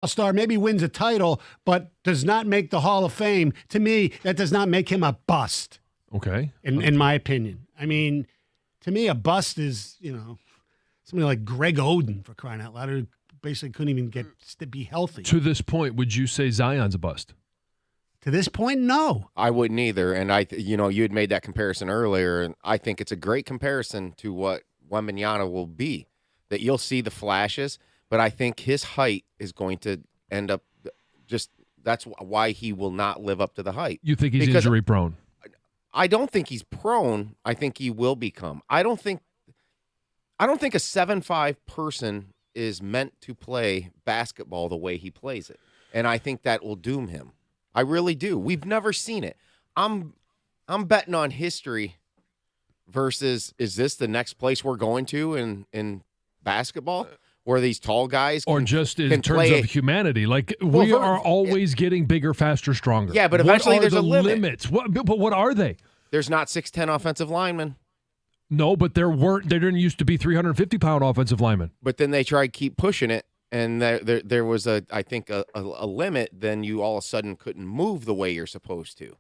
All-Star, maybe wins a title, but does not make the Hall of Fame. To me, that does not make him a bust. Okay. In my opinion. I mean, to me, a bust is, somebody like Greg Oden, for crying out loud, who basically couldn't even get to be healthy. To this point, would you say Zion's a bust? To this point, no. I wouldn't either. And you had made that comparison earlier, and I think it's a great comparison to what Wembanyama will be. That you'll see the flashes, but I think his height is going to end up that's why he will not live up to the height. You think he's injury prone? I don't think he's prone. I think he will become. I don't think a 7'5" person is meant to play basketball the way he plays it. And I think that will doom him. I really do. We've never seen it. I'm betting on history versus is this the next place we're going to in basketball? Where these tall guys or just in terms of humanity, like we are always getting bigger, faster, stronger. Yeah, but eventually there's a limit. Limits. But what are they? There's not 6'10" offensive linemen. No, but there didn't used to be 350-pound offensive linemen. But then they tried to keep pushing it, and there was I think a limit. Then you all of a sudden couldn't move the way you're supposed to.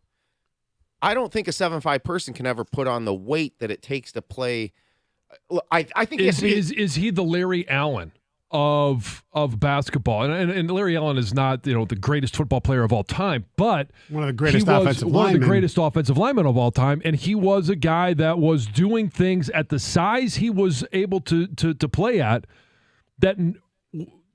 I don't think a 7'5" person can ever put on the weight that it takes to play. I think is he the Larry Allen of basketball? And Larry Allen is not the greatest football player of all time, but one of the greatest offensive linemen. One of the greatest offensive linemen of all time, and he was a guy that was doing things at the size he was able to play at that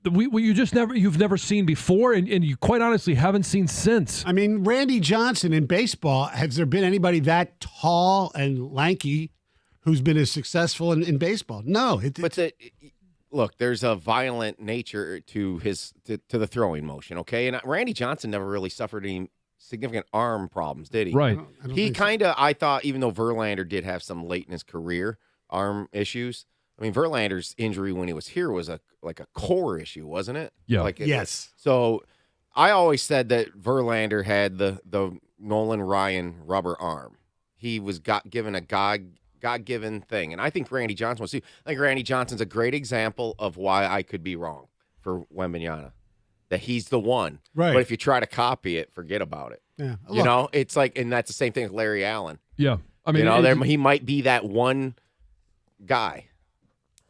you've never seen before, and you quite honestly haven't seen since. I mean, Randy Johnson in baseball, has there been anybody that tall and lanky who's been as successful in baseball? No. Look, there's a violent nature to the throwing motion, okay? And Randy Johnson never really suffered any significant arm problems, did he? Right. He kind of, I thought, even though Verlander did have some late in his career arm issues, I mean, Verlander's injury when he was here was like a core issue, wasn't it? Yeah. Yes. So I always said that Verlander had the Nolan Ryan rubber arm. He was given a God-given thing. And I think Randy Johnson was too. I think Randy Johnson's a great example of why I could be wrong for Wembanyama. That he's the one. Right. But if you try to copy it, forget about it. Yeah. It's like, and that's the same thing with Larry Allen. Yeah. I mean, he might be that one guy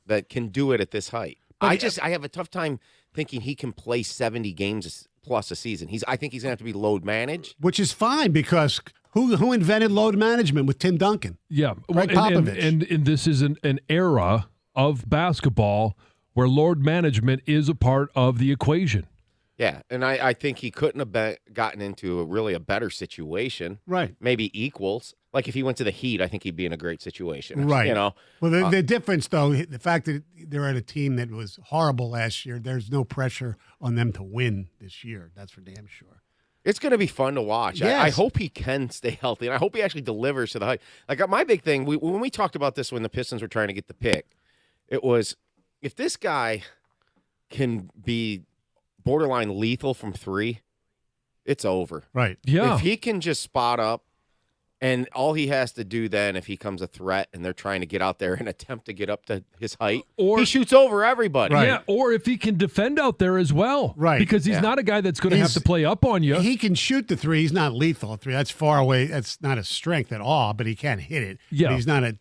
that can do it at this height. I have a tough time thinking he can play 70 games plus a season. I think he's going to have to be load managed. Which is fine because who invented load management with Tim Duncan? Yeah. Greg Popovich. And this is an era of basketball where load management is a part of the equation. Yeah, and I think he couldn't have gotten into a better situation. Right. Maybe equals. Like if he went to the Heat, I think he'd be in a great situation. Right. Well, the difference, though, the fact that they're at a team that was horrible last year, there's no pressure on them to win this year. That's for damn sure. It's going to be fun to watch. Yes. I hope he can stay healthy, and I hope he actually delivers to the height. Like my big thing, when we talked about this when the Pistons were trying to get the pick, it was if this guy can be borderline lethal from three, it's over. Right. Yeah. If he can just spot up, and all he has to do then, if he comes a threat and they're trying to get out there and attempt to get up to his height, he shoots over everybody. Right. Yeah, or if he can defend out there as well. Right. Because he's not a guy that's going to have to play up on you. He can shoot the three. He's not lethal at three. That's far away. That's not a strength at all, but he can hit it. Yeah. But he's not a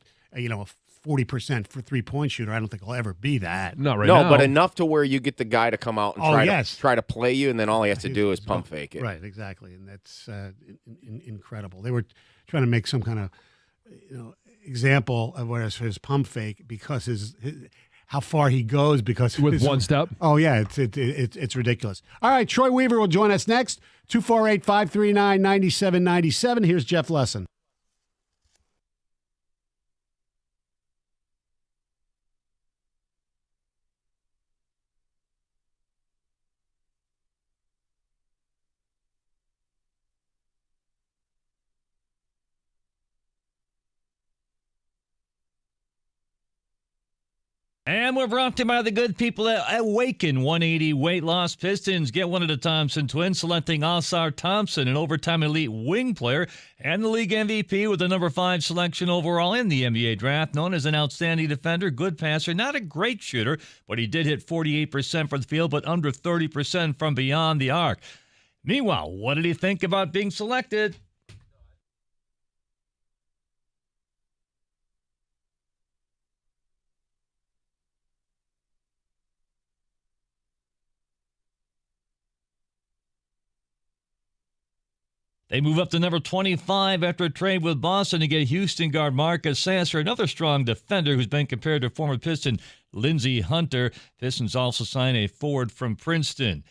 40% for three-point shooter. I don't think he'll ever be that. Not right now. No, but enough to where you get the guy to come out and try to play you, and then all he has to do is pump fake it. Right, exactly, and that's incredible. They were trying to make some kind of example of what is his pump fake because his how far he goes because with one step. Oh yeah, it's ridiculous. All right, Troy Weaver will join us next. 248-539-9797. Here's Jeff Lesson. And we're brought to you by the good people at Awaken 180 Weight Loss. Pistons get one of the Thompson twins, selecting Osar Thompson, an overtime elite wing player and the league MVP with the number 5 selection overall in the NBA draft. Known as an outstanding defender, good passer, not a great shooter, but he did hit 48% from the field, but under 30% from beyond the arc. Meanwhile, what did he think about being selected? They move up to number 25 after a trade with Boston to get Houston guard Marcus Sasser, another strong defender who's been compared to former Piston Lindsey Hunter. Pistons also sign a forward from Princeton.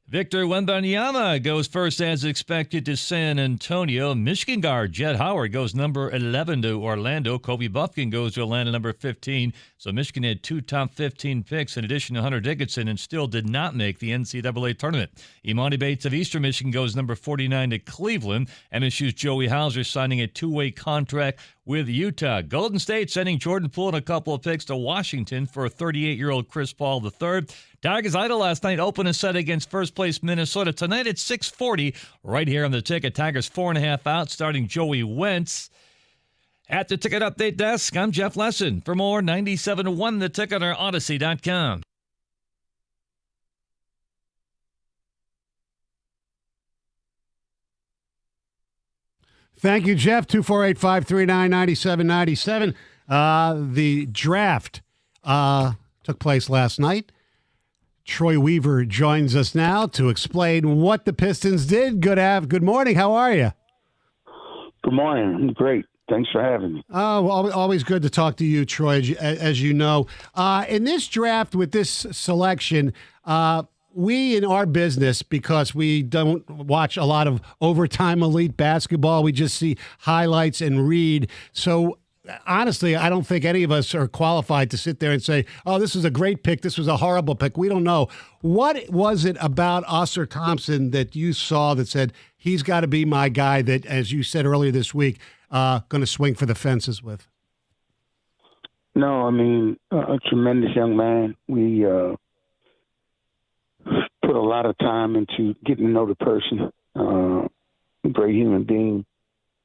Victor Wembanyama goes first as expected to San Antonio. Michigan guard Jett Howard goes number 11 to Orlando. Kobe Buffkin goes to Atlanta number 15. So Michigan had 2 top 15 picks in addition to Hunter Dickinson and still did not make the NCAA tournament. Imani Bates of Eastern Michigan goes number 49 to Cleveland. MSU's Joey Hauser signing a 2-way contract with Utah. Golden State sending Jordan Poole and a couple of picks to Washington for a 38-year-old Chris Paul III. Tigers Idol last night opened a set against first-place Minnesota. Tonight at 6:40, right here on the ticket. Tigers 4.5 out, starting Joey Wentz. At the Ticket Update Desk, I'm Jeff Lesson. For more, 97.1 The Ticket or Odyssey.com. Thank you, Jeff. 248-539-9797. The draft took place last night. Troy Weaver joins us now to explain what the Pistons did. Good morning. How are you? Good morning. I'm great. Thanks for having me. Oh, well, always good to talk to you, Troy, as you know. In this draft with this selection, we in our business, because we don't watch a lot of overtime elite basketball, we just see highlights and read. So honestly, I don't think any of us are qualified to sit there and say, oh, this was a great pick, this was a horrible pick. We don't know. What was it about Oscar Thompson that you saw that said, he's got to be my guy that, as you said earlier this week, going to swing for the fences with? No, I mean, a tremendous young man. We put a lot of time into getting to know the person, great human being.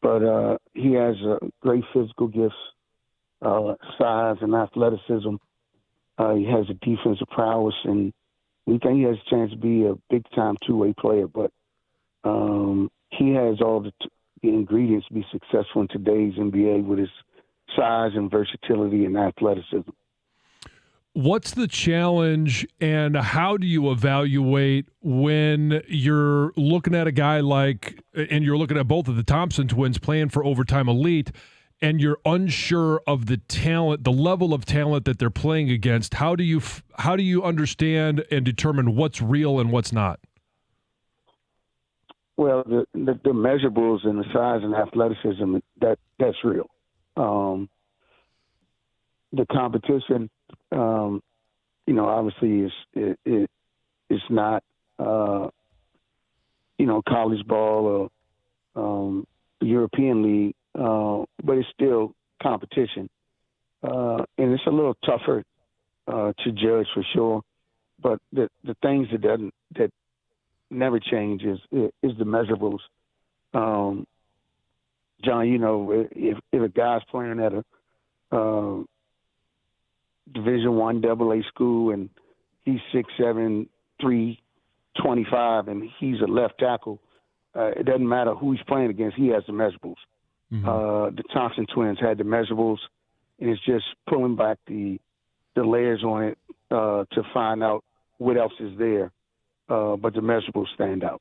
But he has great physical gifts, size and athleticism. He has a defensive prowess, and we think he has a chance to be a big-time two-way player. But he has all the ingredients to be successful in today's NBA with his size and versatility and athleticism. What's the challenge, and how do you evaluate when you're looking at a guy like, and you're looking at both of the Thompson twins playing for overtime elite, and you're unsure of the talent, the level of talent that they're playing against? How do you understand and determine what's real and what's not? Well, the measurables and the size and athleticism, that's real. The competition, obviously it's not, college ball or European league, but it's still competition. And it's a little tougher to judge for sure. But the things that never change is the measurables. John, if a guy's playing at a Division I AA school and he's 6'7", 325, and he's a left tackle, it doesn't matter who he's playing against. He has the measurables. Mm-hmm. The Thompson twins had the measurables, and it's just pulling back the layers on it to find out what else is there. But the measurables stand out.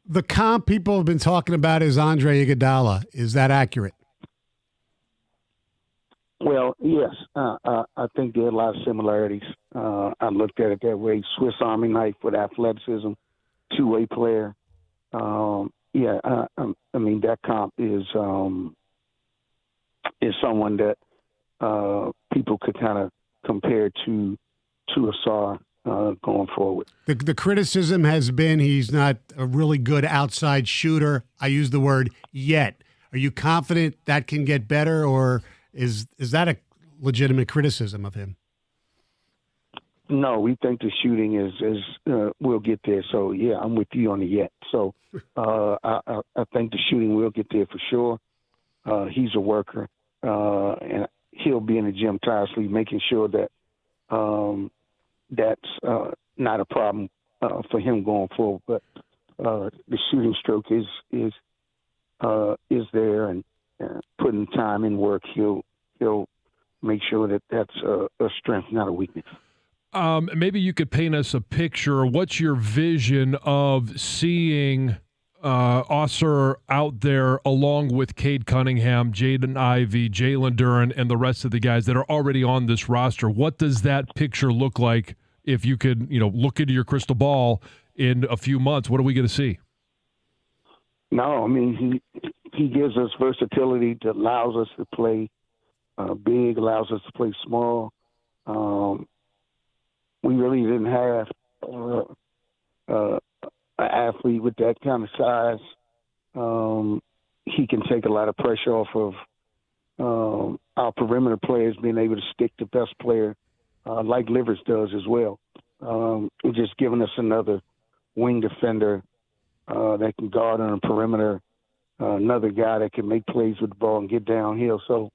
The comp people have been talking about is Andre Iguodala. Is that accurate? Well, yes. I think there are a lot of similarities. I looked at it that way. Swiss Army knife with athleticism, two-way player. I mean, that comp is someone that people could kind of compare to Asar going forward. The criticism has been he's not a really good outside shooter. I use the word yet. Are you confident that can get better, or is that a legitimate criticism of him? No, we think the shooting is will get there. So yeah, I'm with you on the yet. So I think the shooting will get there for sure. He's a worker, and he'll be in the gym tirelessly, making sure that that's not a problem for him going forward. But the shooting stroke is there, and putting time in work, he'll make sure that that's a strength, not a weakness. Maybe you could paint us a picture. What's your vision of seeing Osser out there along with Cade Cunningham, Jaden Ivey, Jalen Duren, and the rest of the guys that are already on this roster? What does that picture look like if you could, look into your crystal ball in a few months? What are we going to see? No, I mean, he gives us versatility that allows us to play big, allows us to play small. We really didn't have an athlete with that kind of size. He can take a lot of pressure off of our perimeter players being able to stick the best player like Livers does as well. Just giving us another wing defender that can guard on the perimeter, another guy that can make plays with the ball and get downhill. So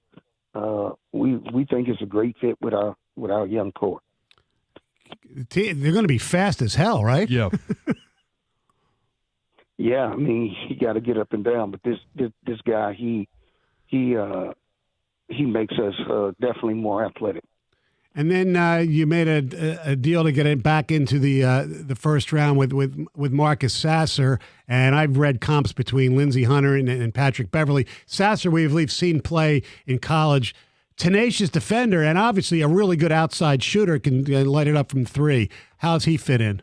we think it's a great fit with our young core. They're going to be fast as hell, right? Yeah. Yeah, I mean, he got to get up and down, but this guy, he makes us definitely more athletic. And then you made a deal to get it back into the first round with Marcus Sasser, and I've read comps between Lindsey Hunter and Patrick Beverly. Sasser, we've seen play in college, tenacious defender, and obviously a really good outside shooter, can light it up from three. How's he fit in?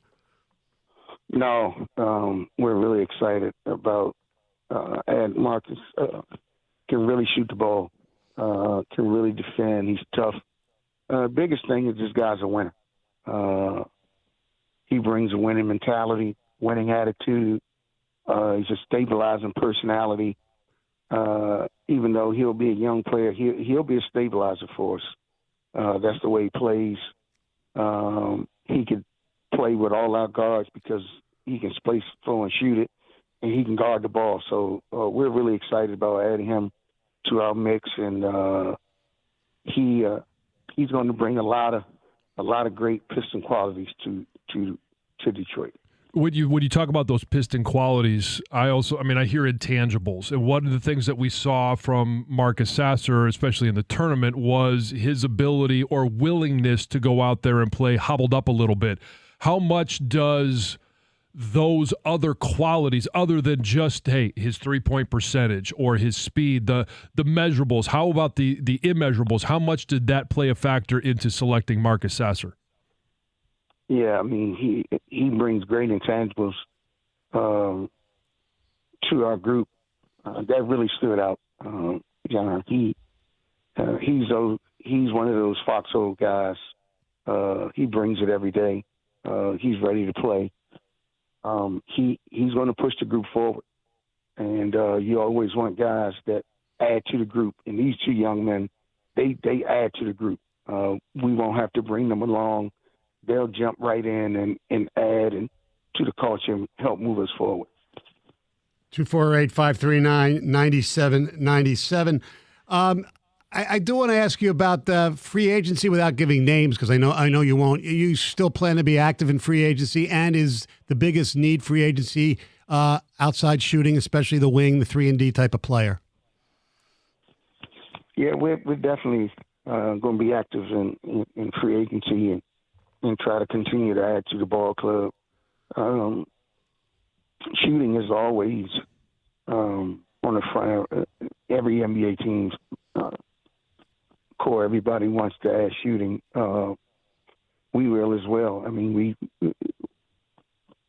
No, we're really excited about and Marcus can really shoot the ball, can really defend. He's tough. Biggest thing is this guy's a winner. He brings a winning mentality, winning attitude. He's a stabilizing personality. Even though he'll be a young player, he'll be a stabilizer for us. That's the way he plays. He could play with all our guards because he can space, throw, and shoot it, and he can guard the ball. So we're really excited about adding him to our mix, and he's going to bring a lot of great Piston qualities to Detroit. When you talk about those Piston qualities, I hear intangibles. And one of the things that we saw from Marcus Sasser, especially in the tournament, was his ability or willingness to go out there and play hobbled up a little bit. How much does those other qualities, other than just, his three-point percentage or his speed, the measurables, how about the immeasurables, how much did that play a factor into selecting Marcus Sasser? Yeah, I mean, he brings great intangibles to our group. That really stood out. John, he's one of those foxhole guys. He brings it every day. He's ready to play. He's going to push the group forward, and you always want guys that add to the group. And these two young men, they add to the group. We won't have to bring them along. They'll jump right in and add to the culture and help move us forward. 248-539-9797. I do want to ask you about the free agency without giving names, because I know you won't. You still plan to be active in free agency, and is the biggest need free agency outside shooting, especially the wing, the 3-and-D type of player? Yeah, we're definitely going to be active in free agency and try to continue to add to the ball club. Shooting is always on the front of every NBA team's core. Everybody wants to add shooting. We will as well. I mean,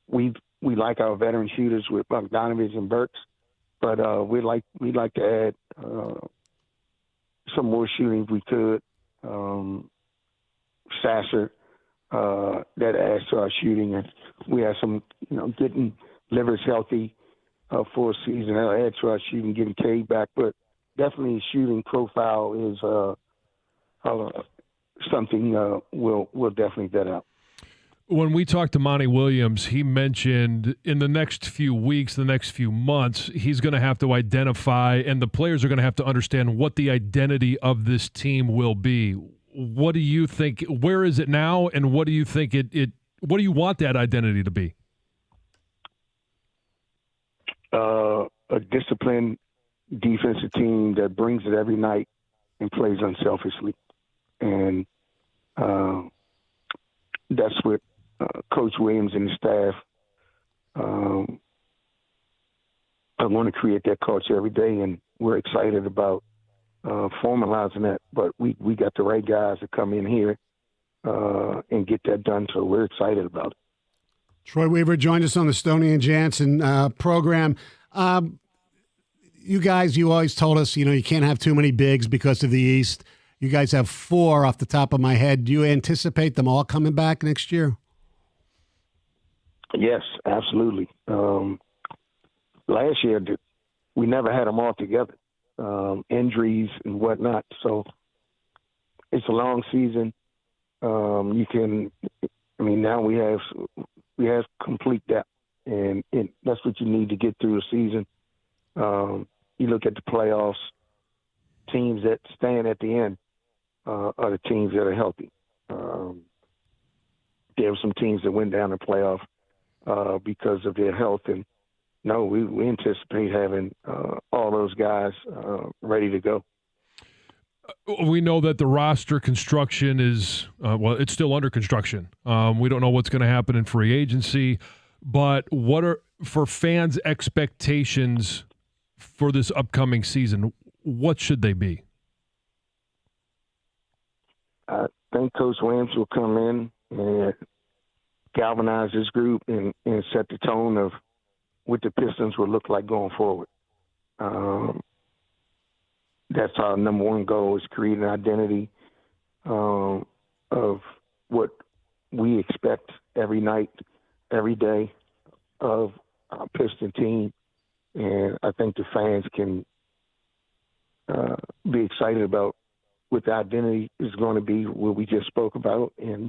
we like our veteran shooters with Bogdanovich and Burks, but we'd like to add some more shooting if we could. Sasser. That adds to our shooting, and we have some, getting Livers healthy for a season. That'll add to our shooting, getting Cade back. But definitely, shooting profile is something we'll definitely vet out. When we talked to Monty Williams, he mentioned in the next few weeks, the next few months, he's going to have to identify, and the players are going to have to understand what the identity of this team will be. What do you think? Where is it now, and what do you think what do you want that identity to be? A disciplined defensive team that brings it every night and plays unselfishly. And that's what Coach Williams and the staff are going to create that culture every day, and we're excited about formalizing that. But we got the right guys to come in here and get that done, so we're excited about it. Troy Weaver joined us on the Stoney and Jansen program. You guys, you always told us, you can't have too many bigs because of the East. You guys have 4 off the top of my head. Do you anticipate them all coming back next year? Yes, absolutely. Last year, we never had them all together, injuries and whatnot. So it's a long season. Now we have complete depth, and that's what you need to get through the season. You look at the playoffs, teams that stand at the end are the teams that are healthy. There were some teams that went down the playoff because of their health, and no, we anticipate having all those guys ready to go. We know that the roster construction is, it's still under construction. We don't know what's going to happen in free agency, but what are, for fans' expectations for this upcoming season, what should they be? I think Coach Williams will come in and galvanize this group and set the tone of what the Pistons will look like going forward. That's our number one goal, is create an identity of what we expect every night, every day of our Piston team. And I think the fans can be excited about what the identity is going to be, what we just spoke about, and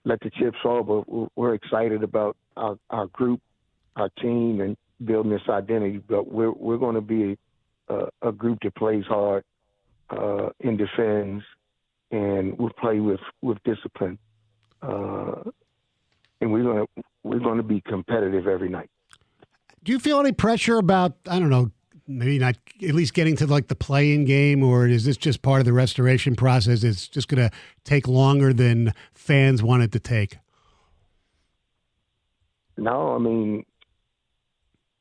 let the chips fall. But we're excited about our group, our team, and building this identity. But we're going to be a group that plays hard and defends, and we'll play with discipline. And we're going to be competitive every night. Do you feel any pressure about, I don't know, maybe not at least getting to like the play-in game, or is this just part of the restoration process? It's just going to take longer than fans want it to take? No,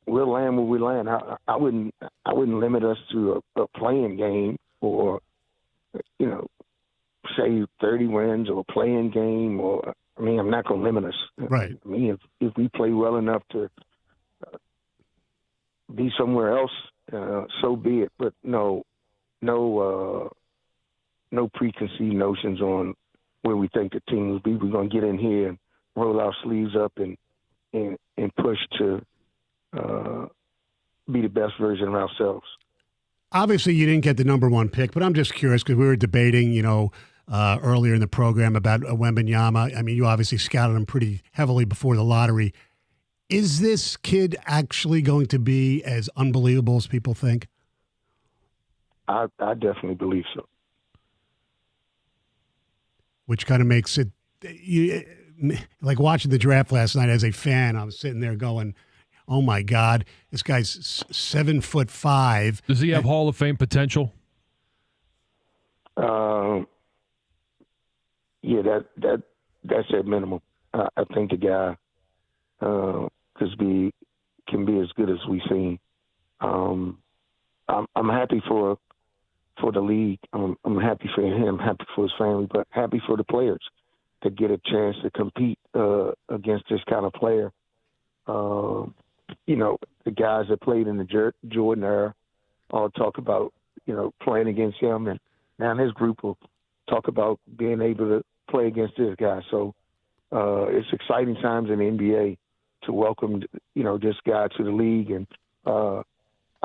we'll land where we land. I wouldn't limit us to a play-in game, or say 30 wins, or a play-in game, or I'm not going to limit us. Right. If we play well enough to be somewhere else, so be it. But no preconceived notions on where we think the team will be. We're going to get in here and roll our sleeves up and push to be the best version of ourselves. Obviously, you didn't get the number 1 pick, but I'm just curious because we were debating, earlier in the program about Wembanyama. You obviously scouted him pretty heavily before the lottery. Is this kid actually going to be as unbelievable as people think? I definitely believe so. Which kind of makes it, like watching the draft last night as a fan, I was sitting there going, oh my God, this guy's 7'5". Does he have Hall of Fame potential? Yeah, that's at minimum. I think the guy can be as good as we've seen. I'm happy for the league. I'm happy for him, happy for his family, but happy for the players to get a chance to compete against this kind of player. The guys that played in the Jordan era all talk about, playing against him, and now his group will talk about being able to play against this guy. So it's exciting times in the NBA to welcome, this guy to the league, and I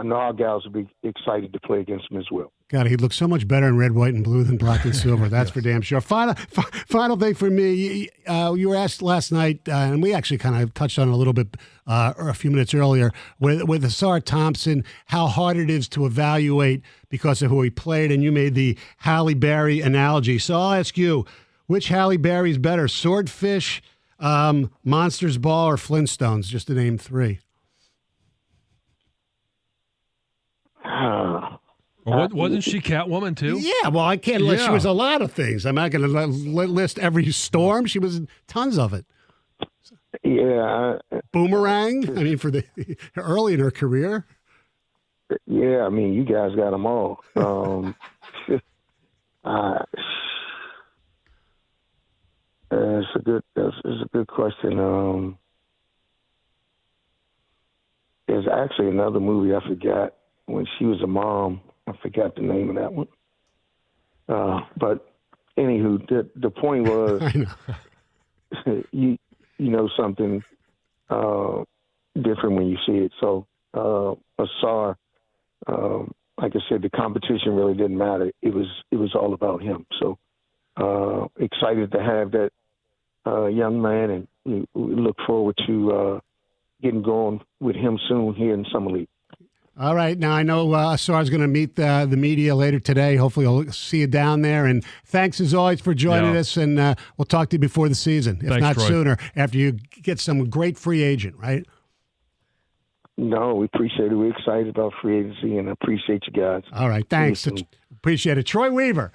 know our guys will be excited to play against him as well. God, he'd look so much better in red, white, and blue than black and silver. That's for damn sure. Final thing for me. You were asked last night, and we actually kind of touched on it a little bit or a few minutes earlier, with Asar Thompson, how hard it is to evaluate because of who he played, and you made the Halle Berry analogy. So I'll ask you, which Halle Berry is better, Swordfish, Monsters Ball, or Flintstones, just to name three? Wasn't she Catwoman too? Yeah, well, I can't list. Yeah. She was a lot of things. I'm not going to list every storm. She was in tons of it. Yeah. Boomerang. I mean, for the early in her career. Yeah, I mean, you guys got them all. It's a good question. There's actually another movie I forgot when she was a mom. I forgot the name of that one. But anywho, the point was, I know. you know something different when you see it. So Asar, like I said, the competition really didn't matter. It was all about him. So excited to have that young man, and we look forward to getting going with him soon here in Summer League. All right. Now, I know Asar's going to meet the media later today. Hopefully, I'll see you down there. And thanks, as always, for joining us. And we'll talk to you before the season, if not Troy. sooner, after you get some great free agent, right? No, we appreciate it. We're excited about free agency, and I appreciate you guys. All right. Thanks. Appreciate it. Troy Weaver,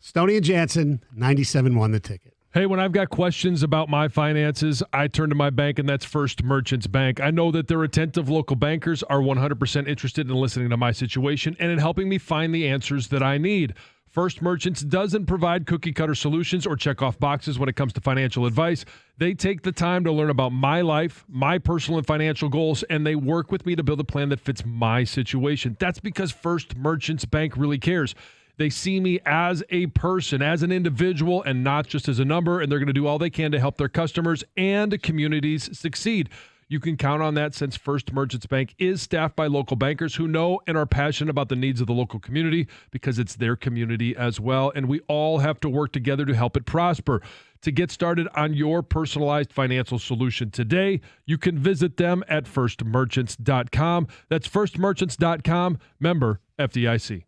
Stoney and Jansen, 97.1 The Ticket. Hey, when I've got questions about my finances, I turn to my bank, and that's First Merchants Bank. I know that their attentive local bankers are 100% interested in listening to my situation and in helping me find the answers that I need. First Merchants doesn't provide cookie-cutter solutions or check-off boxes when it comes to financial advice. They take the time to learn about my life, my personal and financial goals, and they work with me to build a plan that fits my situation. That's because First Merchants Bank really cares. They see me as a person, as an individual, and not just as a number, and they're going to do all they can to help their customers and communities succeed. You can count on that, since First Merchants Bank is staffed by local bankers who know and are passionate about the needs of the local community, because it's their community as well, and we all have to work together to help it prosper. To get started on your personalized financial solution today, you can visit them at firstmerchants.com. That's firstmerchants.com, member FDIC.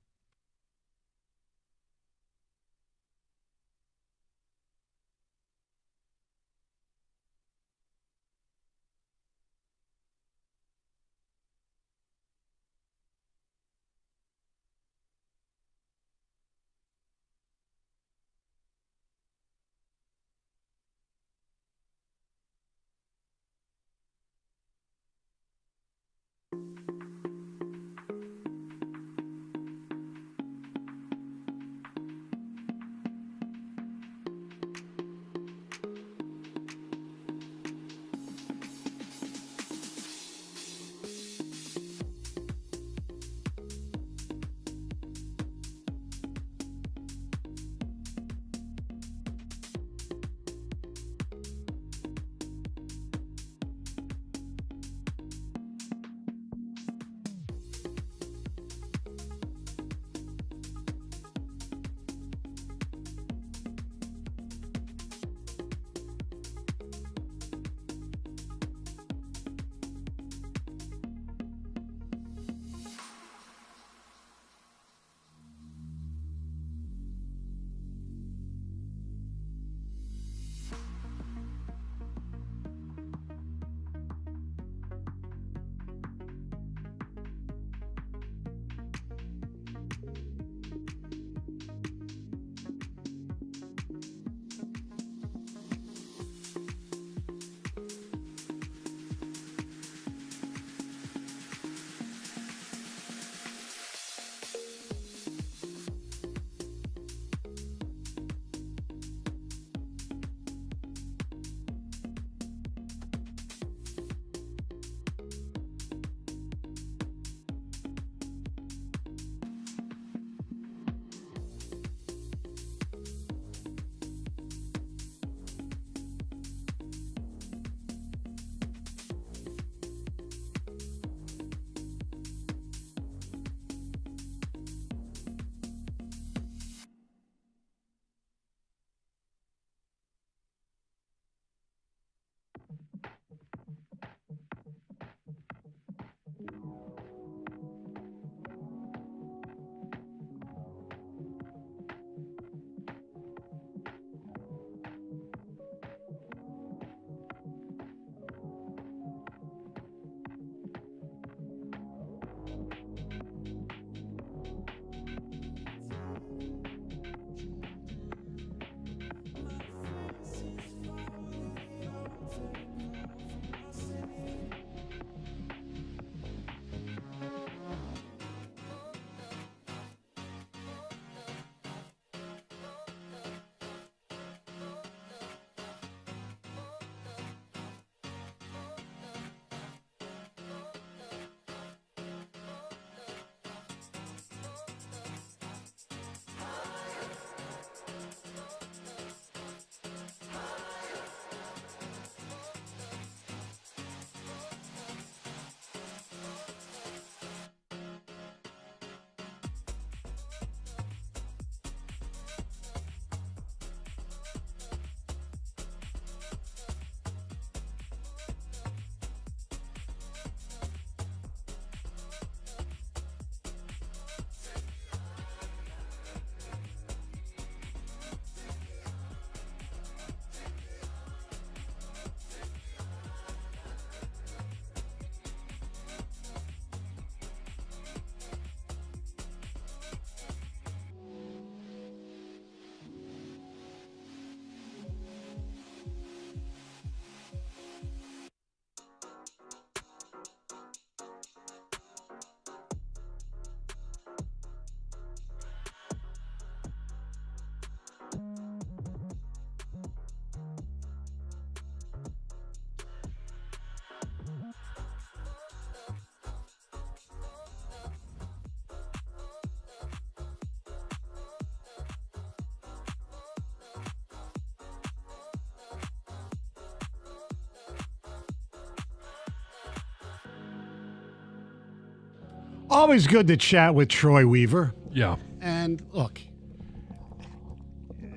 Always good to chat with Troy Weaver. Yeah. And look,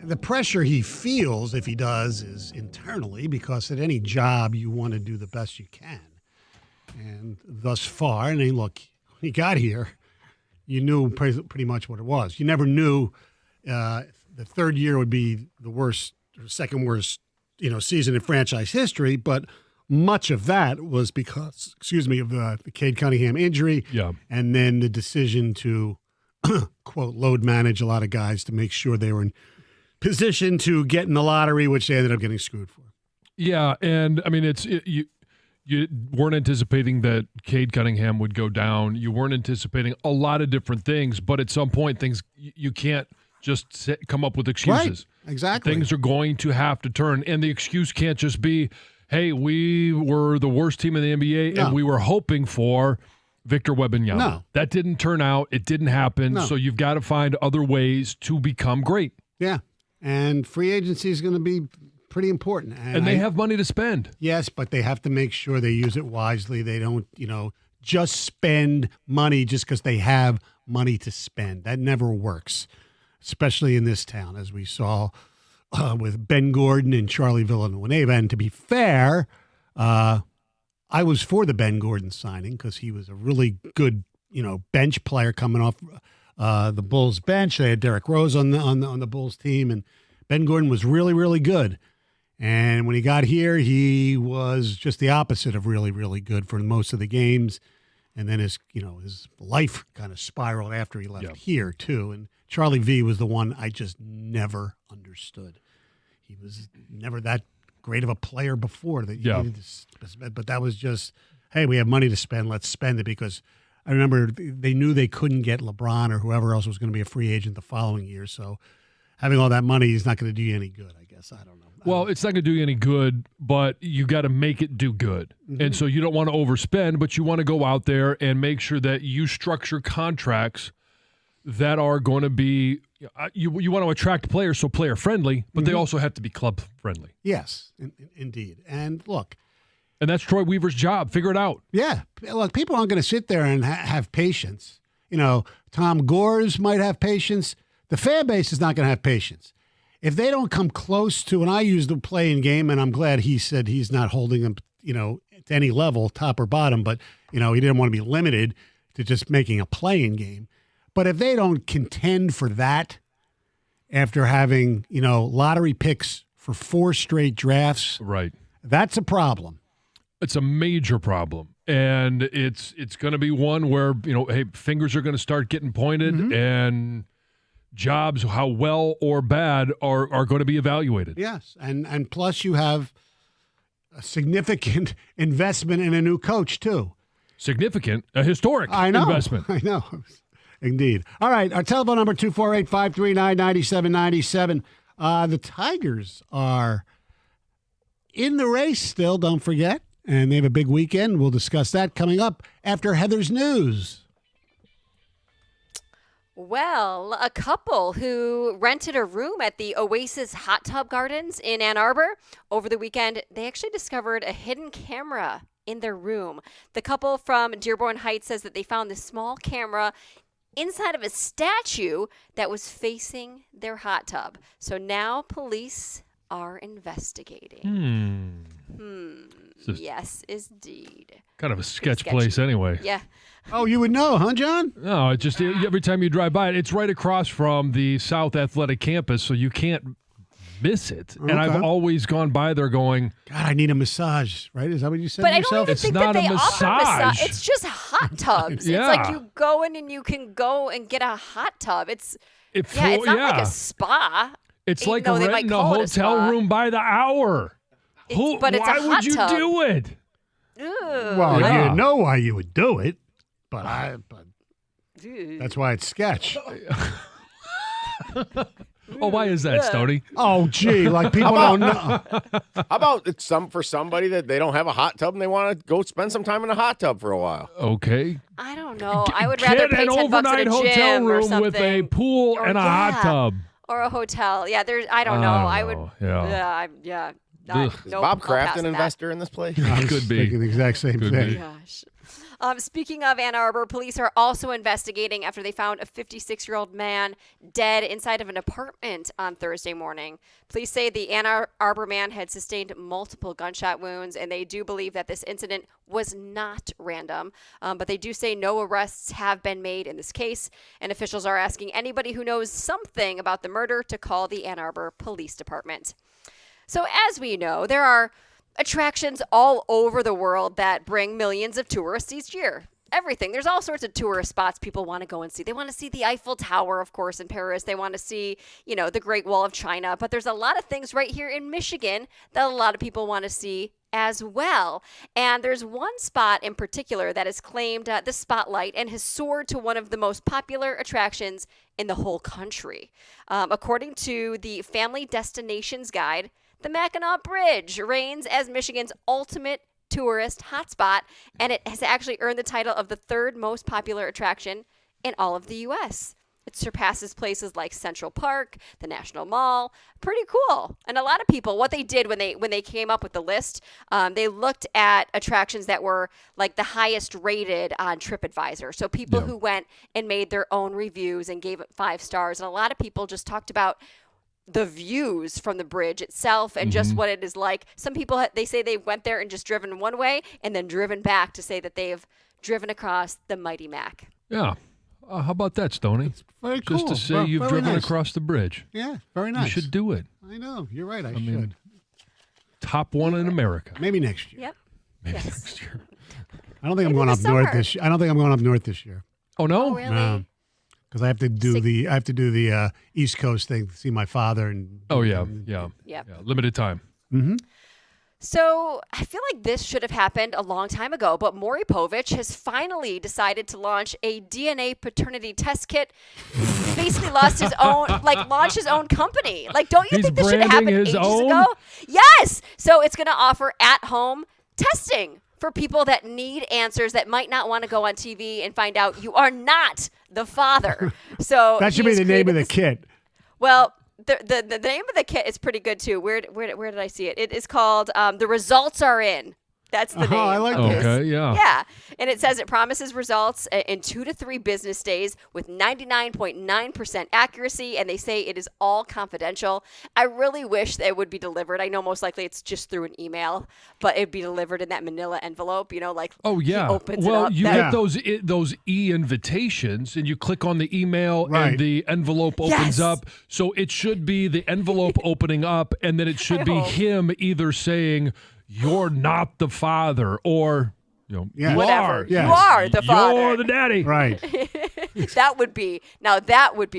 the pressure he feels, if he does, is internally, because at any job you want to do the best you can. And thus far, and then look, when he got here, you knew pretty much what it was. You never knew the third year would be the worst, or second worst, season in franchise history, but much of that was because, of the Cade Cunningham injury, and then the decision to, quote, load manage a lot of guys to make sure they were in position to get in the lottery, which they ended up getting screwed for. Yeah, and I mean, you weren't anticipating that Cade Cunningham would go down. You weren't anticipating a lot of different things, but at some point, you can't just come up with excuses. Right, exactly. Things are going to have to turn, and the excuse can't just be, hey, we were the worst team in the NBA, and we were hoping for Victor Wembanyama. No. That didn't turn out. It didn't happen, so you've got to find other ways to become great. Yeah, and free agency is going to be pretty important. And they have money to spend. Yes, but they have to make sure they use it wisely. They don't, just spend money just because they have money to spend. That never works, especially in this town, as we saw with Ben Gordon and Charlie Villanueva. And to be fair, I was for the Ben Gordon signing because he was a really good, bench player coming off the Bulls bench. They had Derrick Rose on the Bulls team, and Ben Gordon was really, really good. And when he got here, he was just the opposite of really, really good for most of the games. And then his life kind of spiraled after he left here too. And Charlie V was the one I just never understood. He was never that great of a player before that you needed to, but that was just, hey, we have money to spend, let's spend it, because I remember they knew they couldn't get LeBron or whoever else was going to be a free agent the following year. So having all that money is not going to do you any good, I guess. I don't know. Well, it's not going to do you any good, but you got to make it do good. Mm-hmm. And so you don't want to overspend, but you want to go out there and make sure that you structure contracts that are going to be you want to attract players, so player friendly, but they also have to be club friendly. Yes, indeed. And look, and that's Troy Weaver's job. Figure it out. Yeah, look, people aren't going to sit there and have patience. Tom Gores might have patience. The fan base is not going to have patience. If they don't come close to, and I use the playing game, and I'm glad he said he's not holding them, to any level, top or bottom, but, he didn't want to be limited to just making a playing game. But if they don't contend for that after having, lottery picks for 4 straight drafts, right, that's a problem. It's a major problem. And it's going to be one where, hey, fingers are going to start getting pointed, and jobs, how well or bad, are going to be evaluated. Yes, and plus you have a significant investment in a new coach, too. Significant, a historic investment. I know. Indeed. All right, our telephone number, 248-539-9797. The Tigers are in the race still, don't forget, and they have a big weekend. We'll discuss that coming up after Heather's News. Well, a couple who rented a room at the Oasis Hot Tub Gardens in Ann Arbor over the weekend, they actually discovered a hidden camera in their room. The couple from Dearborn Heights says that they found this small camera inside of a statue that was facing their hot tub. So now police are investigating. Yes, indeed. Kind of a sketch place anyway. Yeah. Oh, you would know, huh, John? No, it just every time you drive by it, it's right across from the South Athletic Campus, so you can't miss it. Okay. And I've always gone by there going, God, I need a massage, right? Is that what you said but to yourself? I don't even think that they offer massage. It's just hot tubs. Yeah. It's like you go in and you can go and get a hot tub. It's not like a spa. It's like renting a hotel room by the hour. But it's a hot tub. Why would you do it? Well, you know why you would do it, but that's why it's sketch. Oh, why is that, Stoney? Oh, gee, like people don't know. How about it's for somebody that they don't have a hot tub and they want to go spend some time in a hot tub for a while? Okay. I don't know. I would rather pay $10 an overnight at a hotel gym or room something. with a pool and a hot tub. Or a hotel. Yeah, I don't know. I would. Yeah. Is Bob Kraft an investor in this place? I was Could be. thinking the exact same thing. Gosh. Speaking of Ann Arbor, police are also investigating after they found a 56-year-old man dead inside of an apartment on Thursday morning. Police say the Ann Arbor man had sustained multiple gunshot wounds, and they do believe that this incident was not random. But they do say no arrests have been made in this case, and officials are asking anybody who knows something about the murder to call the Ann Arbor Police Department. So as we know, there are attractions all over the world that bring millions of tourists each year. Everything. There's all sorts of tourist spots people want to go and see. They want to see the Eiffel Tower, of course, in Paris. They want to see, the Great Wall of China. But there's a lot of things right here in Michigan that a lot of people want to see as well. And there's one spot in particular that has claimed the spotlight and has soared to one of the most popular attractions in the whole country. According to the Family Destinations Guide, the Mackinac Bridge reigns as Michigan's ultimate tourist hotspot, and it has actually earned the title of the third most popular attraction in all of the U.S. It surpasses places like Central Park, the National Mall. Pretty cool. And a lot of people, what they did when they came up with the list, they looked at attractions that were like the highest rated on TripAdvisor. So people who went and made their own reviews and gave it 5 stars. And a lot of people just talked about the views from the bridge itself and just what it is like. Some people, they say they went there and just driven one way and then driven back to say that they have driven across the Mighty Mac. Yeah. How about that, Stoney? Very cool. Just to say you've driven across the bridge. Yeah, very nice. You should do it. I know. You're right. I mean, should. Top one in America. Maybe next year. Yep. Maybe next year. I don't think I'm going up north this year. I don't think I'm going up north this year. Oh, no? Oh, really? No. Because I have to do the East Coast thing to see my father and. Oh yeah. Limited time. Mm-hmm. So I feel like this should have happened a long time ago, but Maury Povich has finally decided to launch a DNA paternity test kit. He basically launched his own company. Like, don't you think this should have happened ages ago? Yes. So it's going to offer at-home testing for people that need answers that might not want to go on TV and find out you are not the father. So that should be the name of the kit. Well, the name of the kit is pretty good too. Where did I see it? It is called The Results Are In. That's the name. I like that. Okay, yeah. Yeah. And it says it promises results in 2 to 3 business days with 99.9% accuracy, and they say it is all confidential. I really wish that it would be delivered. I know most likely it's just through an email, but it'd be delivered in that manila envelope, Oh, yeah. he opens well, it up. You get those e-invitations, and you click on the email, and the envelope opens up. So it should be the envelope opening up, and then it should be him either saying, "You're not the father," or you whatever. are. Yes. You are the father. You're the daddy. Right. that would be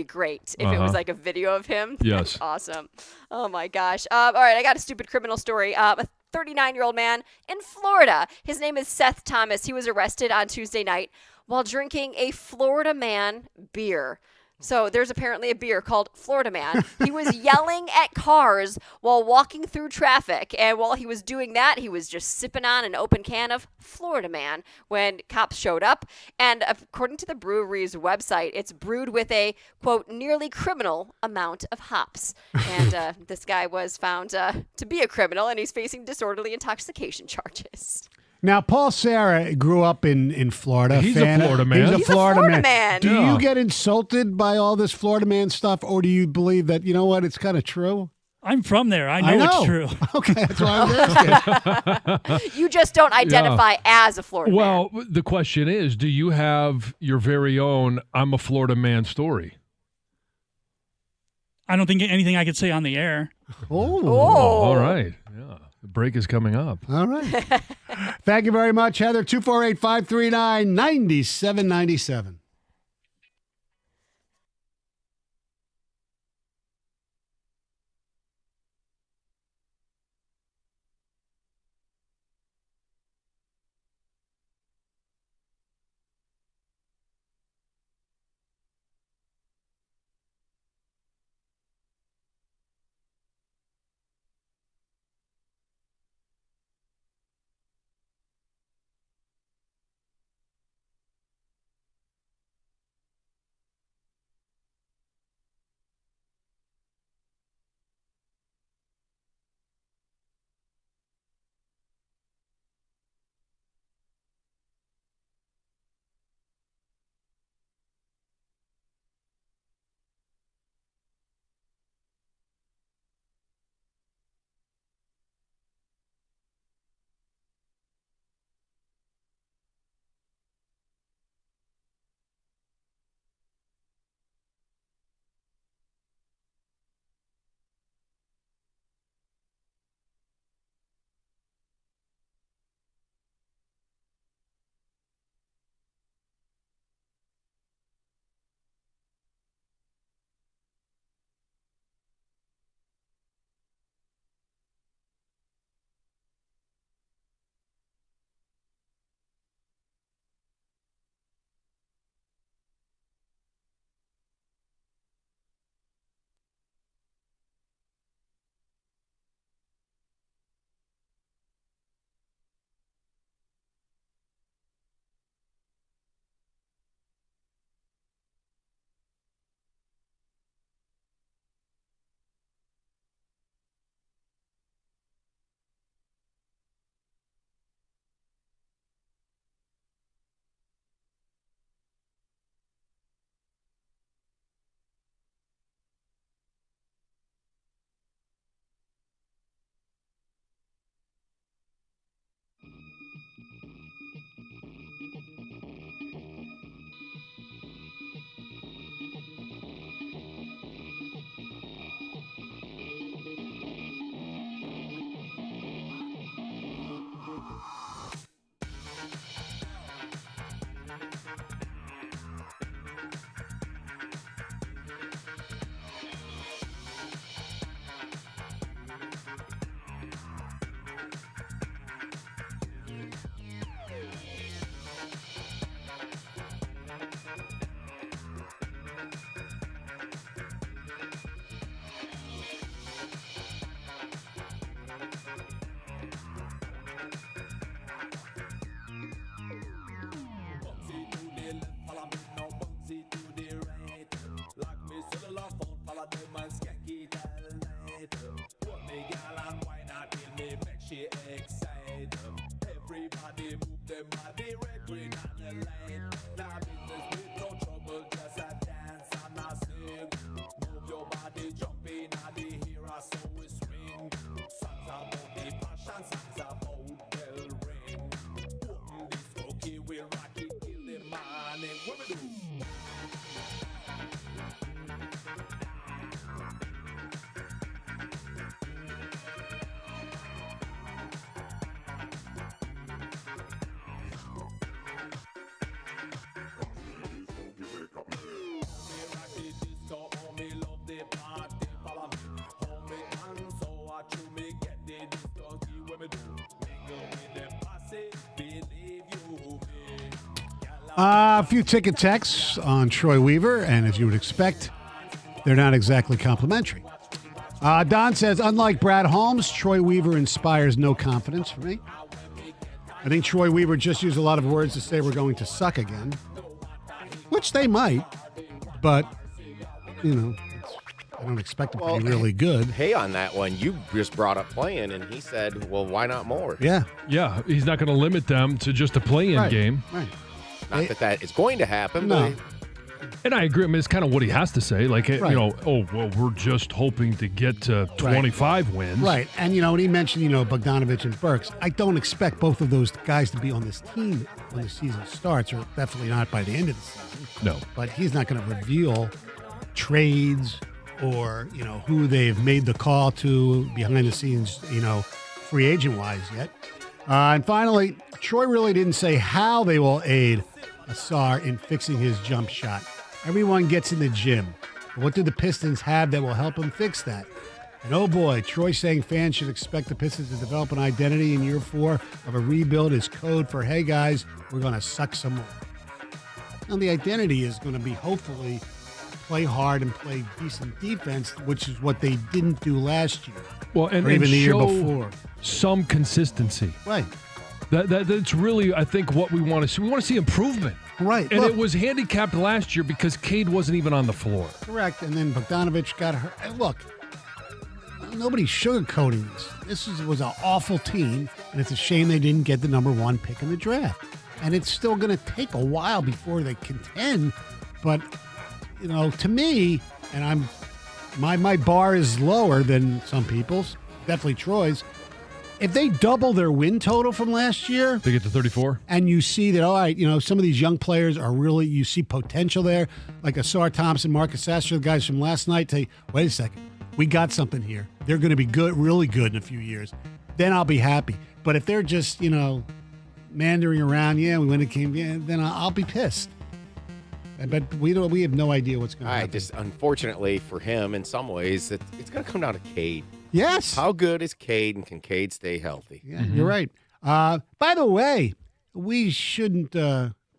great if it was like a video of him. Yes. That's awesome. Oh my gosh. All right, I got a stupid criminal story. A 39-year-old man in Florida. His name is Seth Thomas. He was arrested on Tuesday night while drinking a Florida Man beer. So there's apparently a beer called Florida Man. He was yelling at cars while walking through traffic. And while he was doing that, he was just sipping on an open can of Florida Man when cops showed up. And according to the brewery's website, it's brewed with a, quote, nearly criminal amount of hops. And this guy was found to be a criminal, and he's facing disorderly intoxication charges. Now, Paul Sarah grew up in Florida. He's a Florida man. He's a Florida man. Do Yeah. you get insulted by all this Florida man stuff, or do you believe that, it's kind of true? I'm from there. I know it's true. Okay, that's why I'm asking. You just don't identify as a Florida man. Well, the question is, do you have your very own "I'm a Florida man" story? I don't think anything I could say on the air. Oh. All right. Yeah. The break is coming up. All right. Thank you very much, Heather. 248-539-9797. A few ticket texts on Troy Weaver, and as you would expect, they're not exactly complimentary. Don says, unlike Brad Holmes, Troy Weaver inspires no confidence for me. I think Troy Weaver just used a lot of words to say we're going to suck again, which they might, but, I don't expect them to be really good. Hey, on that one, you just brought up playing, and he said, well, why not more? Yeah. Yeah, he's not going to limit them to just a play-in game. Right. Not that is going to happen, No. but... And I agree. I mean, it's kind of what he has to say. Like, we're just hoping to get to 25 wins. Right. And, when he mentioned, Bogdanovich and Burks, I don't expect both of those guys to be on this team when the season starts, or definitely not by the end of the season. No. But he's not going to reveal trades or, who they've made the call to behind the scenes, free agent-wise yet. And finally, Troy really didn't say how they will aid Asar in fixing his jump shot. Everyone gets in the gym. But what do the Pistons have that will help him fix that? And oh boy, Troy saying fans should expect the Pistons to develop an identity in year 4 of a rebuild is code for, hey guys, we're going to suck some more. Now the identity is going to be hopefully play hard and play decent defense, which is what they didn't do last year. Well, and even the year show before. Some consistency. Right. That's really, I think, what we want to see. We want to see improvement. Right. And it was handicapped last year because Cade wasn't even on the floor. Correct. And then Bogdanovich got hurt. And look, nobody's sugarcoating this. This was an awful team, and it's a shame they didn't get the number 1 pick in the draft. And it's still going to take a while before they contend. But, to me, and my bar is lower than some people's, definitely Troy's. If they double their win total from last year, they get to 34, and you see that, all right, some of these young players are really, you see potential there, like Asar Thompson, Marcus Sasser, the guys from last night, say, wait a second, we got something here. They're going to be good, really good in a few years. Then I'll be happy. But if they're just, meandering around, we win a game, then I'll be pissed. But we have no idea what's going to happen. Just unfortunately for him, in some ways, it's going to come down to Cade. Yes. How good is Cade, and can Cade stay healthy? Yeah, You're right. By the way, we shouldn't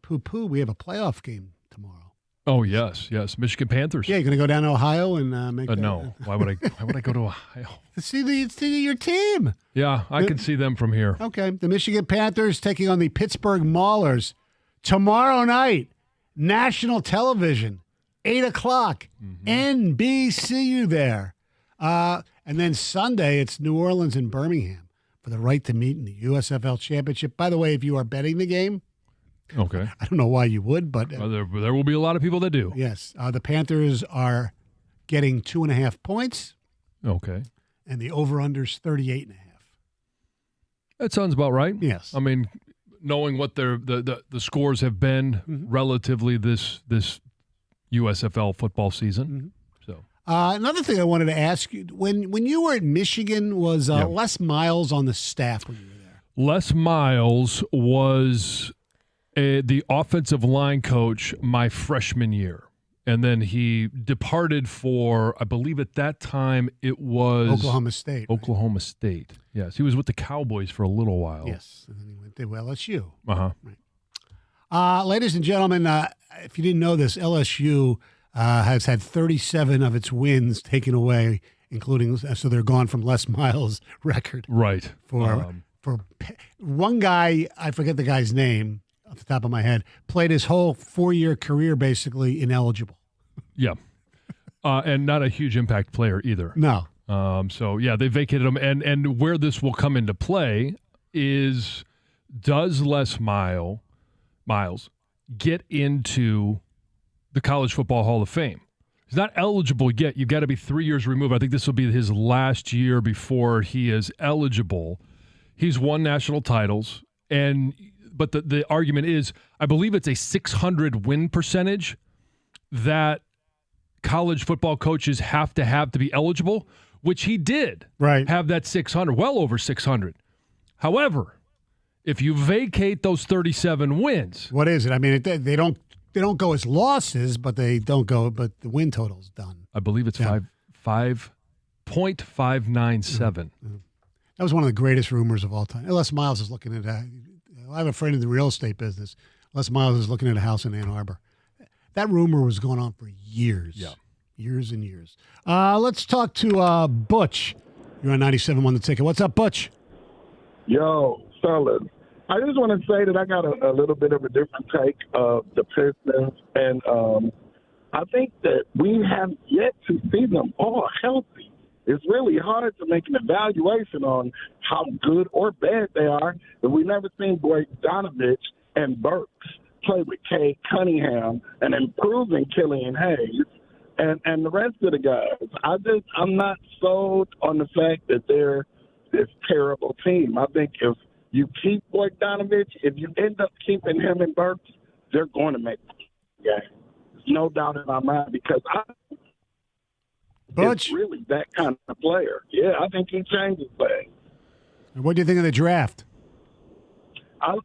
poo-poo. We have a playoff game tomorrow. Oh yes, Michigan Panthers. Yeah, you're gonna go down to Ohio and make. No, why would I go to Ohio to see your team? Yeah, I can see them from here. Okay, the Michigan Panthers taking on the Pittsburgh Maulers tomorrow night, national television, 8:00, NBC. You there? And then Sunday, it's New Orleans and Birmingham for the right to meet in the USFL Championship. By the way, if you are betting the game, okay, I don't know why you would, but there will be a lot of people that do. Yes, the Panthers are getting 2.5 points. Okay, and the over/under's 38.5. That sounds about right. Yes, I mean, knowing what the scores have been relatively this USFL football season. So another thing I wanted to ask you, when you were at Michigan, was Les Miles on the staff when you were there? Les Miles was the offensive line coach my freshman year. And then he departed for, I believe at that time it was Oklahoma State. Oklahoma State. Yes. He was with the Cowboys for a little while. Yes. And then he went to LSU. Uh-huh. Right. Ladies and gentlemen, if you didn't know this, LSU has had 37 of its wins taken away, including, so they're gone from Les Miles' record. Right. For one guy, I forget the guy's name off the top of my head, played his whole 4-year career basically ineligible. Yeah. And not a huge impact player either. No. So, yeah, they vacated him. And where this will come into play is, does Les Miles get into the College Football Hall of Fame? He's not eligible yet. You've got to be 3 years removed. I think this will be his last year before he is eligible. He's won national titles, but the argument is, I believe it's a 600 win percentage that college football coaches have to be eligible, which he did have that 600, well over 600. However, if you vacate those 37 wins. What is it? I mean, they don't go as losses, but they don't go, but the win total's done. I believe it's 5.597. Mm-hmm. That was one of the greatest rumors of all time. Les Miles is looking at that. I have a friend in the real estate business. Les Miles is looking at a house in Ann Arbor. That rumor was going on for years. Yeah. Years and years. Let's talk to Butch. You're on 97.1 The Ticket. What's up, Butch? Yo, fellas. I just want to say that I got a little bit of a different take of the Pistons, and I think that we have yet to see them all healthy. It's really hard to make an evaluation on how good or bad they are, but we've never seen Bogdanovich and Burks play with Cade Cunningham and improving Killian Hayes and the rest of the guys. I'm not sold on the fact that they're this terrible team. I think if you keep Bogdanovich, if you end up keeping him and Burks, they're going to make the game. There's no doubt in my mind because Butch, it's really that kind of player. Yeah, I think he changes things. what do you think of the draft?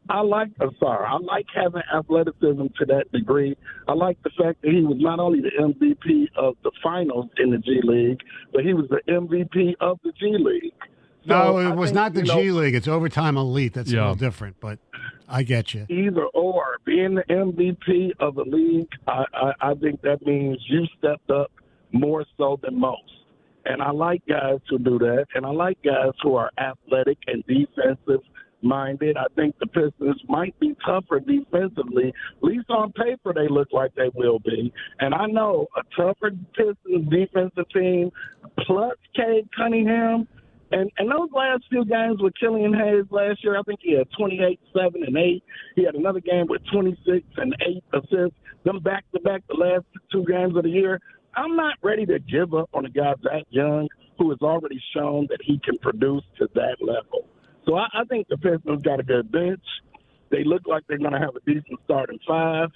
I like Asar. I like having athleticism to that degree. I like the fact that he was not only the MVP of the finals in the G League, but he was the MVP of the G League. No, it was not the G League. It's overtime elite. That's a little different, but I get you. Either or. Being the MVP of the league, I think that means you stepped up more so than most. And I like guys who do that, and I like guys who are athletic and defensive-minded. I think the Pistons might be tougher defensively. At least on paper they look like they will be. And I know a tougher Pistons defensive team plus Cade Cunningham, and those last few games with Killian Hayes last year, I think he had 28, 7, and 8. He had another game with 26 and 8 assists. Them back-to-back the last 2 games of the year. I'm not ready to give up on a guy that young who has already shown that he can produce to that level. So I think the Pistons got a good bench. They look like they're going to have a decent starting 5.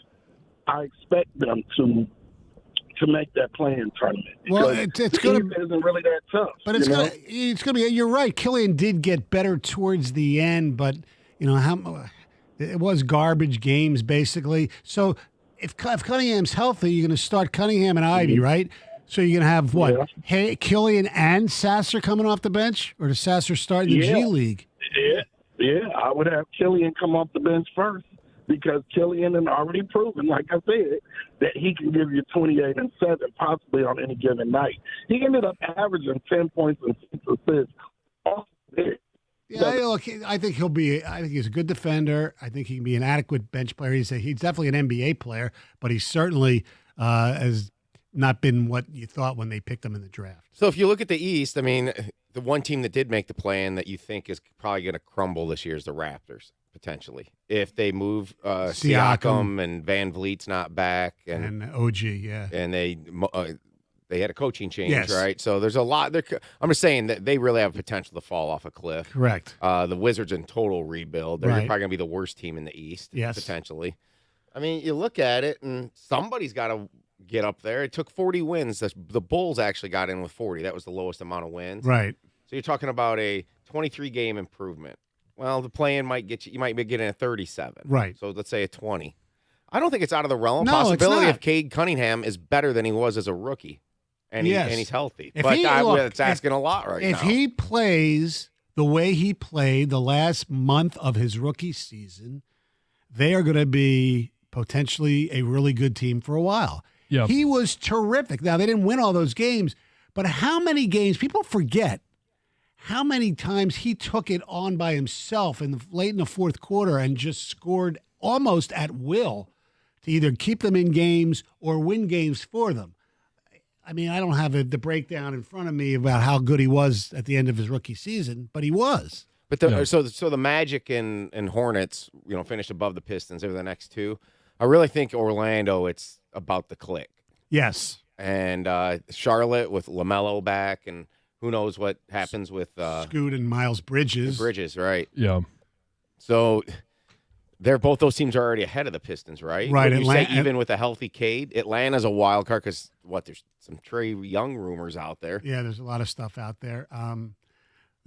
I expect them to make that play-in tournament. Well, it's going to isn't really that tough. But it's going to be. You're right. Killian did get better towards the end, but it was garbage games basically. So if Cunningham's healthy, you're going to start Cunningham and Ivy, right? So you're going to have what? Yeah. Hey, Killian and Sasser coming off the bench, or does Sasser start in the G League? Yeah. I would have Killian come off the bench first because Killian had already proven, like I said, that he can give you 28 and 7 possibly on any given night. He ended up averaging 10 points and 6 assists off the bench. Yeah, look, I think he's a good defender. I think he can be an adequate bench player. He's definitely an NBA player, but he certainly has not been what you thought when they picked him in the draft. So if you look at the East, I mean, the one team that did make the play-in that you think is probably going to crumble this year is the Raptors, potentially. If they move Siakam and Van Vliet's not back. And OG, yeah. And they had a coaching change, right? So there's a lot. I'm just saying that they really have potential to fall off a cliff. Correct. The Wizards in total rebuild. They're Right. probably going to be the worst team in the East, Yes. potentially. I mean, you look at it, and somebody's got to get up there. It took 40 wins. The Bulls actually got in with 40. That was the lowest amount of wins. Right. So you're talking about a 23-game improvement. Well, the play-in might get you might be getting a 37. Right. So let's say a 20. I don't think it's out of the realm. No, it's Possibility not. of Cade Cunningham is better than he was as a rookie. And, Yes. and he's healthy. If But he- it's asking a lot right now. If he plays the way he played the last month of his rookie season, they are going to be potentially a really good team for a while. Yeah. He was terrific. Now, they didn't win all those games, but how many games, people forget how many times he took it on by himself late in the fourth quarter and just scored almost at will to either keep them in games or win games for them. I mean, I don't have the breakdown in front of me about how good he was at the end of his rookie season, but he was. But so the Magic and Hornets, finished above the Pistons over the next 2. I really think Orlando, it's about the click. Yes. And Charlotte with LaMelo back, and who knows what happens with Scoot and Miles Bridges. Bridges, right? Yeah. So both those teams are already ahead of the Pistons, right? Right. Would you say even with a healthy Cade, Atlanta's a wild card because there's some Trae Young rumors out there. Yeah, there's a lot of stuff out there.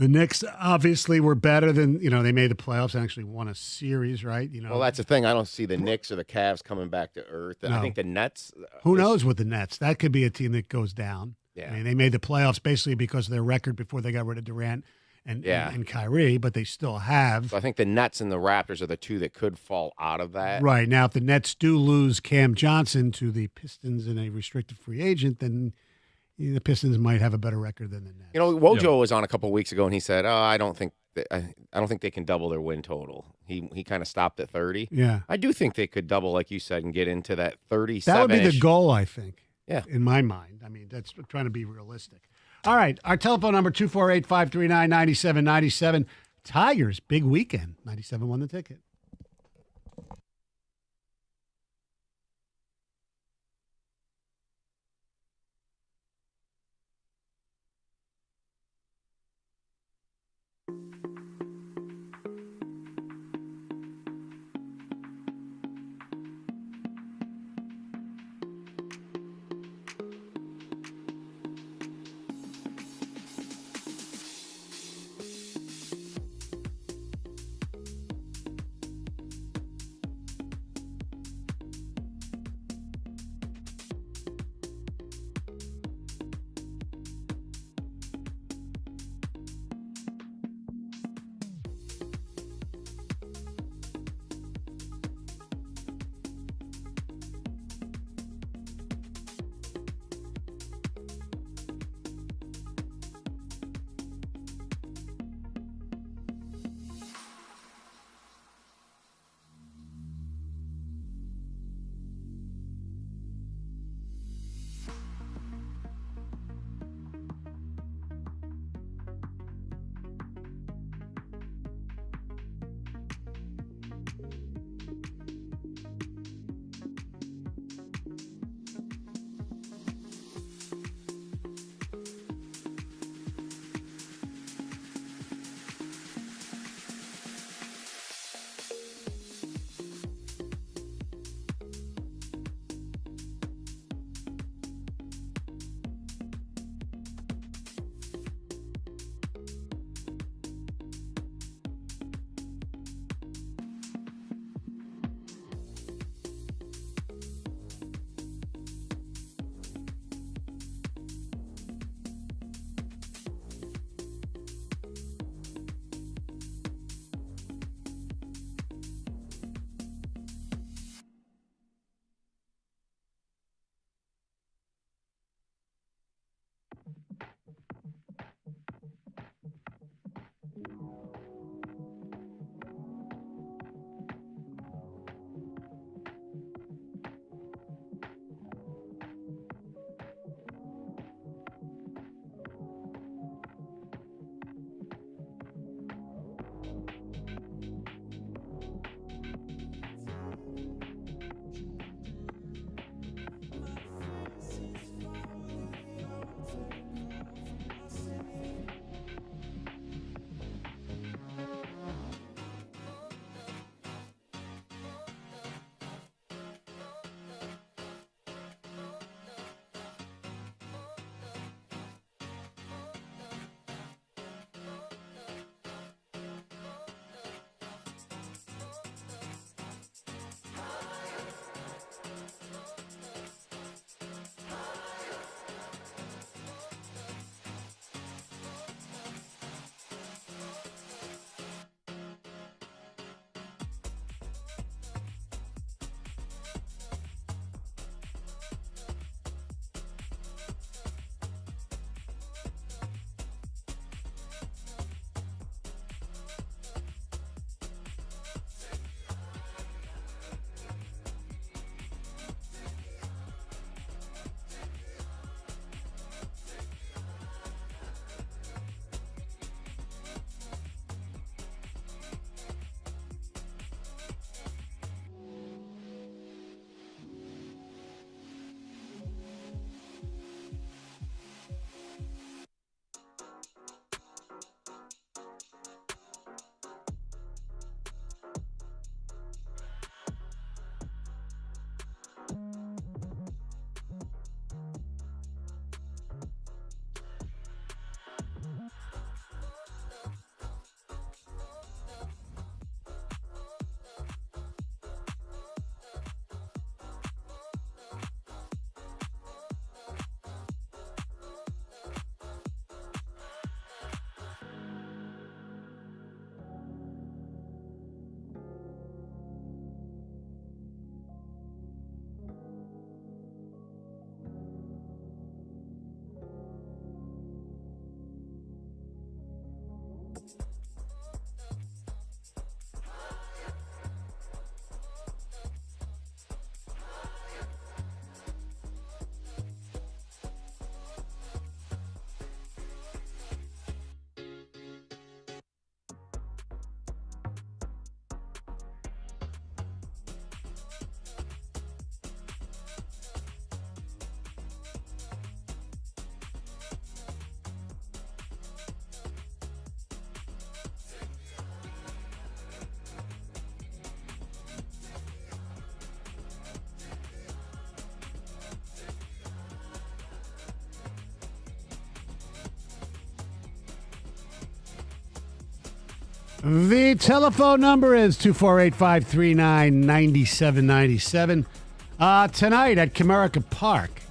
The Knicks obviously were better than, they made the playoffs and actually won a series, right? Well, that's the thing. I don't see the Knicks or the Cavs coming back to earth. And I think the Nets. Who knows with the Nets? That could be a team that goes down. Yeah. I mean, they made the playoffs basically because of their record before they got rid of Durant and Kyrie, but they still have. So I think the Nets and the Raptors are the two that could fall out of that. Right. Now, if the Nets do lose Cam Johnson to the Pistons and a restricted free agent, then the Pistons might have a better record than the Nets. Wojo was on a couple of weeks ago, and he said, I don't think they can double their win total. He kind of stopped at 30. Yeah. I do think they could double, like you said, and get into that 37. That would be the goal, I think. Yeah. In my mind. I mean, that's trying to be realistic. All right. Our telephone number, 248-539-9797. Tigers, big weekend. 97 won the ticket. The telephone number is 248-539-9797. Tonight at Comerica Park,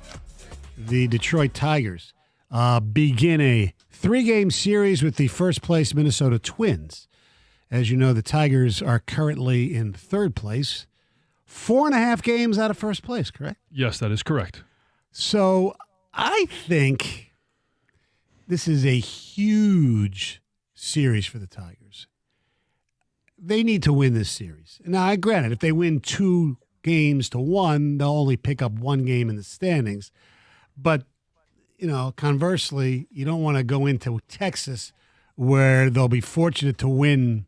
the Detroit Tigers begin a 3-game series with the first-place Minnesota Twins. As you know, the Tigers are currently in third place, 4.5 games out of first place, correct? Yes, that is correct. So I think this is a huge series for the Tigers. They need to win this series. Now, granted, if they win 2 games to 1, they'll only pick up 1 game in the standings. But, conversely, you don't want to go into Texas where they'll be fortunate to win,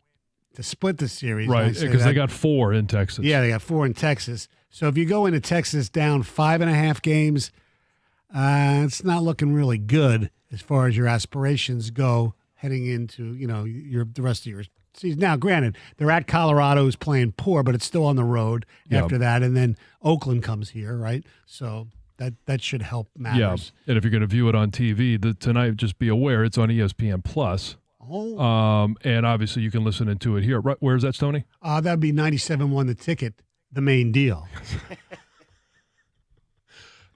to split the series. Right, because they got 4 in Texas. Yeah, they got 4 in Texas. So if you go into Texas down 5.5 games, it's not looking really good as far as your aspirations go heading into, the rest of your season. Now, granted, they're at Colorado, who's playing poor, but it's still on the road after that. And then Oakland comes here, right? So that should help matters. Yeah, and if you're going to view it on TV, tonight, just be aware, it's on ESPN+. Oh. And obviously you can listen into it here. Right, where's that, Stoney? That would be 97 the ticket, the main deal.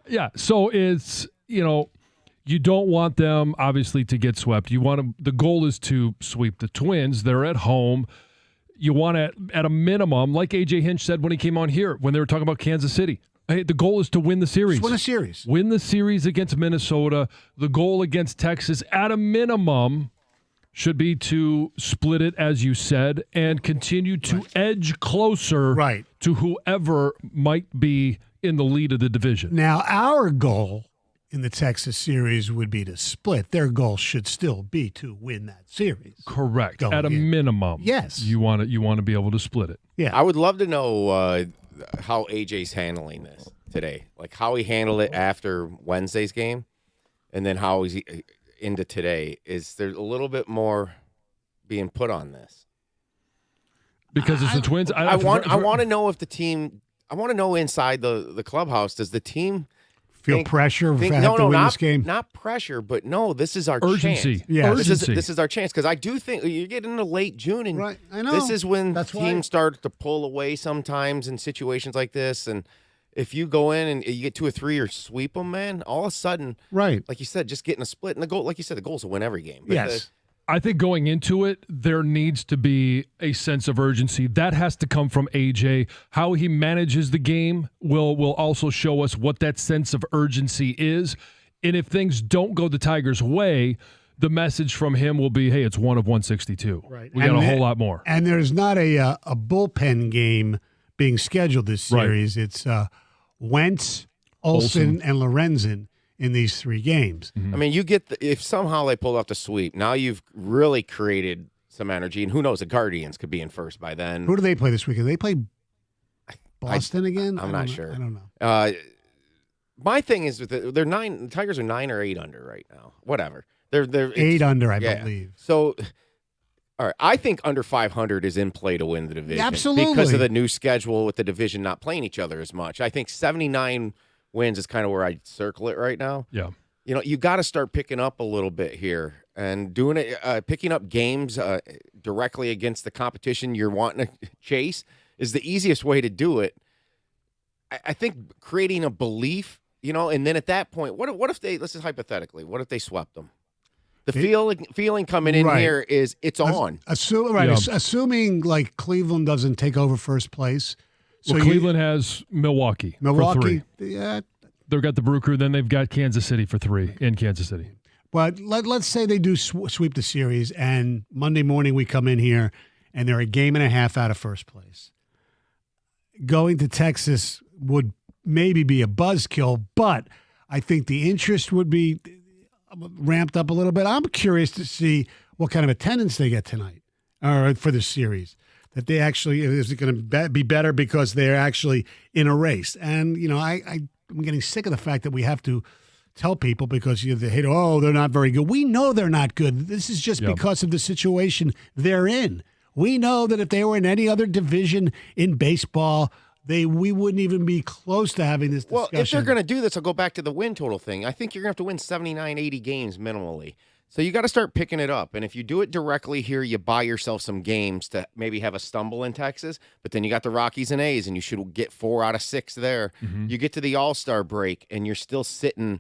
Yeah, so it's, you don't want them, obviously, to get swept. You want them, the goal is to sweep the Twins. They're at home. You want to, at a minimum, like A.J. Hinch said when he came on here, when they were talking about Kansas City, hey, the goal is to win the series. Just win a series. Win the series against Minnesota. The goal against Texas, at a minimum, should be to split it, as you said, and continue to edge closer to whoever might be in the lead of the division. Now, our goal in the Texas series would be to split. Their goal should still be to win that series. Correct. At a minimum. Yes. You want to be able to split it. Yeah. I would love to know how AJ's handling this today. Like how he handled it after Wednesday's game and then how he's into today. Is there a little bit more being put on this? Because it's the Twins. I want to know if the team – I want to know inside the clubhouse, does the team – feel pressure to win this game? Not pressure, but no, this is our urgency. chance. Yeah, this is our chance because I do think you get into late June and I know. this is when teams start to pull away sometimes in situations like this. And if you go in and you get 2 or 3 or sweep them, man, all of a sudden, like you said, just getting a split and the goal, like you said, the goal is to win every game. But yes. I think going into it, there needs to be a sense of urgency. That has to come from AJ. How he manages the game will also show us what that sense of urgency is. And if things don't go the Tigers' way, the message from him will be, hey, it's 1 of 162. Right. We got a whole lot more. And there's not a bullpen game being scheduled this series. Right. It's Wentz, Olsen, and Lorenzen in these 3 games. I mean, you get if somehow they pull off the sweep, now you've really created some energy, and who knows, the Guardians could be in first by then. Who do they play this weekend? They play Boston again? I'm not sure. I don't know. My thing is they're 9. The Tigers are 9 or 8 under right now. Whatever. They're 8 under, I believe. So, all right, I think under 500 is in play to win the division. Absolutely, because of the new schedule with the division not playing each other as much. I think 79 wins is kind of where I'd circle it right now. Yeah. You got to start picking up a little bit here and doing it, picking up games directly against the competition you're wanting to chase is the easiest way to do it. I think creating a belief, and then at that point, what if they, let's just hypothetically, what if they swept them? The feeling coming in here is it's on. Assuming like Cleveland doesn't take over first place. So Cleveland has Milwaukee for 3. Yeah. They've got the Brew Crew, then they've got Kansas City for 3 in Kansas City. But let's say they do sweep the series, and Monday morning we come in here, and they're a game and a half out of first place. Going to Texas would maybe be a buzzkill, but I think the interest would be ramped up a little bit. I'm curious to see what kind of attendance they get tonight or for the series. That they actually, is it going to be better because they're actually in a race? And, I'm getting sick of the fact that we have to tell people because they hate, they're not very good. We know they're not good. This is just because of the situation they're in. We know that if they were in any other division in baseball, we wouldn't even be close to having this discussion. Well, if they're going to do this, I'll go back to the win total thing. I think you're going to have to win 79, 80 games minimally. So you got to start picking it up. And if you do it directly here, you buy yourself some games to maybe have a stumble in Texas. But then you got the Rockies and A's, and you should get 4 out of 6 there. Mm-hmm. You get to the All-Star break, and you're still sitting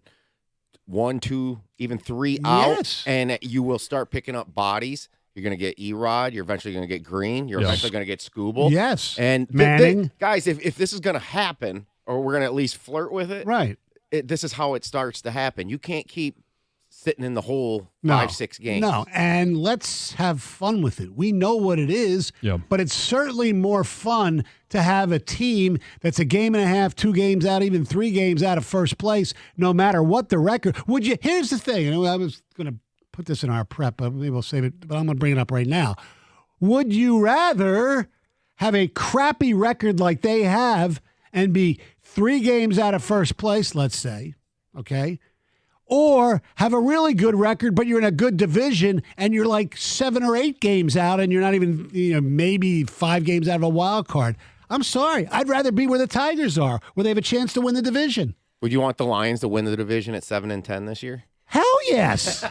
1, 2, even 3 out. Yes. And you will start picking up bodies. You're going to get Erod. You're eventually going to get Green. You're eventually going to get Skubal. Yes. And Manning. guys, if this is going to happen, or we're going to at least flirt with it, Right. this is how it starts to happen. You can't keep sitting in the hole 5-6 games. No, and let's have fun with it. We know what it is, but it's certainly more fun to have a team that's a game and a half, 2 games out, even 3 games out of first place, no matter what the record. Here's the thing, and I was going to put this in our prep, but maybe we'll save it, but I'm going to bring it up right now. Would you rather have a crappy record like they have and be 3 games out of first place, let's say, okay, or have a really good record, but you're in a good division and you're like 7 or 8 games out and you're not even, maybe 5 games out of a wild card? I'm sorry. I'd rather be where the Tigers are, where they have a chance to win the division. Would you want the Lions to win the division at 7-10 this year? Hell yes.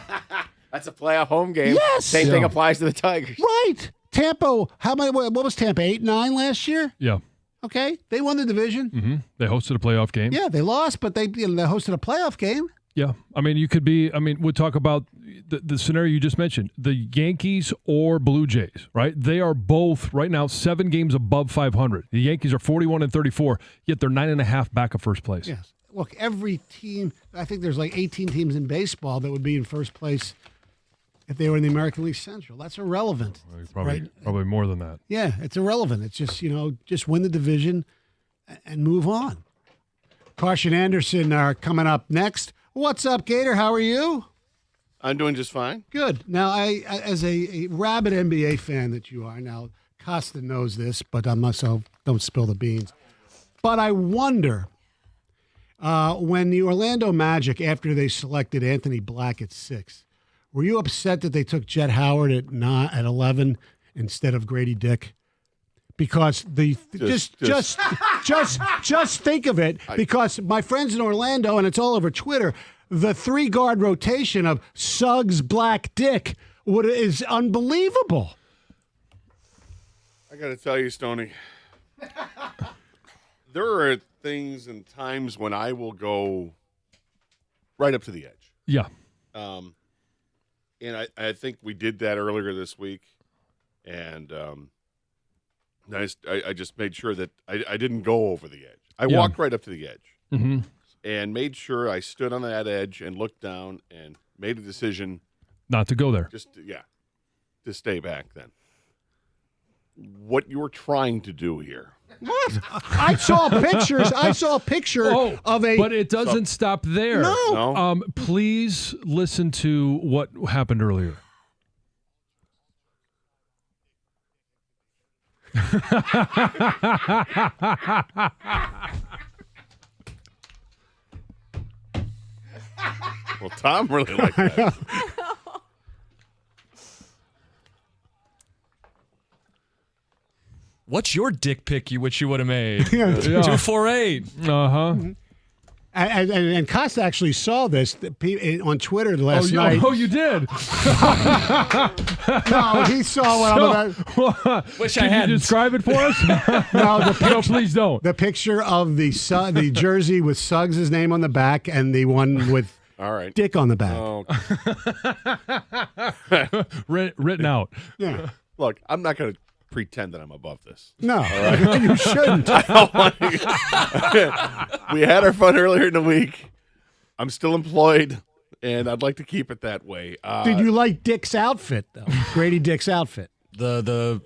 That's a playoff home game. Yes. Same thing applies to the Tigers. Right. Tampa, what was Tampa, 8-9 last year? Yeah. Okay. They won the division. Mm-hmm. They hosted a playoff game. Yeah, they lost, but they hosted a playoff game. Yeah. I mean, we'll talk about the scenario you just mentioned, the Yankees or Blue Jays, right? They are both right now 7 games above 500. The Yankees are 41-34, yet they're 9.5 back of first place. Yes. Look, every team, I think there's like 18 teams in baseball that would be in first place if they were in the American League Central. That's irrelevant. Probably more than that. Yeah, it's irrelevant. It's just, just win the division and move on. Carson Anderson are coming up next. What's up, Gator? How are you? I'm doing just fine. Good. Now, I as a rabid NBA fan that you are, now Costa knows this, but I myself don't spill the beans. But I wonder, when the Orlando Magic, after they selected Anthony Black at 6, were you upset that they took Jet Howard at 11 instead of Grady Dick? Because just think of it. Because my friends in Orlando, and it's all over Twitter, the 3-guard rotation of Suggs, Black, Dick is unbelievable. I got to tell you, Stoney, there are things and times when I will go right up to the edge. Yeah. And I think we did that earlier this week, and I just made sure that I didn't go over the edge. I walked right up to the edge and made sure I stood on that edge and looked down and made a decision not to go there. To stay back then. What you're trying to do here. What? I saw pictures. Of a. But it doesn't stop there. No. Please listen to what happened earlier. Well, Tom really liked that. What's your dick pic which you would have made? 248. Uh-huh. And Costa actually saw this on Twitter last night. Oh, you did? No, he saw what I'm about. Wish Can I hadn't. you describe it for us? No, please don't. The picture of the jersey with Suggs' name on the back and the one with Dick on the back. Oh. Written out. Yeah. Look, I'm not going to pretend that I'm above this. No, you shouldn't. We had our fun earlier in the week. I'm still employed, and I'd like to keep it that way. Did you like Dick's outfit, though? Grady Dick's outfit. The the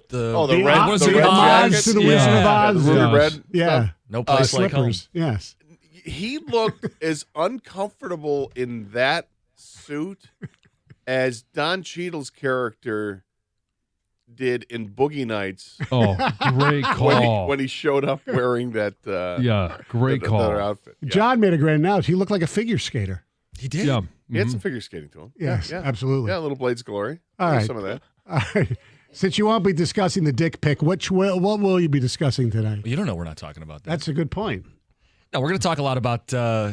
red Wizard red of Oz jacket? to the Wizard of Oz. The ruby red. Yeah. No place like home. Slippers. Yes. He looked as uncomfortable in that suit as Don Cheadle's character did in Boogie Nights. Oh, great call. when he showed up wearing that great call. that outfit. Yeah. John made a great analogy. He looked like a figure skater. He did. Yeah. He had some figure skating to him. Yes, absolutely. Yeah, a little Blades Glory. All right. Some of that. All right. Since you won't be discussing the dick pic, what will you be discussing today? You don't know we're not talking about that. That's a good point. No, we're going to talk a lot about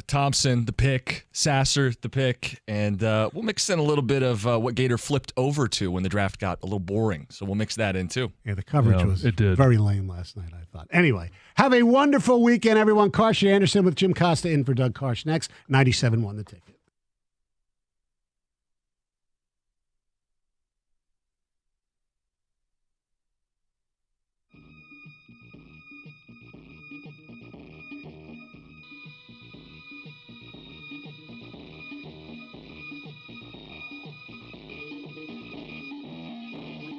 Thompson, the pick, Sasser, the pick, and we'll mix in a little bit of what Gator flipped over to when the draft got a little boring. So we'll mix that in, too. Yeah, the coverage was very lame last night, I thought. Anyway, have a wonderful weekend, everyone. Karsch Anderson with Jim Costa in for Doug Karsch next. 97.1 The Ticket.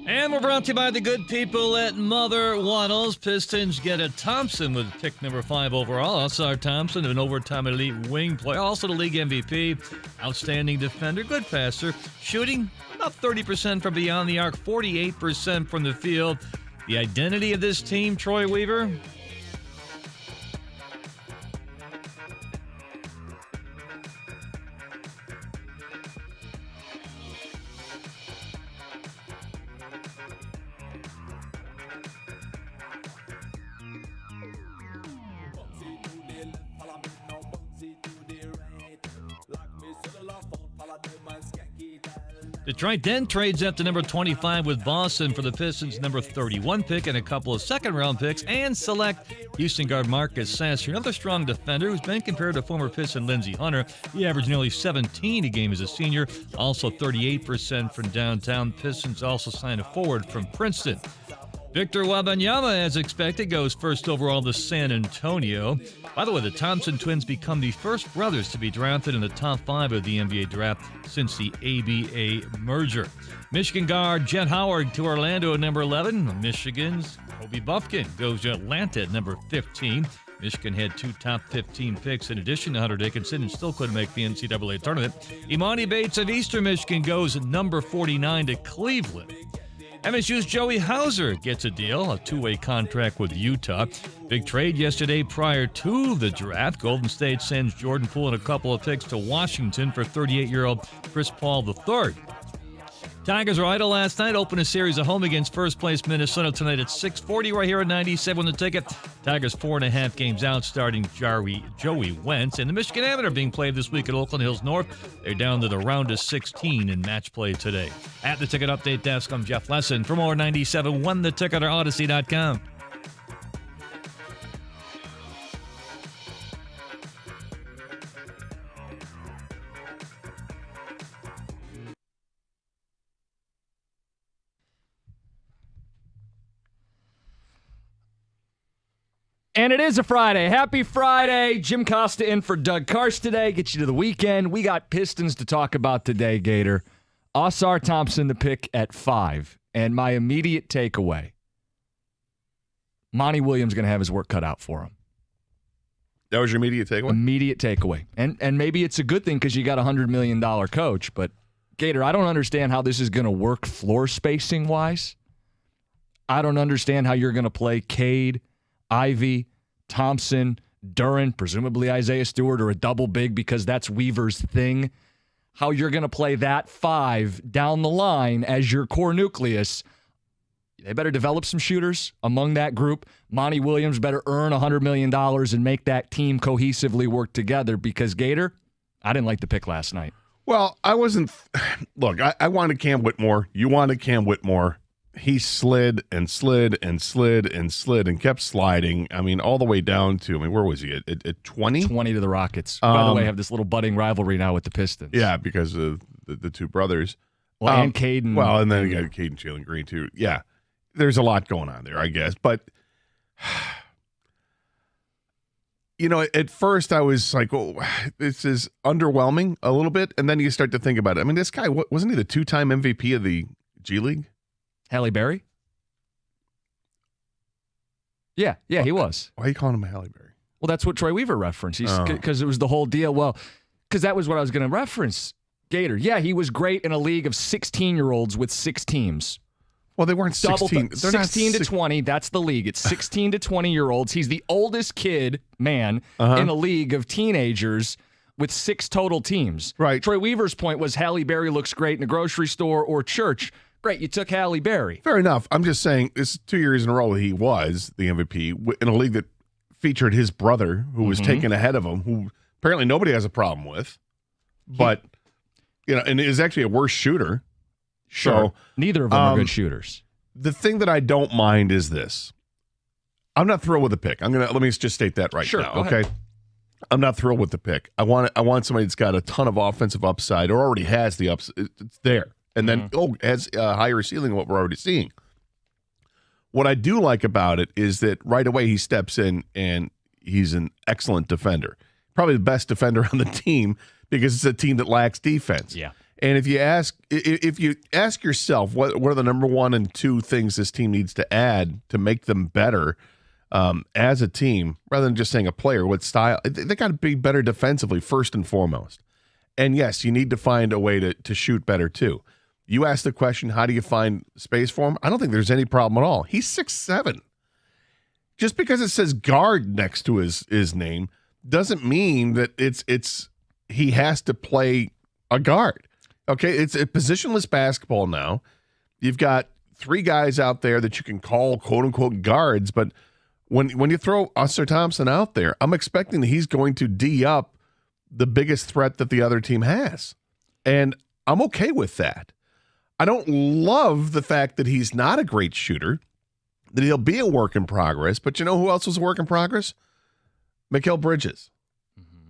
And we're brought to you by the good people at Mother Waddles. Pistons get a Thompson with pick number 5 overall. Also, Thompson, an overtime elite wing player. Also, the league MVP, outstanding defender, good passer, shooting about 30% from beyond the arc, 48% from the field. The identity of this team, Troy Weaver? Detroit then trades up to number 25 with Boston for the Pistons' number 31 pick and a couple of second-round picks, and select Houston guard Marcus Sasser, another strong defender who's been compared to former Piston Lindsey Hunter. He averaged nearly 17 a game as a senior, also 38% from downtown. Pistons also signed a forward from Princeton. Victor Wembanyama, as expected, goes first overall to San Antonio. By the way, the Thompson twins become the first brothers to be drafted in the top 5 of the NBA draft since the ABA merger. Michigan guard Jet Howard to Orlando at number 11. Michigan's Kobe Buffkin goes to Atlanta at number 15. Michigan had 2 top 15 picks in addition to Hunter Dickinson and still couldn't make the NCAA tournament. Imani Bates of Eastern Michigan goes number 49 to Cleveland. MSU's Joey Hauser gets a deal, a 2-way contract with Utah. Big trade yesterday prior to the draft. Golden State sends Jordan Poole and a couple of picks to Washington for 38-year-old Chris Paul III. Tigers were idle last night, open a series at home against first-place Minnesota tonight at 6:40 right here at 97 The Ticket. Tigers 4.5 games out, starting Joey Wentz. And the Michigan Amateur being played this week at Oakland Hills North. They're down to the round of 16 in match play today. At the Ticket Update Desk, I'm Jeff Lesson. For more 97.1 The Ticket or Odyssey.com. And it is a Friday. Happy Friday. Jim Costa in for Doug Karsch today. Get you to the weekend. We got Pistons to talk about today, Gator. Ausar Thompson, the pick at 5. And my immediate takeaway, Monty Williams going to have his work cut out for him. That was your immediate takeaway? Immediate takeaway. And maybe it's a good thing because you got a $100 million coach. But, Gator, I don't understand how this is going to work floor spacing-wise. I don't understand how you're going to play Cade, Ivy, Thompson, Duran, presumably Isaiah Stewart, or a double big because that's Weaver's thing. How you're going to play that 5 down the line as your core nucleus. They better develop some shooters among that group. Monty Williams better earn $100 million and make that team cohesively work together because, Gator, I didn't like the pick last night. Well, I wasn't – look, I wanted Cam Whitmore. You wanted Cam Whitmore. He slid and slid and slid and slid and kept sliding. I mean, all the way down to, where was he? At 20? 20 to the Rockets. By the way, have this little budding rivalry now with the Pistons. Yeah, because of the two brothers. Well, and Caden. Well, and then you got Caden Jalen Green, too. Yeah, there's a lot going on there, I guess. But, at first I was like, oh, this is underwhelming a little bit. And then you start to think about it. I mean, this guy, wasn't he the 2-time MVP of the G League? Halle Berry? Yeah, he was. Why are you calling him a Halle Berry? Well, that's what Troy Weaver referenced. Because it was the whole deal. Well, because that was what I was going to reference, Gator. Yeah, he was great in a league of 16-year-olds with 6 teams. Well, they weren't 16. They're 16 to 20. That's the league. It's 16 to 20-year-olds. He's the oldest kid, in a league of teenagers with 6 total teams. Right. Troy Weaver's point was Halle Berry looks great in a grocery store or church. Great, you took Halle Berry. Fair enough. I'm just saying this is 2 years in a row he was the MVP in a league that featured his brother, who was taken ahead of him, who apparently nobody has a problem with, but and is actually a worse shooter. Sure. So neither of them are good shooters. The thing that I don't mind is this. I'm not thrilled with the pick. Let me just state that right now. Okay. I'm not thrilled with the pick. I want somebody that's got a ton of offensive upside or already has the upside. It's there. And then has a higher ceiling than what we're already seeing. What I do like about it is that right away he steps in and he's an excellent defender. Probably the best defender on the team because it's a team that lacks defense. Yeah. And if you ask yourself what are the number 1 and 2 things this team needs to add to make them better as a team, rather than just saying a player, what style, they got to be better defensively first and foremost. And yes, you need to find a way to shoot better too. You asked the question, how do you find space for him? I don't think there's any problem at all. He's 6'7". Just because it says guard next to his name doesn't mean that he has to play a guard. Okay, it's a positionless basketball now. You've got 3 guys out there that you can call quote-unquote guards, but when you throw Ausar Thompson out there, I'm expecting that he's going to D up the biggest threat that the other team has. And I'm okay with that. I don't love the fact that he's not a great shooter, that he'll be a work in progress, but you know who else was a work in progress? Mikal Bridges.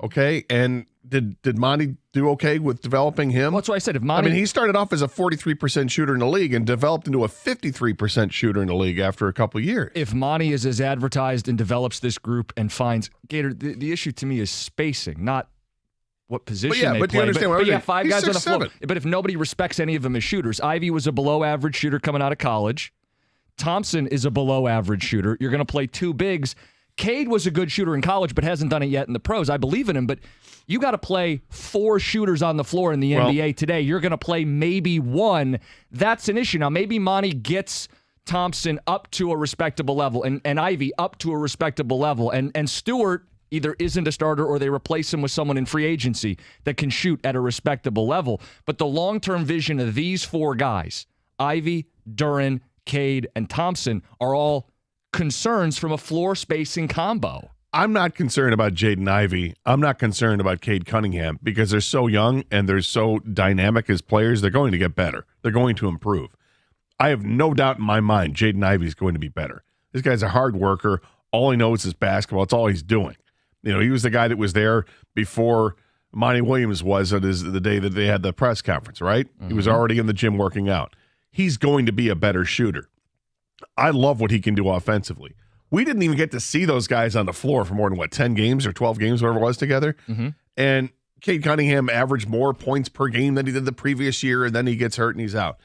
Okay, and did Monty do okay with developing him? Well, that's what I said. He started off as a 43% shooter in the league and developed into a 53% shooter in the league after a couple of years. If Monty is as advertised and develops this group and finds Gator, the issue to me is spacing, not what position they play. You understand what I'm saying? 5 guys on the floor. 6'7". But if nobody respects any of them as shooters, Ivy was a below-average shooter coming out of college. Thompson is a below-average shooter. You're going to play 2 bigs. Cade was a good shooter in college, but hasn't done it yet in the pros. I believe in him, but you got to play 4 shooters on the floor in the NBA today. You're going to play maybe 1. That's an issue. Now, maybe Monty gets Thompson up to a respectable level and Ivy up to a respectable level, and Stewart either isn't a starter or they replace him with someone in free agency that can shoot at a respectable level. But the long-term vision of these 4 guys, Ivy, Duren, Cade, and Thompson, are all concerns from a floor spacing combo. I'm not concerned about Jaden Ivey. I'm not concerned about Cade Cunningham because they're so young and they're so dynamic as players. They're going to get better. They're going to improve. I have no doubt in my mind Jaden Ivey is going to be better. This guy's a hard worker. All he knows is basketball. It's all he's doing. He was the guy that was there before Monty Williams was the day that they had the press conference, right? He was already in the gym working out. He's going to be a better shooter. I love what he can do offensively. We didn't even get to see those guys on the floor for more than, 10 games or 12 games, whatever it was together. And Cade Cunningham averaged more points per game than he did the previous year, and then he gets hurt and he's out.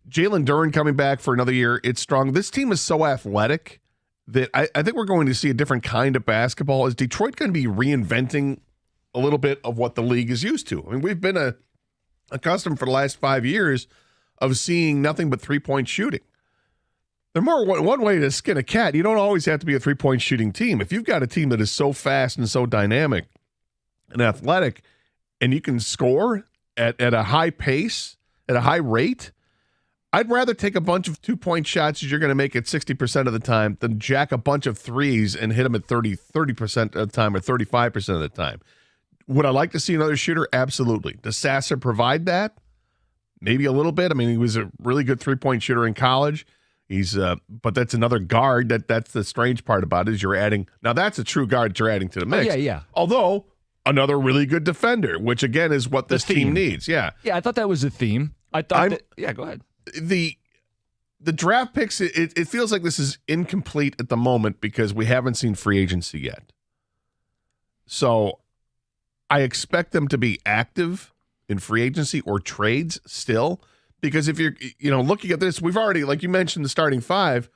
Jalen Duren coming back for another year. It's strong. This team is so athletic that I think we're going to see a different kind of basketball. Is Detroit going to be reinventing a little bit of what the league is used to? I mean, we've been accustomed for the last 5 years of seeing nothing but three-point shooting. They're more one way to skin a cat. You don't always have to be a three-point shooting team. If you've got a team that is so fast and so dynamic and athletic, and you can score at a high pace, at a high rate, I'd rather take a bunch of 2-point shots that you're going to make it 60% of the time than jack a bunch of threes and hit them at 30% of the time or 35% of the time. Would I like to see another shooter? Absolutely. Does Sasser provide that? Maybe a little bit. I mean, he was a really good 3-point shooter in college. But that's another guard. That's the strange part about it is you're adding. Now that's a true guard you're adding to the mix. Yeah. Although another really good defender, which again is what this team needs. Yeah. Yeah, I thought that was a theme. Go ahead. The draft picks. It feels like this is incomplete at the moment because we haven't seen free agency yet. So I expect them to be active in free agency or trades still. Because if you're, looking at this, we've already, like you mentioned, the starting 5,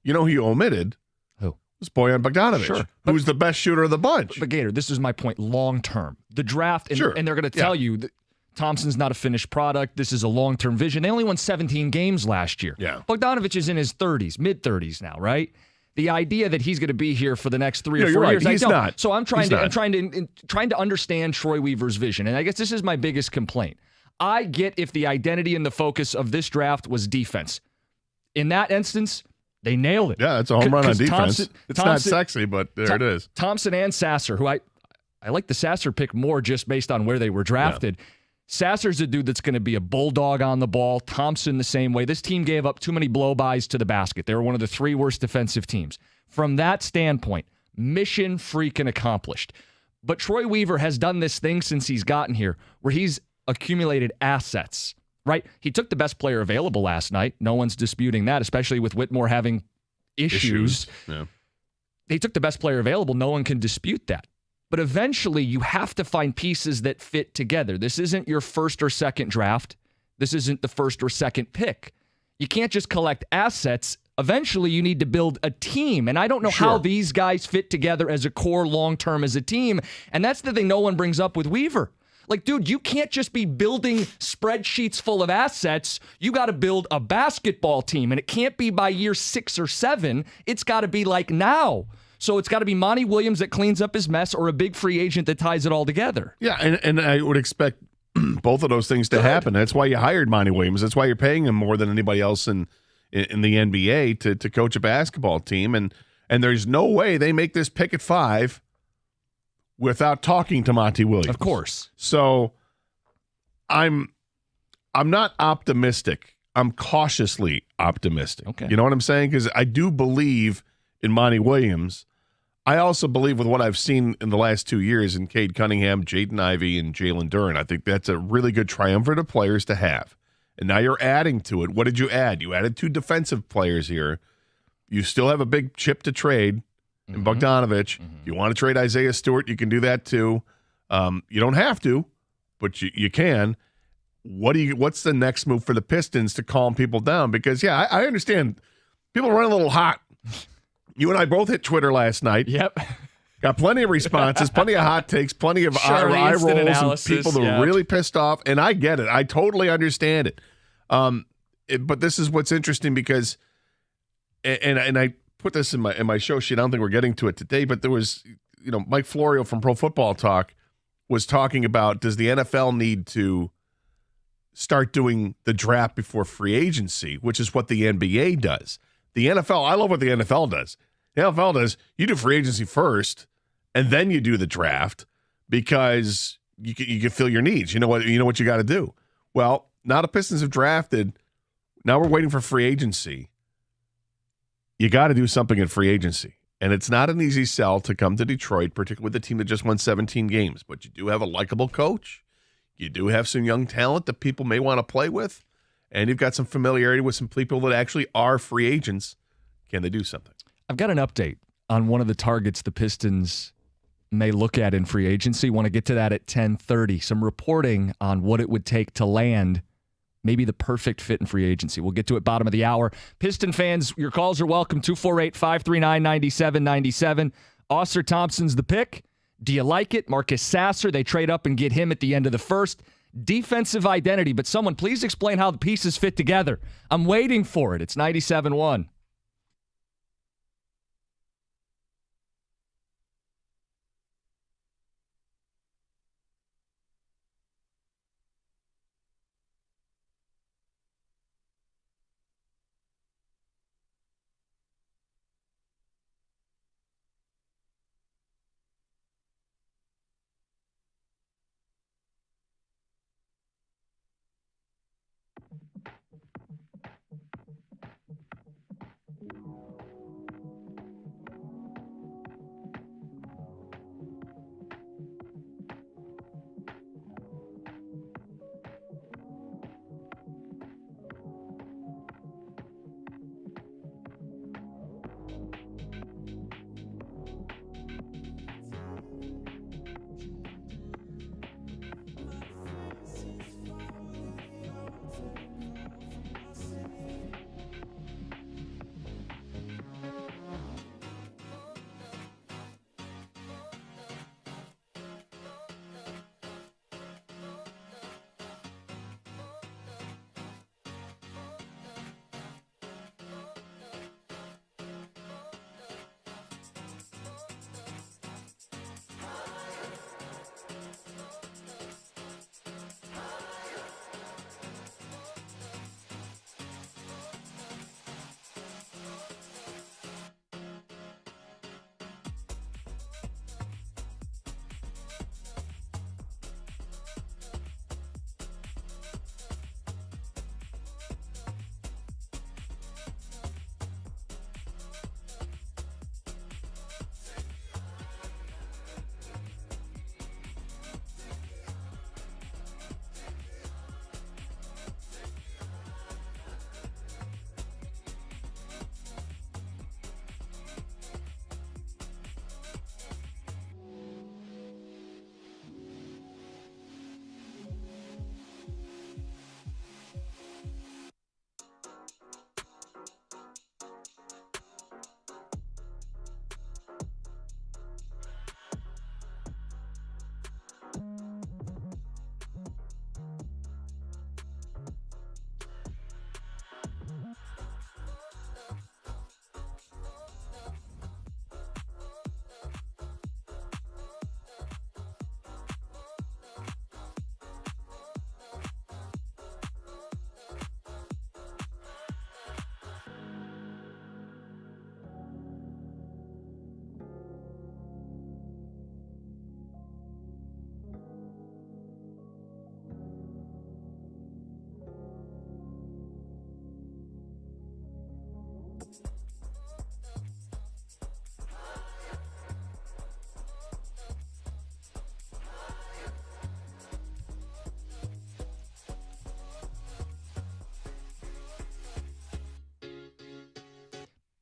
who you omitted? Who? It's Bojan Bogdanović, sure. who's the best shooter of the bunch. But Gator, this is my point long term. The draft, and they're going to tell you that Thompson's not a finished product. This is a long-term vision. They only won 17 games last year. Yeah. Bogdanović is in his 30s, mid-30s now, right? The idea that he's going to be here for the next 3 or 4 years, he's not. So I'm trying to understand Troy Weaver's vision, and I guess this is my biggest complaint. I get if the identity and the focus of this draft was defense. In that instance, They nailed it. Yeah, it's a home run on defense. It's not Thompson, sexy, but there it is. Thompson and Sasser, who I like the Sasser pick more just based on where they were drafted. Yeah. Sasser's a dude that's going to be a bulldog on the ball. Thompson the same way. This team gave up too many blow-bys to the basket. They were one of the 3 worst defensive teams. From that standpoint, mission freaking accomplished. But Troy Weaver has done this thing since he's gotten here where he's accumulated assets, right? He took the best player available last night. No one's disputing that, especially with Whitmore having issues. Yeah. He took the best player available. No one can dispute that. But eventually, you have to find pieces that fit together. This isn't your first or second draft. This isn't the first or second pick. You can't just collect assets. Eventually, you need to build a team. And I don't know how these guys fit together as a core long-term as a team. And that's the thing no one brings up with Weaver. Like, dude, you can't just be building spreadsheets full of assets. You got to build a basketball team. And it can't be by year 6 or 7. It's got to be like now. So it's got to be Monty Williams that cleans up his mess or a big free agent that ties it all together. Yeah, and I would expect both of those things to happen. That's why you hired Monty Williams. That's why you're paying him more than anybody else in the NBA to coach a basketball team. And there's no way they make this pick at 5 without talking to Monty Williams. Of course. So I'm not optimistic. I'm cautiously optimistic. Okay. You know what I'm saying? Because I do believe in Monty Williams. I also believe with what I've seen in the last 2 years in Cade Cunningham, Jaden Ivey, and Jalen Duren, I think that's a really good triumvirate of players to have. And now you're adding to it. What did you add? You added 2 defensive players here. You still have a big chip to trade in Bogdanovich. You want to trade Isaiah Stewart, you can do that too. You don't have to, but you can. What's the next move for the Pistons to calm people down? Because, yeah, I understand people run a little hot. You and I both hit Twitter last night. Yep. Got plenty of responses, plenty of hot takes, plenty of eye rolls, and people that were really pissed off. And I get it. I totally understand it. But this is what's interesting because, and I put this in my show sheet. I don't think we're getting to it today, but there was, Mike Florio from Pro Football Talk was talking about, does the NFL need to start doing the draft before free agency, which is what the NBA does. The NFL, I love what the NFL does. The NFL does, you do free agency first, and then you do the draft because you can fill your needs. You know what you got to do. Well, now the Pistons have drafted. Now we're waiting for free agency. You got to do something in free agency. And it's not an easy sell to come to Detroit, particularly with a team that just won 17 games. But you do have a likable coach. You do have some young talent that people may want to play with. And you've got some familiarity with some people that actually are free agents. Can they do something? I've got an update on one of the targets the Pistons may look at in free agency. Want to get to that at 10:30. Some reporting on what it would take to land maybe the perfect fit in free agency. We'll get to it bottom of the hour. Piston fans, your calls are welcome. 248-539-9797. Ausar Thompson's the pick. Do you like it? Marcus Sasser, they trade up and get him at the end of the first. Defensive identity, but someone please explain how the pieces fit together. I'm waiting for it. It's 97.1.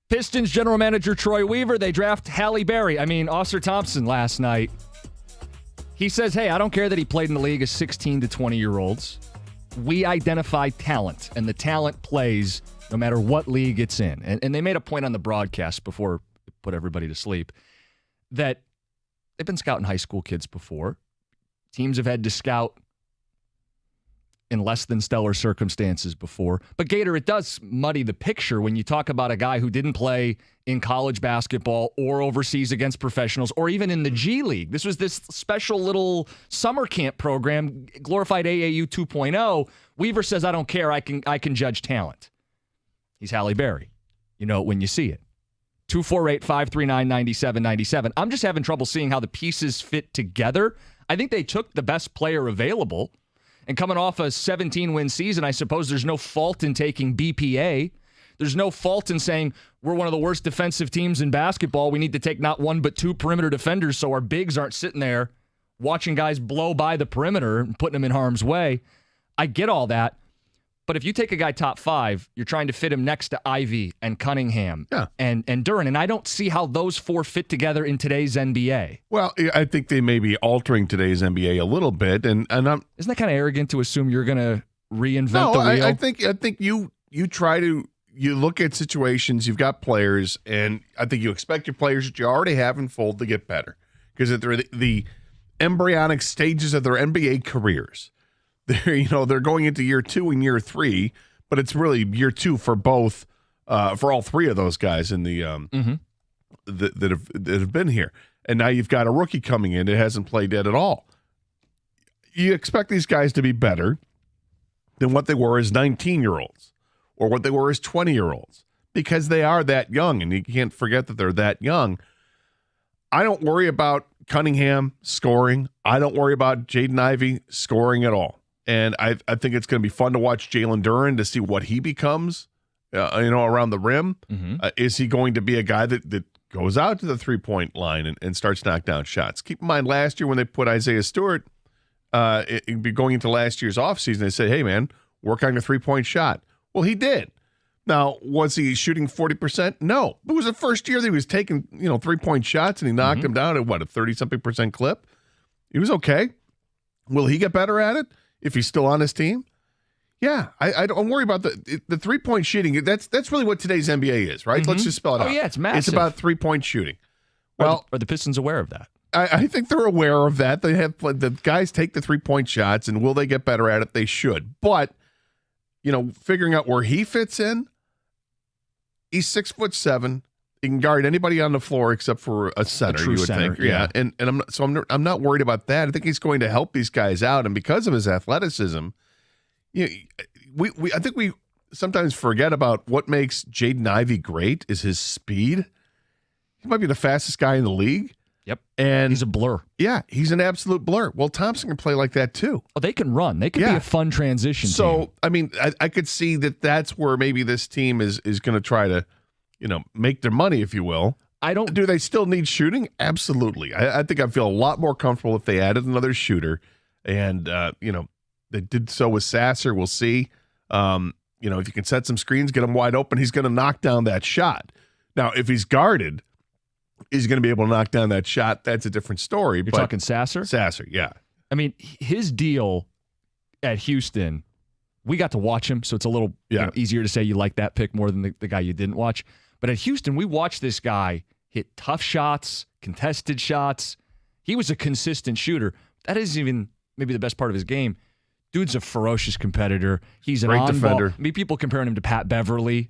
Pistons general manager Troy Weaver, they draft Halle Berry. Ausar Thompson last night. He says, hey, I don't care that he played in the league as 16 to 20-year-olds. We identify talent, and the talent plays no matter what league it's in. And they made a point on the broadcast before it put everybody to sleep that they've been scouting high school kids before. Teams have had to scout in less than stellar circumstances before. But Gator, it does muddy the picture when you talk about a guy who didn't play in college basketball or overseas against professionals or even in the G League. This was this special little summer camp program, glorified AAU 2.0. Weaver says, I don't care. I can judge talent. He's Halle Berry. You know it when you see it. 248-539-9797. I'm just having trouble seeing how the pieces fit together. I think they took the best player available. And coming off a 17-win season, I suppose there's no fault in taking BPA. There's no fault in saying we're one of the worst defensive teams in basketball. We need to take not one but two perimeter defenders so our bigs aren't sitting there watching guys blow by the perimeter and putting them in harm's way. I get all that. But if you take a guy top 5, you're trying to fit him next to Ivy and Cunningham and Duren. And I don't see how those four fit together in today's NBA. Well, I think they may be altering today's NBA a little bit. And isn't that kind of arrogant to assume you're going to reinvent the wheel? I think you try to, you look at situations, you've got players, and I think you expect your players that you already have in fold to get better. Because they're the embryonic stages of their NBA careers. They're going into year 2 and year 3, but it's really year 2 for both, for all three of those guys in the that have been here. And now you've got a rookie coming in that hasn't played yet at all. You expect these guys to be better than what they were as 19-year-olds or what they were as 20-year-olds because they are that young, and you can't forget that they're that young. I don't worry about Cunningham scoring. I don't worry about Jaden Ivey scoring at all. And I think it's going to be fun to watch Jalen Duren to see what he becomes, around the rim. Is he going to be a guy that goes out to the three-point line and starts to knock down shots? Keep in mind, last year when they put Isaiah Stewart, it'd be going into last year's offseason, they say, hey, man, work on your three-point shot. Well, he did. Now, was he shooting 40%? No. It was the first year that he was taking, three-point shots, and he knocked him down at, a 30-something% clip? He was okay. Will he get better at it? If he's still on his team, yeah, I don't worry about the three-point shooting. That's really what today's NBA is, right? Let's just spell it out. Oh, yeah, it's massive. It's about three-point shooting. Well, are the Pistons aware of that? I think they're aware of that. They have the guys take the three-point shots, and will they get better at it? They should. But, figuring out where he fits in, he's 6'7". He can guard anybody on the floor except for a center, you would think. Yeah. And I'm not worried about that. I think he's going to help these guys out. And because of his athleticism, I think we sometimes forget about what makes Jaden Ivey great is his speed. He might be the fastest guy in the league. Yep. And he's a blur. Yeah, he's an absolute blur. Well, Thompson can play like that too. Oh, they can run. They can be a fun transition team. So, I could see that's where maybe this team is going to try to make their money, if you will. Do they still need shooting? Absolutely. I think I'd feel a lot more comfortable if they added another shooter. And, they did so with Sasser. We'll see. If you can set some screens, get him wide open, he's going to knock down that shot. Now, if he's guarded, he's going to be able to knock down that shot. That's a different story. You're talking Sasser? Sasser, yeah. His deal at Houston, we got to watch him, so it's a little easier to say you like that pick more than the guy you didn't watch. But at Houston, we watched this guy hit tough shots, contested shots. He was a consistent shooter. That isn't even maybe the best part of his game. Dude's a ferocious competitor. He's an on-ball defender. People comparing him to Pat Beverly,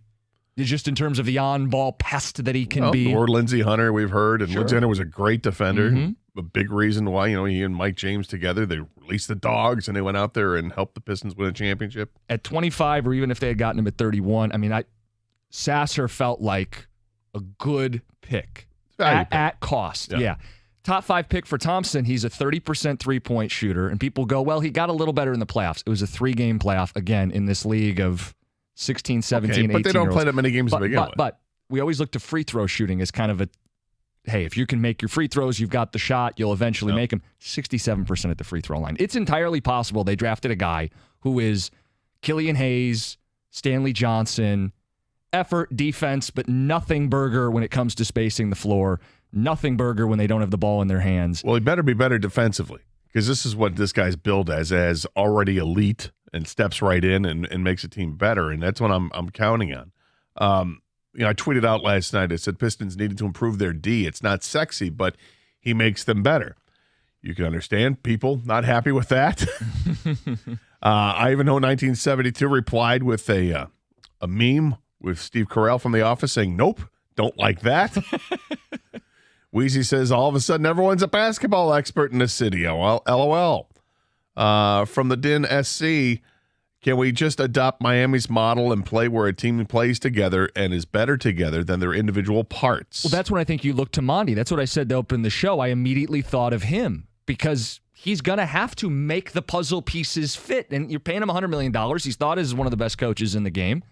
just in terms of the on-ball pest that he can be. Or Lindsey Hunter, we've heard. And Lindsey Hunter was a great defender. A big reason why, he and Mike James together, they released the dogs and they went out there and helped the Pistons win a championship. At 25, or even if they had gotten him at 31, Sasser felt like a good pick at cost. Yeah. Top 5 pick for Thompson. He's a 30% three-point shooter. And people go, well, he got a little better in the playoffs. It was a 3-game playoff, again, in this league of 16, 17, 18 but they don't play that many games to begin with. But we always look to free throw shooting as kind of a, hey, if you can make your free throws, you've got the shot, you'll eventually make them. 67% at the free throw line. It's entirely possible they drafted a guy who is Killian Hayes, Stanley Johnson, effort, defense, but nothing burger when it comes to spacing the floor. Nothing burger when they don't have the ball in their hands. Well, he better be better defensively, because this is what this guy's billed as already elite, and steps right in and makes a team better, and that's what I'm counting on. I tweeted out last night, I said Pistons needed to improve their D. It's not sexy, but he makes them better. You can understand people not happy with that. I even know 1972 replied with a meme with Steve Carell from The Office saying, "Nope, don't like that." Weezy says, all of a sudden, everyone's a basketball expert in the city. Oh, LOL. From the Den SC, can we just adopt Miami's model and play where a team plays together and is better together than their individual parts? Well, that's when I think you look to Monty. That's what I said to open the show. I immediately thought of him because he's going to have to make the puzzle pieces fit. And you're paying him $100 million. He's thought as one of the best coaches in the game.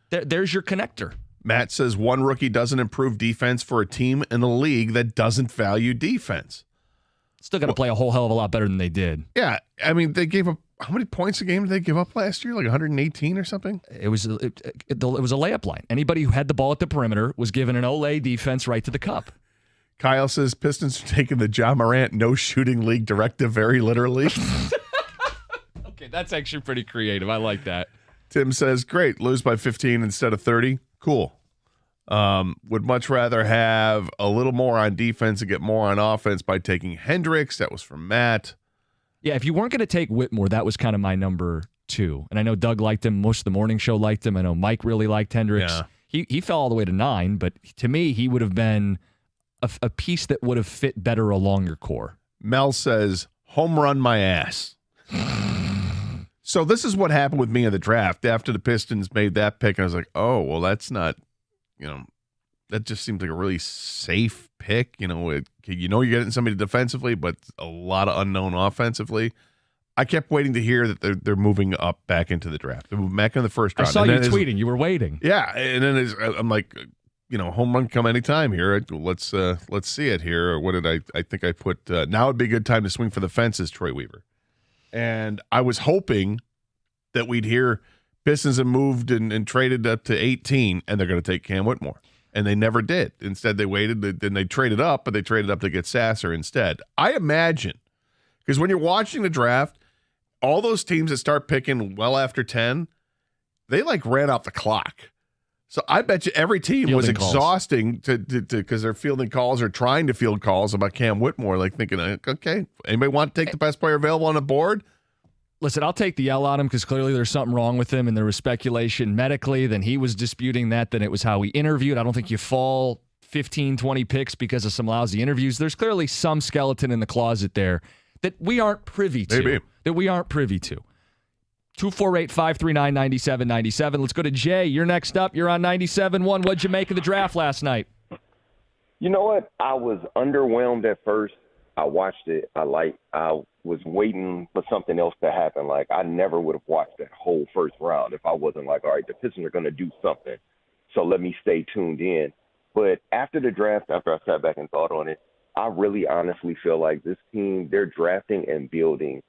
There's your connector. Matt says one rookie doesn't improve defense for a team in a league that doesn't value defense. Still got to play a whole hell of a lot better than they did. Yeah. I mean, they gave up, how many points a game did they give up last year? Like 118 or something? It was a layup line. Anybody who had the ball at the perimeter was given an Olay defense right to the cup. Kyle says Pistons are taking the Ja Morant no shooting league directive very literally. Okay, that's actually pretty creative. I like that. Tim says, great, lose by 15 instead of 30. Cool. Would much rather have a little more on defense and get more on offense by taking Hendricks. That was from Matt. Yeah, if you weren't going to take Whitmore, that was kind of my number 2. And I know Doug liked him. Most of the morning show liked him. I know Mike really liked Hendricks. Yeah. He fell all the way to 9, but to me, he would have been a piece that would have fit better along your core. Mel says, home run my ass. So this is what happened with me in the draft. After the Pistons made that pick, I was like, oh, well, that's not, that just seems like a really safe pick. You're getting somebody defensively, but a lot of unknown offensively. I kept waiting to hear that they're moving up back into the draft. They're moving back in the first round. I saw you tweeting. You were waiting. Yeah, and then I'm like, home run come anytime here. Let's see it here. Or what did I think I put? Now would be a good time to swing for the fences, Troy Weaver. And I was hoping that we'd hear Pistons have moved and traded up to 18, and they're going to take Cam Whitmore. And they never did. Instead, they waited. Then they traded up, but they traded up to get Sasser instead. I imagine, because when you're watching the draft, all those teams that start picking well after 10, they ran off the clock. So I bet you every team was exhausting because they're fielding calls or trying to field calls about Cam Whitmore, thinking, okay, anybody want to take the best player available on the board? Listen, I'll take the L on him because clearly there's something wrong with him, and there was speculation medically. Then he was disputing that. Then it was how he interviewed. I don't think you fall 15, 20 picks because of some lousy interviews. There's clearly some skeleton in the closet there that we aren't privy to. Maybe. That we aren't privy to. 248-539-9797. Let's go to Jay. You're next up. You're on 97.1. What'd you make of the draft last night? You know what? I was underwhelmed at first. I watched it. I was waiting for something else to happen. I never would have watched that whole first round if I wasn't all right, the Pistons are going to do something. So let me stay tuned in. But after the draft, after I sat back and thought on it, I really honestly feel like this team, they're drafting and building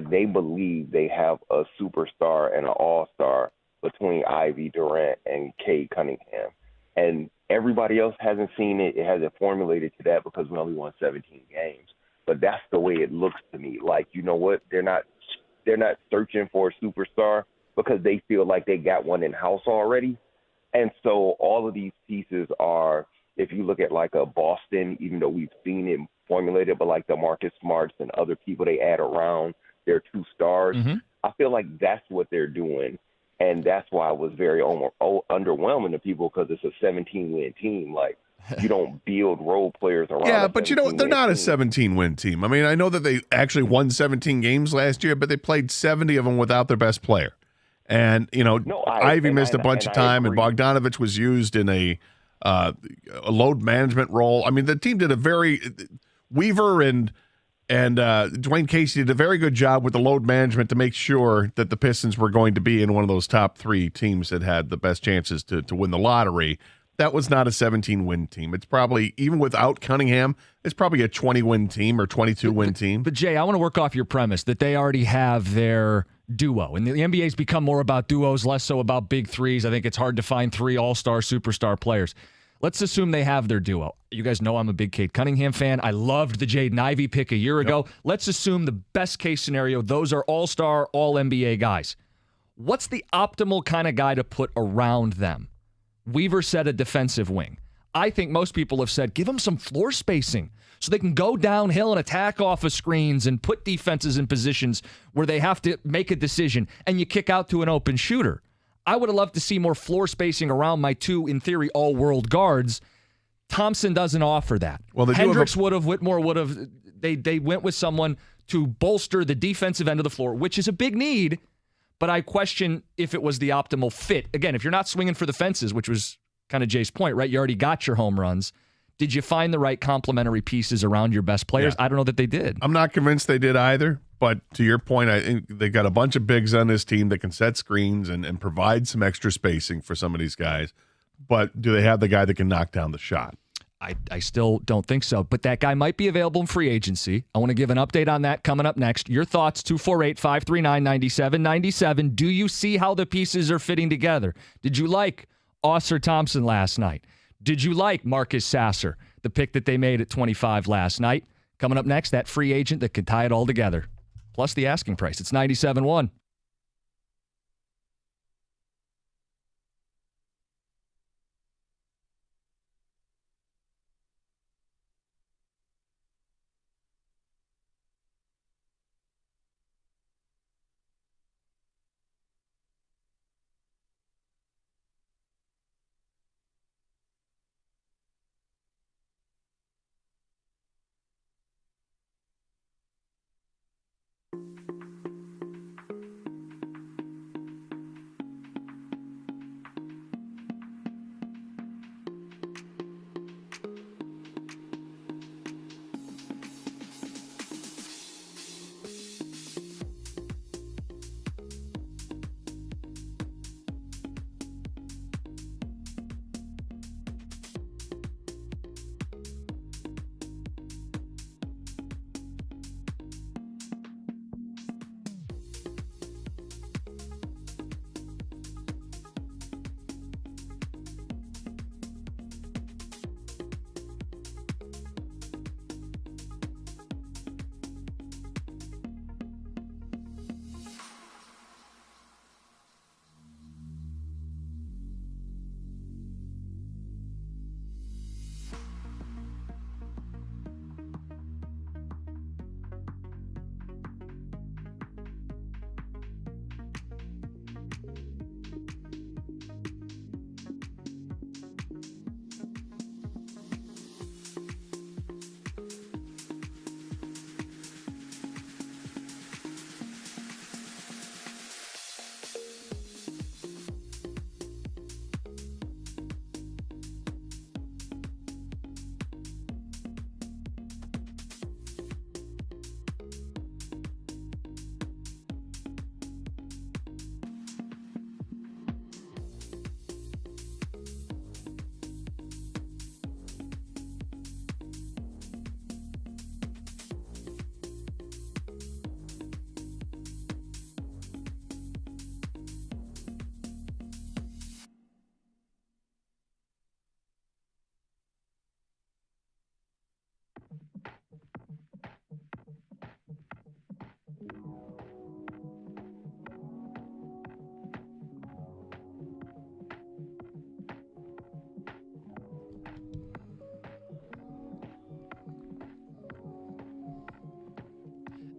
they believe they have a superstar and an all-star between Ivy, Durant, and Cade Cunningham. And everybody else hasn't seen it. It hasn't formulated to that because we only won 17 games. But that's the way it looks to me. You know what? They're not searching for a superstar because they feel like they got one in-house already. And so all of these pieces are, if you look at a Boston, even though we've seen it formulated, but the Marcus Smarts and other people they add around, their 2 stars, I feel like that's what they're doing. And that's why I was very underwhelming to people because it's a 17-win team. You don't build role players around. Yeah, but they're not a 17-win team. I mean, I know that they actually won 17 games last year, but they played 70 of them without their best player. And, Ivy missed a bunch of time, and Bogdanovich was used in a load management role. I mean, the team did Weaver and Dwayne Casey did a very good job with the load management to make sure that the Pistons were going to be in one of those top 3 teams that had the best chances to win the lottery. That was not a 17-win team. It's probably, even without Cunningham, it's probably a 20-win team or 22-win team. But Jay, I want to work off your premise that they already have their duo. And the NBA's become more about duos, less so about big threes. I think it's hard to find 3 all-star, superstar players. Let's assume they have their duo. You guys know I'm a big Cade Cunningham fan. I loved the Jaden Ivey pick a year ago. Let's assume the best-case scenario, those are all-star, all-NBA guys. What's the optimal kind of guy to put around them? Weaver said a defensive wing. I think most people have said, give them some floor spacing so they can go downhill and attack off of screens and put defenses in positions where they have to make a decision and you kick out to an open shooter. I would have loved to see more floor spacing around my 2, in theory, all-world guards. Thompson doesn't offer that. Well, Hendricks would have, Whitmore would have. They went with someone to bolster the defensive end of the floor, which is a big need, but I question if it was the optimal fit. Again, if you're not swinging for the fences, which was kind of Jay's point, right? You already got your home runs. Did you find the right complementary pieces around your best players? Yeah. I don't know that they did. I'm not convinced they did either. But to your point, I think they got a bunch of bigs on this team that can set screens and provide some extra spacing for some of these guys. But do they have the guy that can knock down the shot? I still don't think so. But that guy might be available in free agency. I want to give an update on that coming up next. Your thoughts, 248-539-9797. Do you see how the pieces are fitting together? Did you like Oscar Thompson last night? Did you like Marcus Sasser, the pick that they made at 25 last night? Coming up next, that free agent that can tie it all together. Plus the asking price. It's 97.1.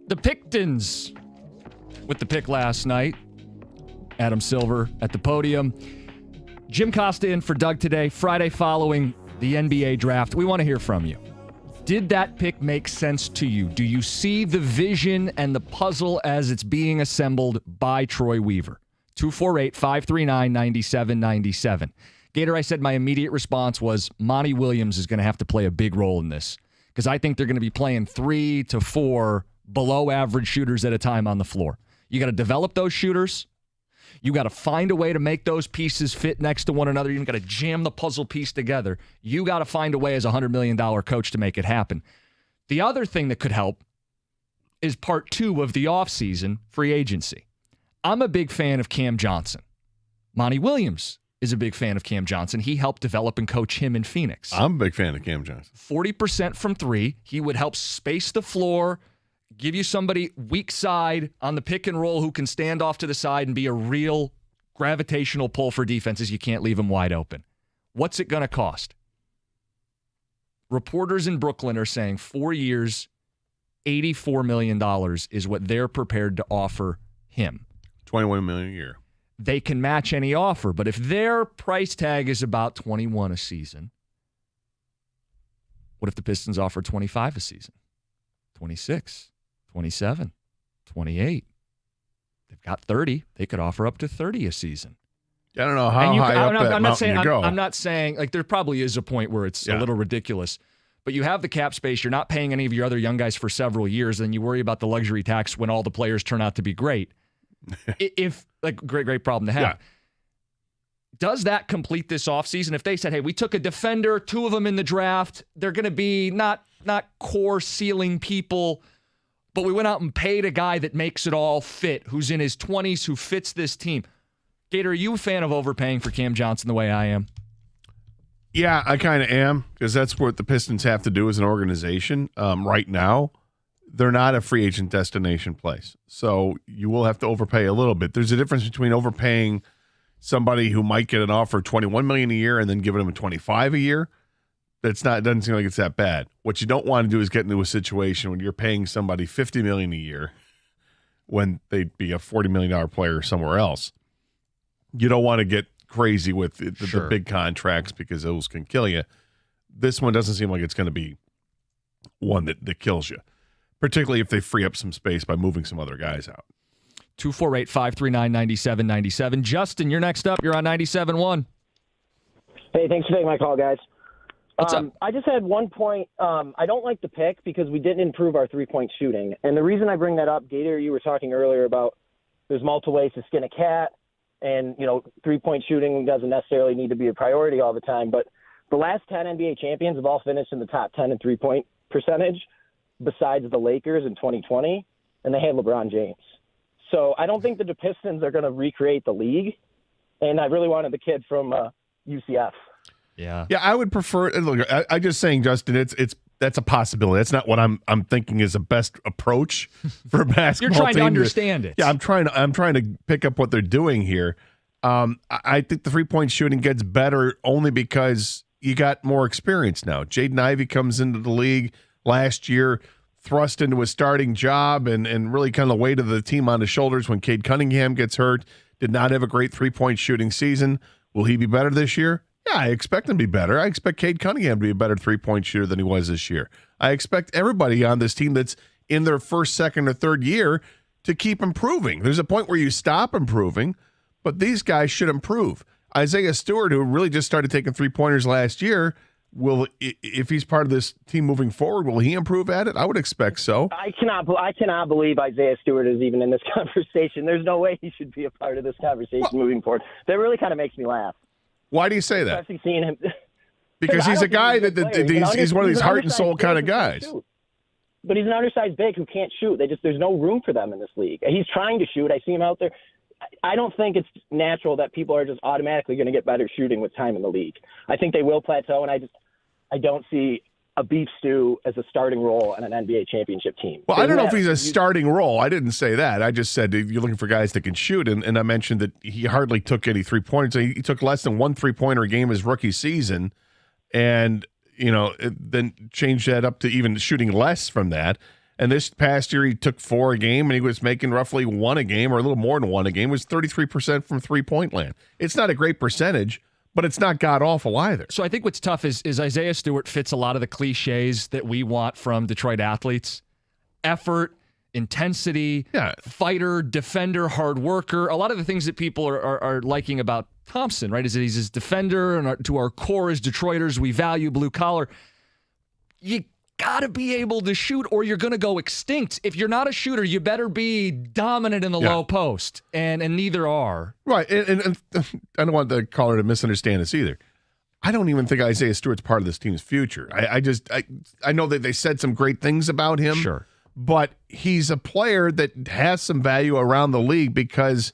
The Pistons with the pick last night. Adam Silver at the podium. Jim Costa in for Doug today, Friday following the NBA draft. We want to hear from you. Did that pick make sense to you? Do you see the vision and the puzzle as it's being assembled by Troy Weaver? 248-539-9797. Gator, I said my immediate response was Monty Williams is going to have to play a big role in this because I think they're going to be playing 3 to 4 below average shooters at a time on the floor. You got to develop those shooters. You got to find a way to make those pieces fit next to one another. You got to jam the puzzle piece together. You got to find a way as a $100 million coach to make it happen. The other thing that could help is part 2 of the offseason, free agency. I'm a big fan of Cam Johnson. Monty Williams is a big fan of Cam Johnson. He helped develop and coach him in Phoenix. I'm a big fan of Cam Johnson. 40% from three. He would help space the floor, give you somebody weak side on the pick and roll who can stand off to the side and be a real gravitational pull for defenses. You can't leave him wide open. What's it going to cost? Reporters in Brooklyn are saying 4 years, $84 million is what they're prepared to offer him. $21 million a year. They can match any offer, but if their price tag is about 21 a season, what if the Pistons offer 25 a season? 26, 27, 28. They've got 30. They could offer up to 30 a season. I don't know how high up that mountain you go. I'm not saying, like, there probably is a point where it's a little ridiculous, but you have the cap space. You're not paying any of your other young guys for several years, and you worry about the luxury tax when all the players turn out to be great. If, like, great problem to have. Yeah. Does that complete this offseason? If they said, hey, we took a defender, 2 of them in the draft, they're going to be not core ceiling people, but we went out and paid a guy that makes it all fit, who's in his 20s, who fits this team. Gator, are you a fan of overpaying for Cam Johnson the way I am? Yeah, I kind of am, because that's what the Pistons have to do as an organization. Right now, they're not a free agent destination place. So you will have to overpay a little bit. There's a difference between overpaying somebody who might get an offer of $21 million a year and then giving them a $25 a year. It doesn't seem like it's that bad. What you don't want to do is get into a situation when you're paying somebody $50 million a year when they'd be a $40 million player somewhere else. You don't want to get crazy with the big contracts because those can kill you. This one doesn't seem like it's going to be one that kills you, particularly if they free up some space by moving some other guys out. 248-539-9797. Justin, you're next up. You're on 97.1. Hey, thanks for taking my call, guys. What's up? I just had one point. I don't like the pick because we didn't improve our three-point shooting. And the reason I bring that up, Gator, you were talking earlier about there's multiple ways to skin a cat. And, you know, three-point shooting doesn't necessarily need to be a priority all the time. But the last 10 NBA champions have all finished in the top 10 in three-point percentage besides the Lakers in 2020, and they had LeBron James. So I don't think the Pistons are going to recreate the league. And I really wanted the kid from UCF. Yeah. Yeah, I would prefer. Look, I just saying, Justin, that's a possibility. That's not what I'm thinking is the best approach for a basketball You're trying team to understand it. Yeah, I'm trying to pick up what they're doing here. I think the 3-point shooting gets better only because you got more experience now. Jaden Ivey comes into the league last year, thrust into a starting job, and really kind of the weight of the team on his shoulders when Cade Cunningham gets hurt. Did not have a great 3-point shooting season. Will he be better this year? Yeah, I expect him to be better. I expect Cade Cunningham to be a better 3-point shooter than he was this year. I expect everybody on this team that's in their first, second, or third year to keep improving. There's a point where you stop improving, but these guys should improve. Isaiah Stewart, who really just started taking 3-pointers last year, if he's part of this team moving forward, will he improve at it? I would expect so. I cannot believe Isaiah Stewart is even in this conversation. There's no way he should be a part of this conversation moving forward. That really kind of makes me laugh. Why do you say that? Especially seeing him. Because he's a guy he's one of these heart and soul kind of guys. But he's an undersized big who can't shoot. There's no room for them in this league. He's trying to shoot. I see him out there. I don't think it's natural that people are just automatically going to get better shooting with time in the league. I think they will plateau, and I don't see a beef stew as a starting role on an NBA championship team. Well, I don't know if he's a starting role. I didn't say that. I just said you're looking for guys that can shoot, and I mentioned that he hardly took any 3-pointers. He took less than 1 3-pointer a game his rookie season, and then changed that up to even shooting less from that. And this past year, he took 4 a game, and he was making roughly 1 a game, or a little more than 1 a game. It was 33% from 3-point land. It's not a great percentage, but it's not god-awful either. So I think what's tough is Isaiah Stewart fits a lot of the cliches that we want from Detroit athletes. Effort, intensity, fighter, defender, hard worker. A lot of the things that people are liking about Thompson, right, is that he's his defender, and to our core as Detroiters, we value blue collar. You got to be able to shoot or you're going to go extinct. If you're not a shooter, you better be dominant in the low post, and neither are. Right, and I don't want the caller to misunderstand us either. I don't even think Isaiah Stewart's part of this team's future. I know that they said some great things about him. Sure. but he's a player that has some value around the league because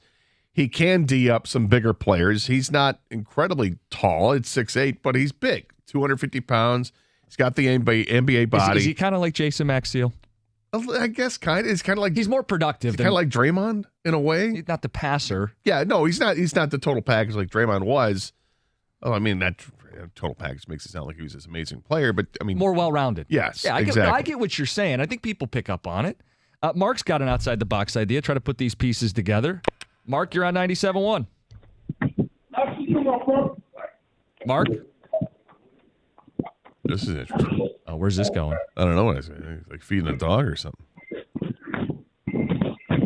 he can D up some bigger players. He's not incredibly tall. It's 6'8", but he's big, 250 pounds. He's got the NBA body. Is he kind of like Jason Maxiell? I guess kind of. It's kind of like he's more productive. Kind of like Draymond in a way. He's not the passer. Yeah, no, he's not. He's not the total package like Draymond was. Oh, I mean that total package makes it sound like he was this amazing player, but I mean more well-rounded. Yes, yeah, exactly. I get what you're saying. I think people pick up on it. Mark's got an outside the box idea. Try to put these pieces together. Mark, you're on 97.1. Mark, this is interesting. Oh, where's this going? I don't know what it's like feeding a dog or something.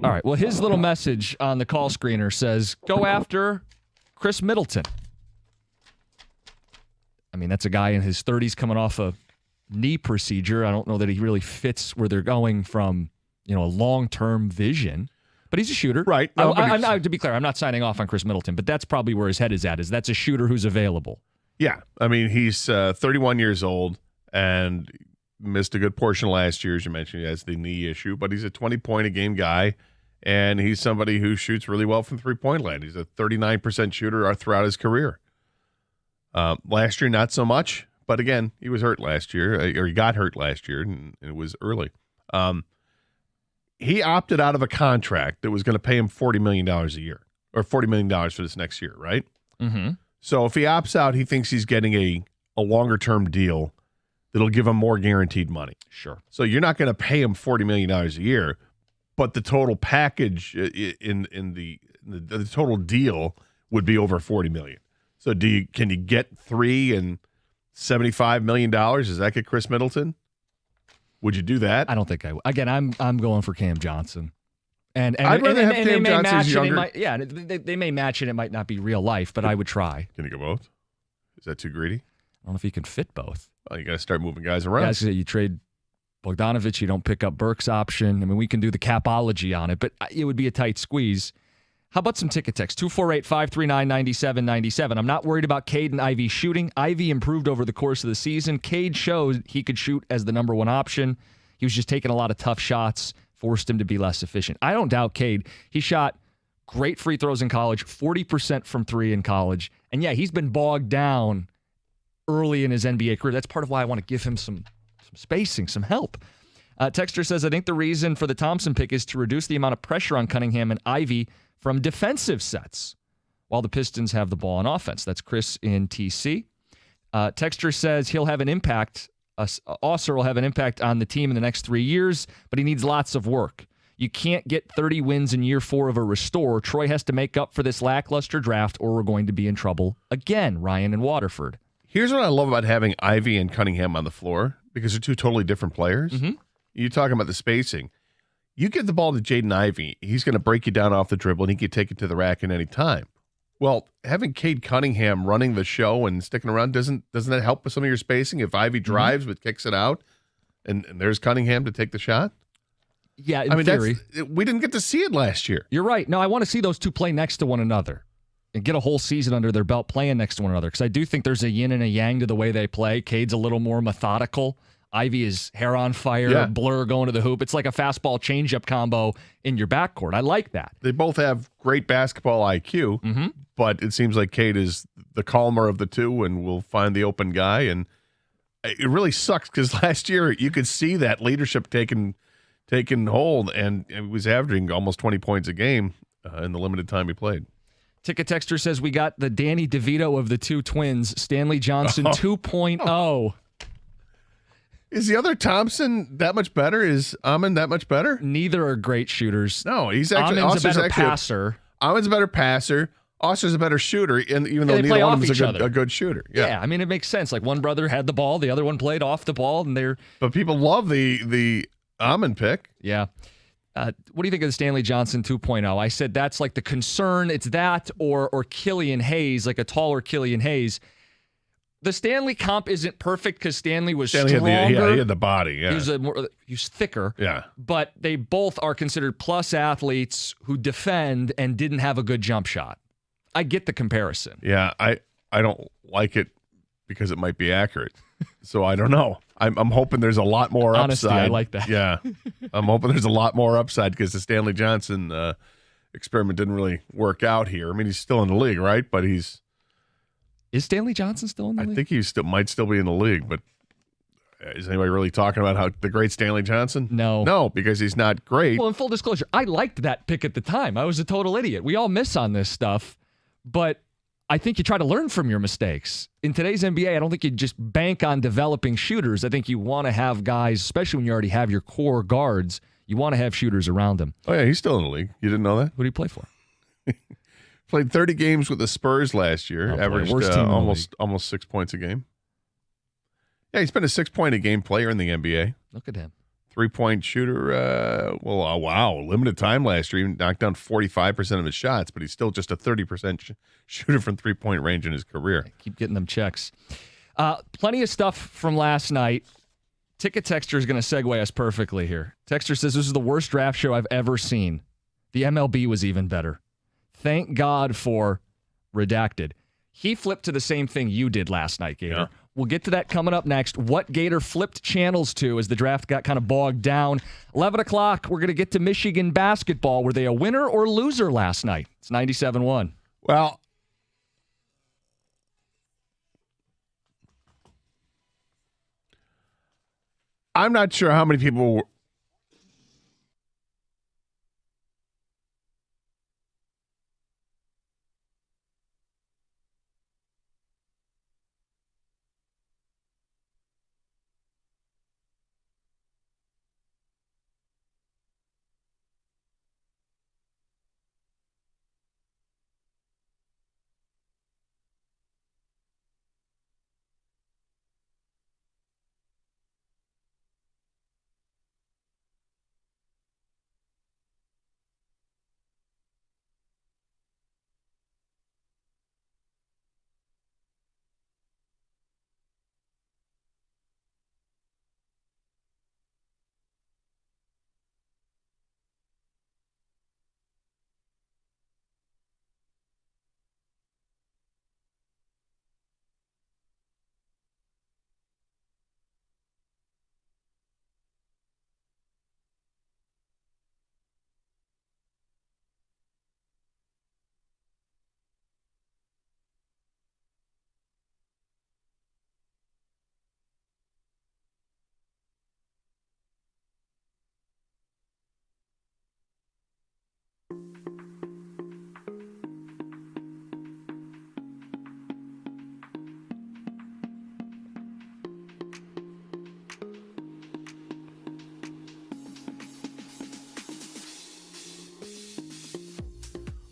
All right. Well, his little message on the call screener says, go after Chris Middleton. I mean, that's a guy in his 30s coming off a knee procedure. I don't know that he really fits where they're going from, a long-term vision. But he's a shooter. Right. No, to be clear, I'm not signing off on Chris Middleton, but that's probably where his head is at, is that's a shooter who's available. Yeah. I mean, he's 31 years old and missed a good portion last year, as you mentioned. He has the knee issue, but he's a 20-point-a-game guy, and he's somebody who shoots really well from three-point land. He's a 39% shooter throughout his career. Last year, not so much, but again, he was hurt last year, or he got hurt last year, and it was early. He opted out of a contract that was going to pay him $40 million a year, or $40 million for this next year, right? Mm-hmm. So if he opts out, he thinks he's getting a longer-term deal that'll give him more guaranteed money. Sure. So you're not going to pay him $40 million a year, but the total package in the total deal would be over $40 million. So can you get $3 and $75 million? Does that get Chris Middleton? Would you do that? I don't think I would. Again, I'm going for Cam Johnson. And I'd rather have Cam Johnson as younger. They may match it. It might not be real life, but I would try. Can you go both? Is that too greedy? I don't know if you can fit both. Well, you got to start moving guys around. Yeah, you trade Bogdanovich, you don't pick up Burke's option. I mean, we can do the capology on it, but it would be a tight squeeze. How about some ticket text? 248-539-9797. I'm not worried about Cade and Ivy shooting. Ivy improved over the course of the season. Cade showed he could shoot as the number one option. He was just taking a lot of tough shots, forced him to be less efficient. I don't doubt Cade. He shot great free throws in college, 40% from three in college. And yeah, he's been bogged down early in his NBA career. That's part of why I want to give him some spacing, some help. Texter says, I think the reason for the Thompson pick is to reduce the amount of pressure on Cunningham and Ivy from defensive sets while the Pistons have the ball on offense. That's Chris in TC. Texter says he'll have an impact. Osser will have an impact on the team in the next 3 years, but he needs lots of work. You can't get 30 wins in year 4 of a restore. Troy has to make up for this lackluster draft or we're going to be in trouble again. Ryan in Waterford. Here's what I love about having Ivy and Cunningham on the floor, because they're two totally different players. Mm-hmm. You're talking about the spacing. You give the ball to Jaden Ivey, he's going to break you down off the dribble, and he can take it to the rack at any time. Well, having Cade Cunningham running the show and sticking around, doesn't that help with some of your spacing? If Ivy drives but kicks it out, and there's Cunningham to take the shot? Yeah, in theory. We didn't get to see it last year. You're right. No, I want to see those two play next to one another and get a whole season under their belt playing next to one another, because I do think there's a yin and a yang to the way they play. Cade's a little more methodical. Ivy is hair on fire, blur going to the hoop. It's like a fastball changeup combo in your backcourt. I like that. They both have great basketball IQ, but it seems like Cade is the calmer of the two and will find the open guy. And it really sucks because last year you could see that leadership taking hold, and he was averaging almost 20 points a game in the limited time he played. Ticket Texter says we got the Danny DeVito of the two twins, Stanley Johnson 2.0. Is the other Thompson that much better? Is Amon that much better? Neither are great shooters. No, he's actually Amon's a better passer. Amon's a better passer. Osser's a better shooter, and even though neither one of them is a good shooter. Yeah, I mean, it makes sense. Like, one brother had the ball, the other one played off the ball, and But people love the Amon pick. Yeah. What do you think of the Stanley Johnson 2.0? I said that's like the concern. It's that or Killian Hayes, like a taller Killian Hayes. The Stanley comp isn't perfect because Stanley was stronger. He had the body. Yeah, he was thicker. Yeah, but they both are considered plus athletes who defend and didn't have a good jump shot. I get the comparison. Yeah, I don't like it because it might be accurate. So I don't know. I'm hoping there's a lot more Honesty, upside. I like that. Yeah. I'm hoping there's a lot more upside because the Stanley Johnson experiment didn't really work out here. I mean, he's still in the league, right? But Is Stanley Johnson still in the league? I think he might still be in the league, but is anybody really talking about how the great Stanley Johnson? No, because he's not great. Well, in full disclosure, I liked that pick at the time. I was a total idiot. We all miss on this stuff, but I think you try to learn from your mistakes. In today's NBA, I don't think you just bank on developing shooters. I think you want to have guys, especially when you already have your core guards, you want to have shooters around them. Oh yeah, he's still in the league. You didn't know that? Who do you play for? Played 30 games with the Spurs last year. Averaged worst team in the almost 6 points a game. Yeah, he's been a 6-point-a-game player in the NBA. Look at him. 3-point shooter. Wow. Limited time last year. He knocked down 45% of his shots, but he's still just a 30% shooter from 3-point range in his career. Keep getting them checks. Plenty of stuff from last night. Ticket Texter is going to segue us perfectly here. Texter says, this is the worst draft show I've ever seen. The MLB was even better. Thank God for Redacted. He flipped to the same thing you did last night, Gator. Yeah. We'll get to that coming up next. What Gator flipped channels to as the draft got kind of bogged down. 11 o'clock, we're going to get to Michigan basketball. Were they a winner or loser last night? It's 97-1. Well, I'm not sure how many people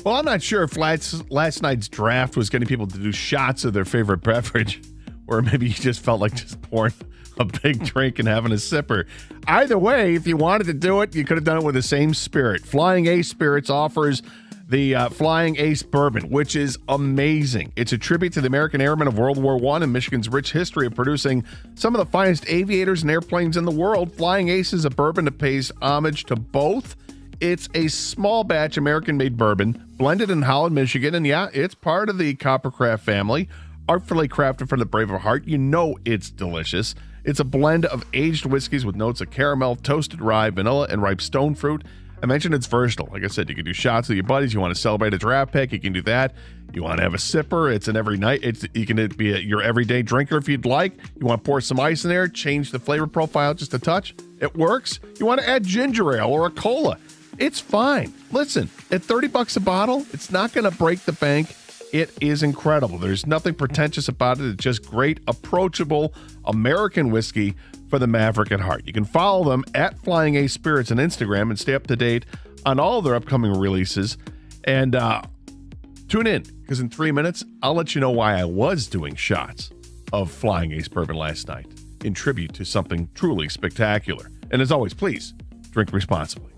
Well, I'm not sure if last night's draft was getting people to do shots of their favorite beverage, or maybe you just felt like just pouring a big drink and having a sipper. Either way, if you wanted to do it, you could have done it with the same spirit. Flying Ace Spirits offers the Flying Ace Bourbon, which is amazing. It's a tribute to the American airmen of World War I and Michigan's rich history of producing some of the finest aviators and airplanes in the world. Flying Ace is a bourbon that pays homage to both. It's a small batch American-made bourbon, blended in Holland, Michigan, and yeah, it's part of the Coppercraft family. Artfully crafted from the brave of heart, you know it's delicious. It's a blend of aged whiskeys with notes of caramel, toasted rye, vanilla, and ripe stone fruit. I mentioned it's versatile. Like I said, you can do shots with your buddies. You want to celebrate a draft pick, you can do that. You want to have a sipper, it's an every night. You can be your everyday drinker if you'd like. You want to pour some ice in there, change the flavor profile just a touch. It works. You want to add ginger ale or a cola. It's fine. Listen, at $30 a bottle, it's not going to break the bank. It is incredible. There's nothing pretentious about it. It's just great, approachable American whiskey for the maverick at heart. You can follow them at Flying Ace Spirits on Instagram and stay up to date on all of their upcoming releases. And tune in, because in 3 minutes, I'll let you know why I was doing shots of Flying Ace Bourbon last night in tribute to something truly spectacular. And as always, please drink responsibly.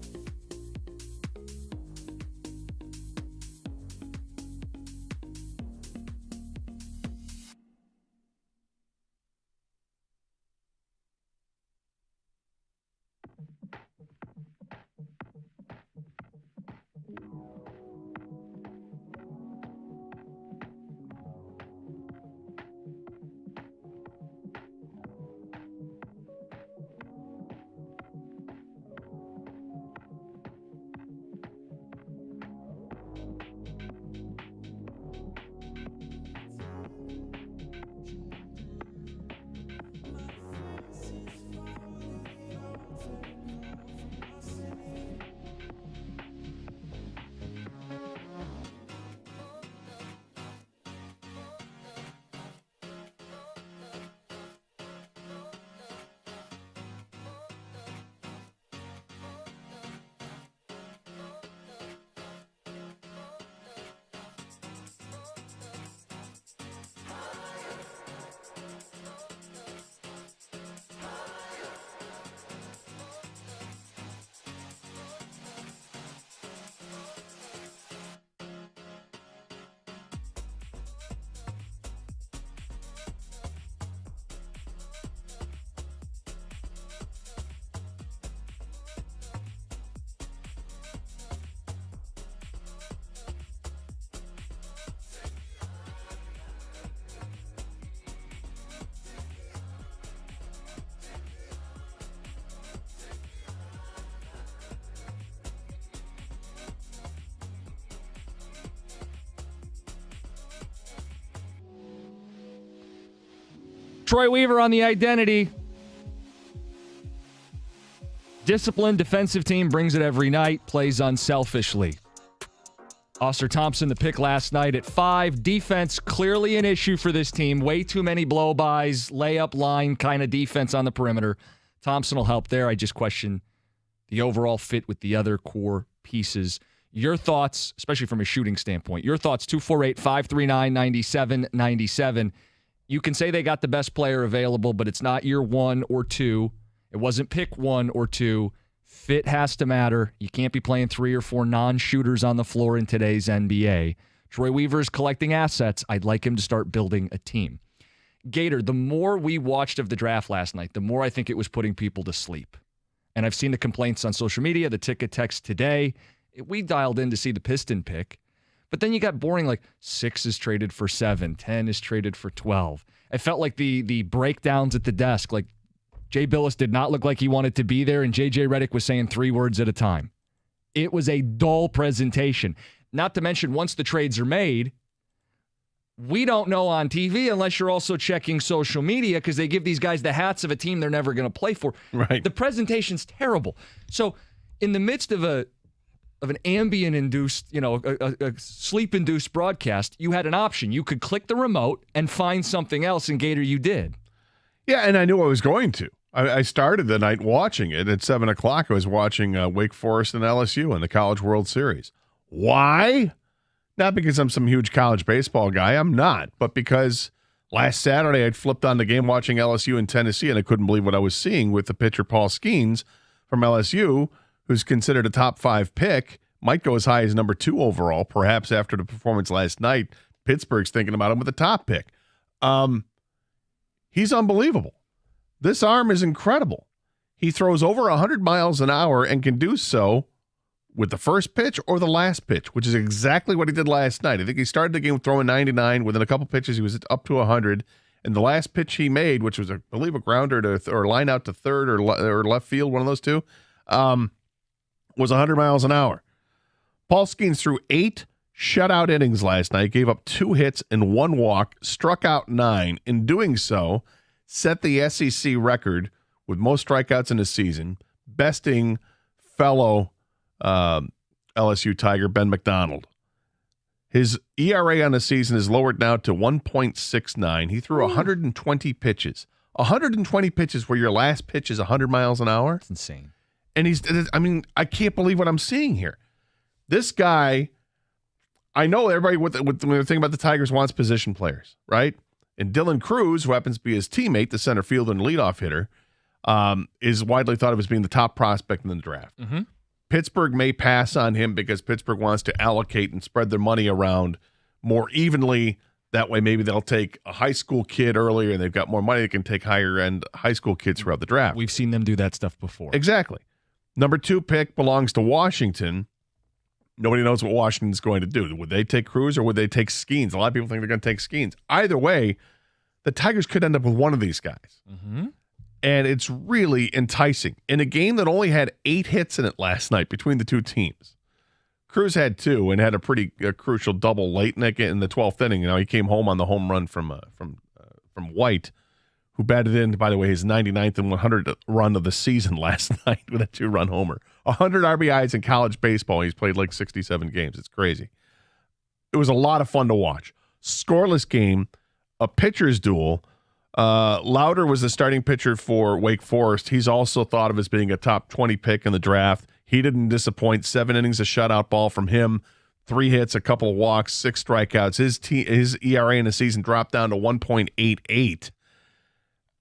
Troy Weaver on the identity. Disciplined defensive team, brings it every night, plays unselfishly. Austin Thompson, the pick last night at 5. Defense, clearly an issue for this team. Way too many blow-bys, layup line kind of defense on the perimeter. Thompson will help there. I just question the overall fit with the other core pieces. Your thoughts, especially from a shooting standpoint, your thoughts, 248-539-9797. You can say they got the best player available, but it's not year 1 or 2. It wasn't pick 1 or 2. Fit has to matter. You can't be playing 3 or 4 non-shooters on the floor in today's NBA. Troy Weaver's collecting assets. I'd like him to start building a team. Gator, the more we watched of the draft last night, the more I think it was putting people to sleep. And I've seen the complaints on social media, the ticket text today. We dialed in to see the Piston pick. But then you got boring, like 6 is traded for 7, 10 is traded for 12. It felt like the breakdowns at the desk, like Jay Billis did not look like he wanted to be there, and J.J. Redick was saying 3 words at a time. It was a dull presentation. Not to mention, once the trades are made, we don't know on TV unless you're also checking social media because they give these guys the hats of a team they're never going to play for. Right. The presentation's terrible. So in the midst of an ambient-induced, a sleep-induced broadcast, you had an option. You could click the remote and find something else, and Gator, you did. Yeah, and I knew I was going to. I started the night watching it. At 7 o'clock, I was watching Wake Forest and LSU in the College World Series. Why? Not because I'm some huge college baseball guy. I'm not. But because last Saturday, I'd flipped on the game watching LSU in Tennessee, and I couldn't believe what I was seeing with the pitcher Paul Skeens from LSU, who's considered a top 5 pick, might go as high as number 2 overall, perhaps after the performance last night. Pittsburgh's thinking about him with a top pick. He's unbelievable. This arm is incredible. He throws over 100 miles an hour and can do so with the first pitch or the last pitch, which is exactly what he did last night. I think he started the game throwing 99. Within a couple pitches, he was up to 100. And the last pitch he made, which was, I believe, a grounder or line out to third or left field, one of those two, was 100 miles an hour. Paul Skeens threw 8 shutout innings last night, gave up 2 hits and 1 walk, struck out 9. In doing so, set the SEC record with most strikeouts in a season, besting fellow LSU Tiger Ben McDonald. His ERA on the season is lowered now to 1.69. He threw 120 pitches. 120 pitches where your last pitch is 100 miles an hour? That's insane. And I can't believe what I'm seeing here. This guy, I know everybody when they're thinking about the Tigers wants position players, right? And Dylan Cruz, who happens to be his teammate, the center fielder and leadoff hitter, is widely thought of as being the top prospect in the draft. Mm-hmm. Pittsburgh may pass on him because Pittsburgh wants to allocate and spread their money around more evenly. That way, maybe they'll take a high school kid earlier, and they've got more money. They can take higher-end high school kids throughout the draft. We've seen them do that stuff before. Exactly. Number 2 pick belongs to Washington. Nobody knows what Washington's going to do. Would they take Cruz or would they take Skeens? A lot of people think they're going to take Skeens. Either way, the Tigers could end up with one of these guys. Mm-hmm. And it's really enticing. In a game that only had 8 hits in it last night between the two teams, Cruz had 2 and had a pretty crucial double late in the 12th inning. He came home on the home run from White, who batted in, by the way, his 99th and 100th run of the season last night with a 2-run homer. 100 RBIs in college baseball. He's played like 67 games. It's crazy. It was a lot of fun to watch. Scoreless game, a pitcher's duel. Lauder was the starting pitcher for Wake Forest. He's also thought of as being a top 20 pick in the draft. He didn't disappoint. 7 innings of shutout ball from him. 3 hits, a couple of walks, 6 strikeouts. His ERA in the season dropped down to 1.88.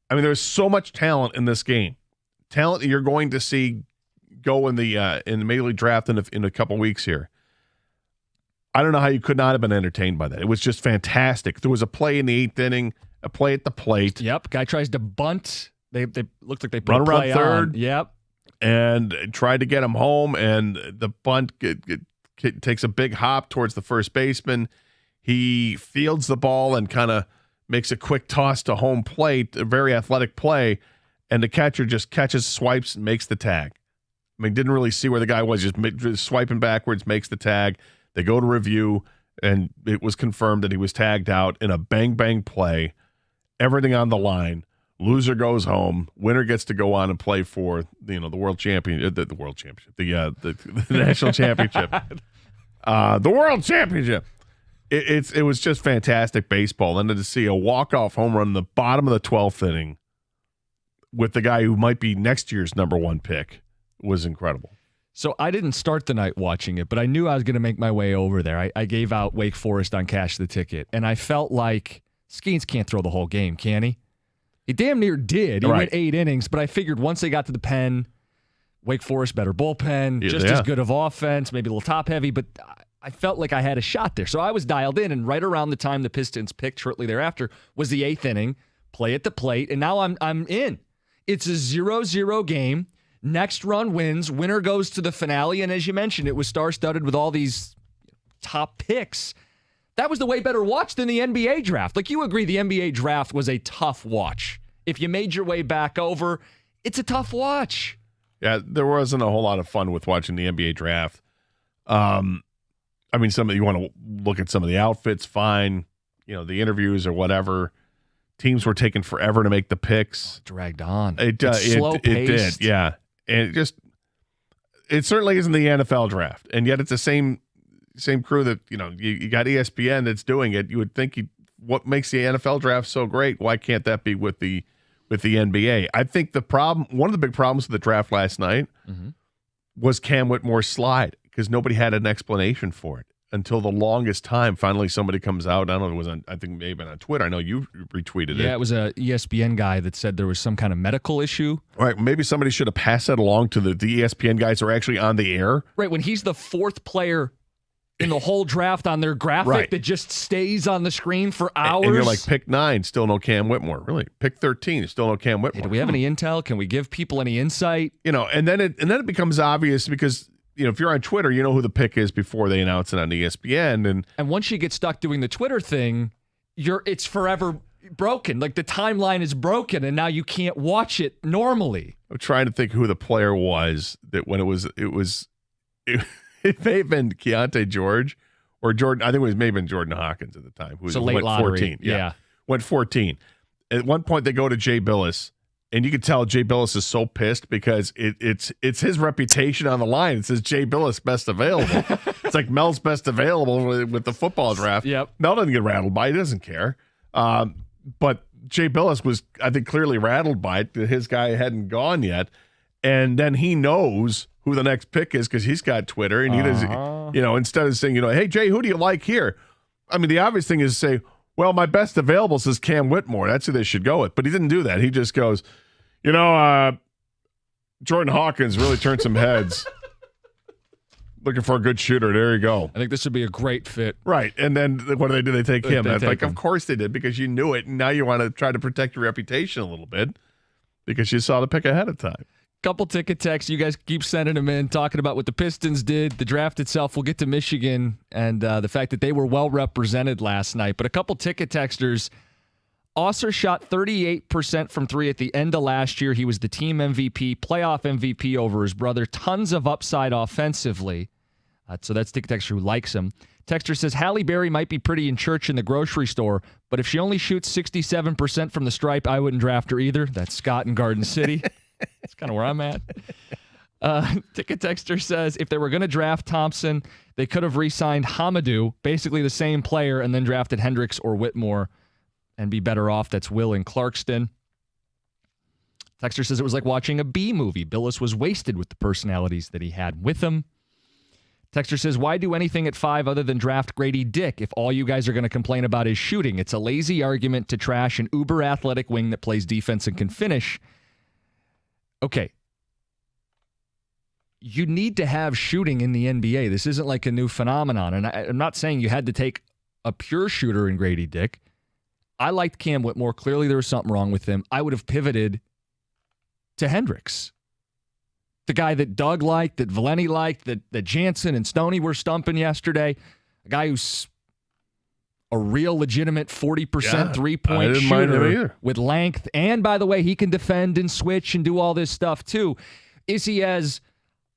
There's so much talent in this game. Talent that you're going to see go in the Major League Draft in a couple weeks here. I don't know how you could not have been entertained by that. It was just fantastic. There was a play in the 8th inning, a play at the plate. Yep, guy tries to bunt. They looked like they put run a play around third. On. Yep, and tried to get him home, and the bunt takes a big hop towards the first baseman. He fields the ball and kind of makes a quick toss to home plate, a very athletic play, and the catcher just catches, swipes, and makes the tag. Didn't really see where the guy was, just swiping backwards, makes the tag. They go to review, and it was confirmed that he was tagged out in a bang-bang play. everything on the line. Loser goes home. Winner gets to go on and play for the world champion, the world championship, the national championship, the world championship. It was just fantastic baseball. And then to see a walk-off home run in the bottom of the 12th inning with the guy who might be next year's number one pick was incredible. So I didn't start the night watching it, but I knew I was going to make my way over there. I gave out Wake Forest on Cash the Ticket, and I felt like Skeens can't throw the whole game, can he? He damn near did. He went 8 innings, but I figured once they got to the pen, Wake Forest better bullpen, just as good of offense, maybe a little top-heavy, but I felt like I had a shot there. So I was dialed in, and right around the time the Pistons picked shortly thereafter was the 8th inning, play at the plate, and now I'm in. It's a 0-0 game. Next run wins. Winner goes to the finale. And as you mentioned, it was star-studded with all these top picks. That was the way better watch than the NBA draft. Like, you agree the NBA draft was a tough watch. If you made your way back over, it's a tough watch. Yeah, there wasn't a whole lot of fun with watching the NBA draft. I mean, you want to look at some of the outfits, fine. The interviews or whatever. Teams were taking forever to make the picks. Dragged on. It did, yeah. And it certainly isn't the NFL draft, and yet it's the same crew that you got ESPN that's doing it. You would think what makes the NFL draft so great? Why can't that be with the NBA? I think one of the big problems with the draft last night was Cam Whitmore's slide, because nobody had an explanation for it until the longest time. Finally, somebody comes out. I don't know. It was I think maybe on Twitter. I know you retweeted it. Yeah, it was a ESPN guy that said there was some kind of medical issue. All right, maybe somebody should have passed that along to the ESPN guys who are actually on the air. Right, when he's the 4th player in the whole draft on their graphic that just stays on the screen for hours. And you're like, pick 9, still no Cam Whitmore. Really? Pick 13, still no Cam Whitmore. Hey, do we have any intel? Can we give people any insight? And then it becomes obvious because if you're on Twitter, you know who the pick is before they announce it on ESPN. And once you get stuck doing the Twitter thing, it's forever broken. Like, the timeline is broken, and now you can't watch it normally. I'm trying to think who the player was that when it may have been Keontae George or Jordan. I think it may have been Jordan Hawkins at the time. Who late lottery. 14. Yeah. Went 14. At one point, they go to Jay Billis. And you can tell Jay Billis is so pissed because it's his reputation on the line. It says Jay Billis best available. It's like Mel's best available with the football draft. Yep. Mel doesn't get rattled by it. He doesn't care. But Jay Billis was, I think, clearly rattled by it. His guy hadn't gone yet. And then he knows who the next pick is because he's got Twitter. And he doesn't, instead of saying, hey, Jay, who do you like here? I mean, the obvious thing is to say, well, my best available says Cam Whitmore. That's who they should go with. But he didn't do that. He just goes, Jordan Hawkins really turned some heads. Looking for a good shooter. There you go. I think this would be a great fit. Right. And then what do? They take him. That's like, of course they did, because you knew it. And now you want to try to protect your reputation a little bit because you saw the pick ahead of time. Couple ticket texts. You guys keep sending them in, talking about what the Pistons did, the draft itself. We'll get to Michigan and the fact that they were well represented last night. But a couple ticket texters. Osser shot 38% from 3 at the end of last year. He was the team MVP, playoff MVP over his brother. Tons of upside offensively. So that's ticket texter who likes him. Texter says, Halle Berry might be pretty in church in the grocery store, but if she only shoots 67% from the stripe, I wouldn't draft her either. That's Scott in Garden City. That's kind of where I'm at. Ticket texter says, if they were going to draft Thompson, they could have re-signed Hamadou, basically the same player, and then drafted Hendricks or Whitmore and be better off. That's Will in Clarkston. Texter says it was like watching a B movie. Billis was wasted with the personalities that he had with him. Texter says, why do anything at 5 other than draft Grady Dick if all you guys are going to complain about is shooting? It's a lazy argument to trash an uber-athletic wing that plays defense and can finish. Okay. You need to have shooting in the NBA. This isn't like a new phenomenon. And I'm not saying you had to take a pure shooter in Grady Dick. I liked Cam Whitmore. Clearly there was something wrong with him. I would have pivoted to Hendricks. The guy that Doug liked, that Valenti liked, that Jansen and Stoney were stumping yesterday. A guy who's a real legitimate 40% three-point shooter with length. And, by the way, he can defend and switch and do all this stuff, too. Is he as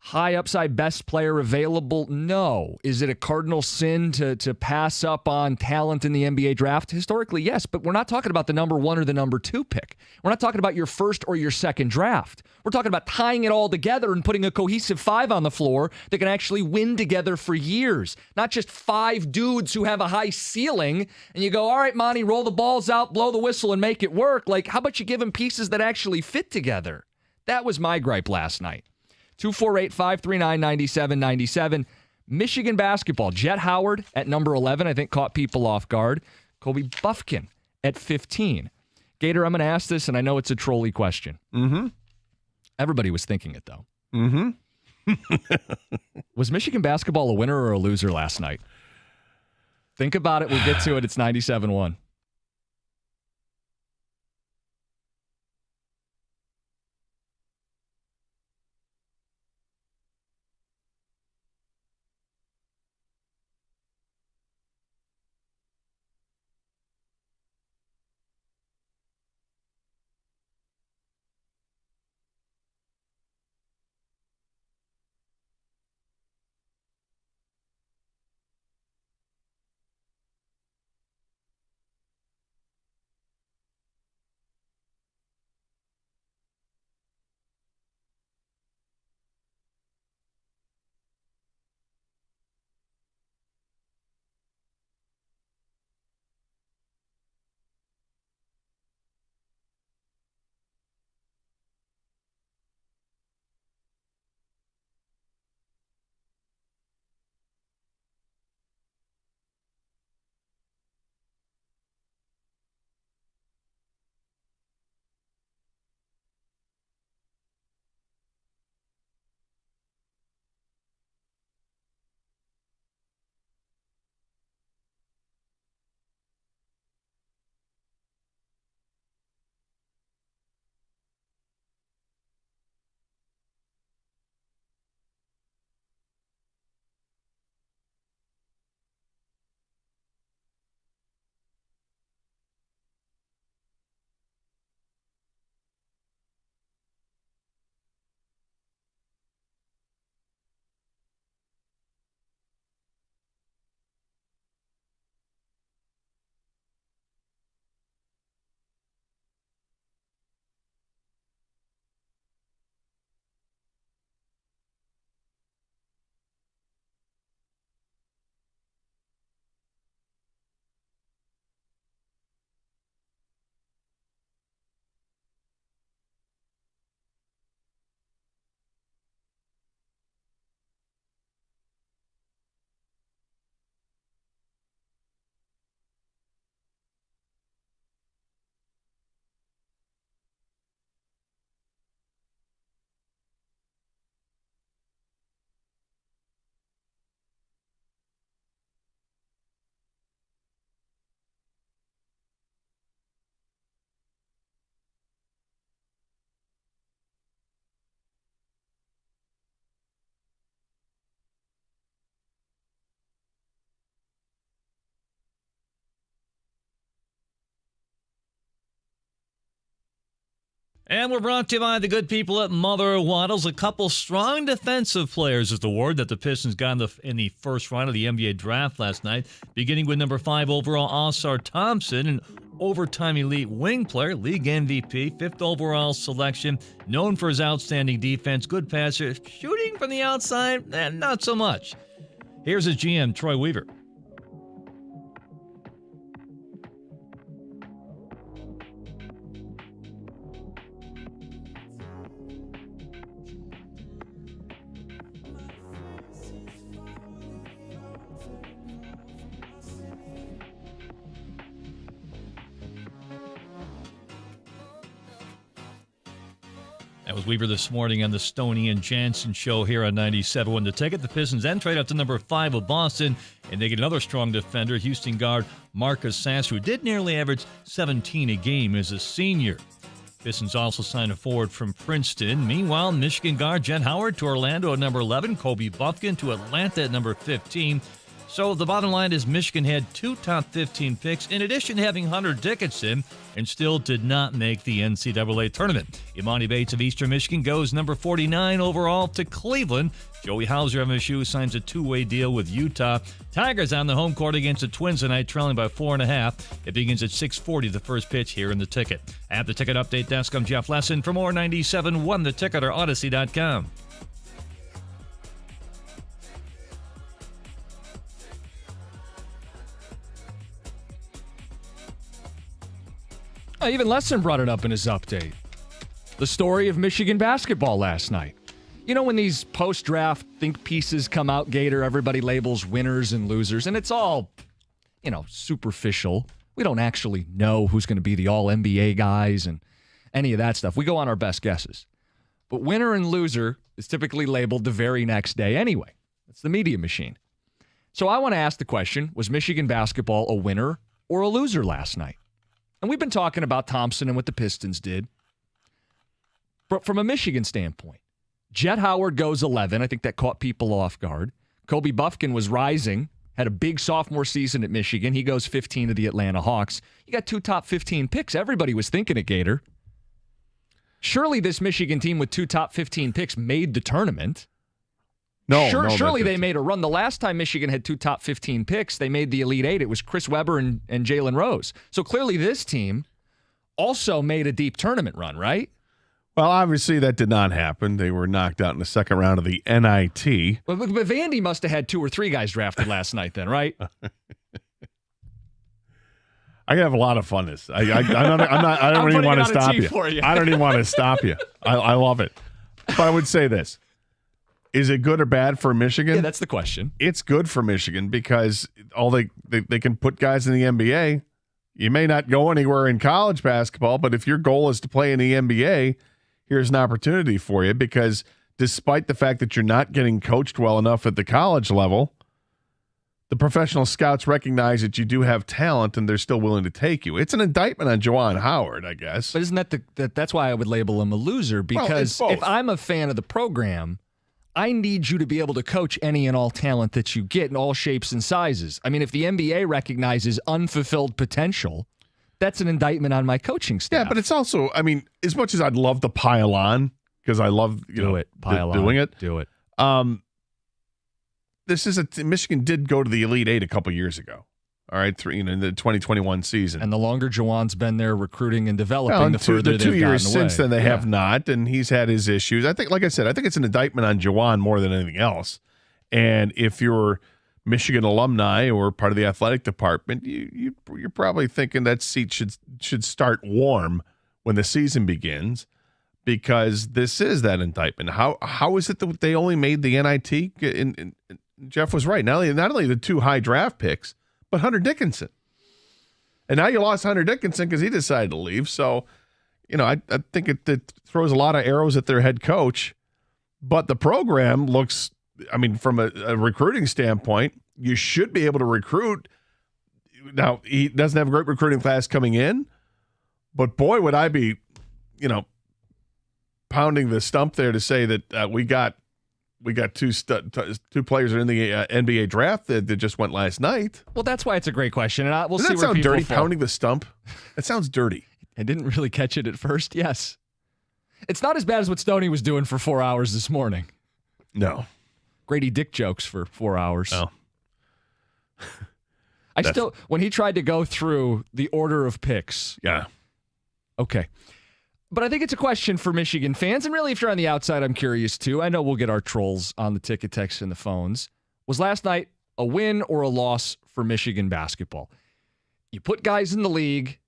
high upside best player available? No. Is it a cardinal sin to pass up on talent in the NBA draft? Historically, yes, but we're not talking about the number 1 or the number 2 pick. We're not talking about your first or your second draft. We're talking about tying it all together and putting a cohesive 5 on the floor that can actually win together for years. Not just 5 dudes who have a high ceiling and you go, all right, Monty, roll the balls out, blow the whistle, and make it work. Like, how about you give them pieces that actually fit together? That was my gripe last night. 248-539-9797. Michigan basketball. Jet Howard at number 11, I think caught people off guard. Kobe Buffkin at 15. Gator, I'm going to ask this, and I know it's a trolley question. Mm-hmm. Everybody was thinking it, though. Mm-hmm. Was Michigan basketball a winner or a loser last night? Think about it. We'll get to it. It's 97-1. And we're brought to you by the good people at Mother Waddles. A couple strong defensive players is the word that the Pistons got in the first round of the NBA draft last night, beginning with number 5 overall All-Star Thompson, an overtime elite wing player, league MVP, 5th overall selection, known for his outstanding defense, good passer, shooting from the outside, not so much. Here's his GM, Troy Weaver. That was Weaver this morning on the Stoney and Jansen show here on 97.1 The Ticket. The Pistons then trade up to number 5 of Boston, and they get another strong defender, Houston guard Marcus Sasser, who did nearly average 17 a game as a senior. Pistons also signed a forward from Princeton. Meanwhile, Michigan guard Jet Howard to Orlando at number 11, Kobe Buffkin to Atlanta at number 15. So the bottom line is Michigan had 2 top 15 picks, in addition to having Hunter Dickinson, and still did not make the NCAA tournament. Imani Bates of Eastern Michigan goes number 49 overall to Cleveland. Joey Hauser of MSU signs a 2-way deal with Utah. Tigers on the home court against the Twins tonight, trailing by 4.5. It begins at 6:40, the first pitch here in the Ticket. At the Ticket Update Desk, I'm Jeff Lesson. For more 97.1 The Ticket or Odyssey.com. Even Lesson brought it up in his update. The story of Michigan basketball last night. You know, when these post-draft think pieces come out, Gator, everybody labels winners and losers, and it's all, superficial. We don't actually know who's going to be the all-NBA guys and any of that stuff. We go on our best guesses. But winner and loser is typically labeled the very next day anyway. It's the media machine. So I want to ask the question, was Michigan basketball a winner or a loser last night? And we've been talking about Thompson and what the Pistons did. But from a Michigan standpoint, Jet Howard goes 11. I think that caught people off guard. Kobe Bufkin was rising, had a big sophomore season at Michigan. He goes 15 to the Atlanta Hawks. You got 2 top 15 picks. Everybody was thinking it, Gator. Surely this Michigan team with 2 top 15 picks made the tournament. Surely they made a run. The last time Michigan had 2 top 15 picks, they made the Elite Eight. It was Chris Webber and Jalen Rose. So clearly this team also made a deep tournament run, right? Well, obviously that did not happen. They were knocked out in the second round of the NIT. But Vandy must have had 2 or 3 guys drafted last night then, right? I have a lot of fun this. I don't even want to stop you. I don't even want to stop you. I love it. But I would say this. Is it good or bad for Michigan? Yeah, that's the question. It's good for Michigan because they can put guys in the NBA. You may not go anywhere in college basketball, but if your goal is to play in the NBA, here's an opportunity for you because despite the fact that you're not getting coached well enough at the college level, the professional scouts recognize that you do have talent and they're still willing to take you. It's an indictment on Juwan Howard, I guess. But isn't that's why I would label him a loser because if I'm a fan of the program, I need you to be able to coach any and all talent that you get in all shapes and sizes. I mean, if the NBA recognizes unfulfilled potential, that's an indictment on my coaching staff. Yeah, but it's also, I mean, as much as I'd love to pile on, because I love doing it. Do it. This is Michigan did go to the Elite Eight a couple years ago. All right, in the 2021 season. And the longer Juwan's been there recruiting and developing, the further they've 2 years gotten since then, they have not, and he's had his issues. I think, like I said, I think it's an indictment on Juwan more than anything else. And if you're Michigan alumni or part of the athletic department, you're probably thinking that seat should start warm when the season begins because this is that indictment. How is it that they only made the NIT? And Jeff was right. Not only the 2 high draft picks, but Hunter Dickinson. And now you lost Hunter Dickinson because he decided to leave. So, I think it throws a lot of arrows at their head coach. But the program looks, from a recruiting standpoint, you should be able to recruit. Now, he doesn't have a great recruiting class coming in. But boy, would I be, pounding the stump there to say that we got 2 players in the NBA draft that just went last night. Well, that's why it's a great question, and we'll see Doesn't where that sound people dirty, fall. pounding the stump? That sounds dirty. I didn't really catch it at first. Yes, it's not as bad as what Stoney was doing for 4 hours this morning. No, Grady Dick jokes for 4 hours. Oh, when he tried to go through the order of picks. Yeah. Okay. But I think it's a question for Michigan fans, and really if you're on the outside, I'm curious too. I know we'll get our trolls on the ticket text and the phones. Was last night a win or a loss for Michigan basketball? You put guys in the league,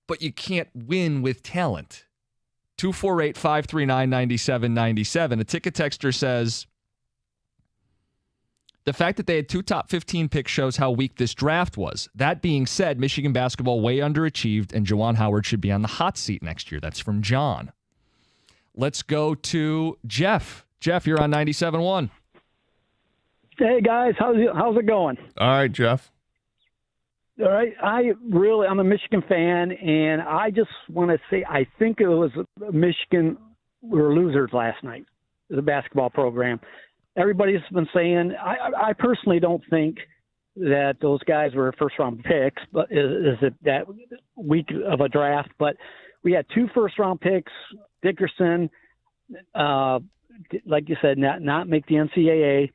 but you can't win with talent. 248-539-9797. A ticket texter says, the fact that they had 2 top 15 picks shows how weak this draft was. That being said, Michigan basketball way underachieved, and Juwan Howard should be on the hot seat next year. That's from John. Let's go to Jeff. Jeff, you're on 97.1. Hey, guys. How's it going? All right, Jeff. All right. I'm a Michigan fan, and I just want to say I think it was Michigan were losers last night, the basketball program. everybody's been saying, I personally don't think that those guys were first-round picks, but is it that week of a draft? But we had 2 first-round picks, Dickerson, like you said, not make the NCAA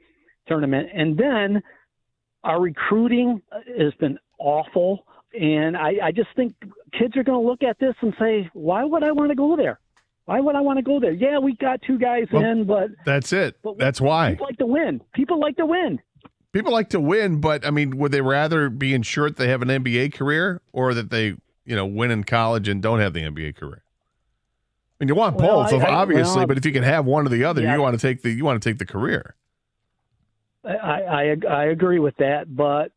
tournament. And then our recruiting has been awful. And I just think kids are going to look at this and say, why would I want to go there? Why would I want to go there? Yeah, we got 2 guys in, but that's it. That's why. People like to win. People like to win. People like to win, but I mean, would they rather be ensured they have an NBA career or that they, win in college and don't have the NBA career? I mean, you want both, obviously, but if you can have one or the other, you want to take the career. I agree with that, but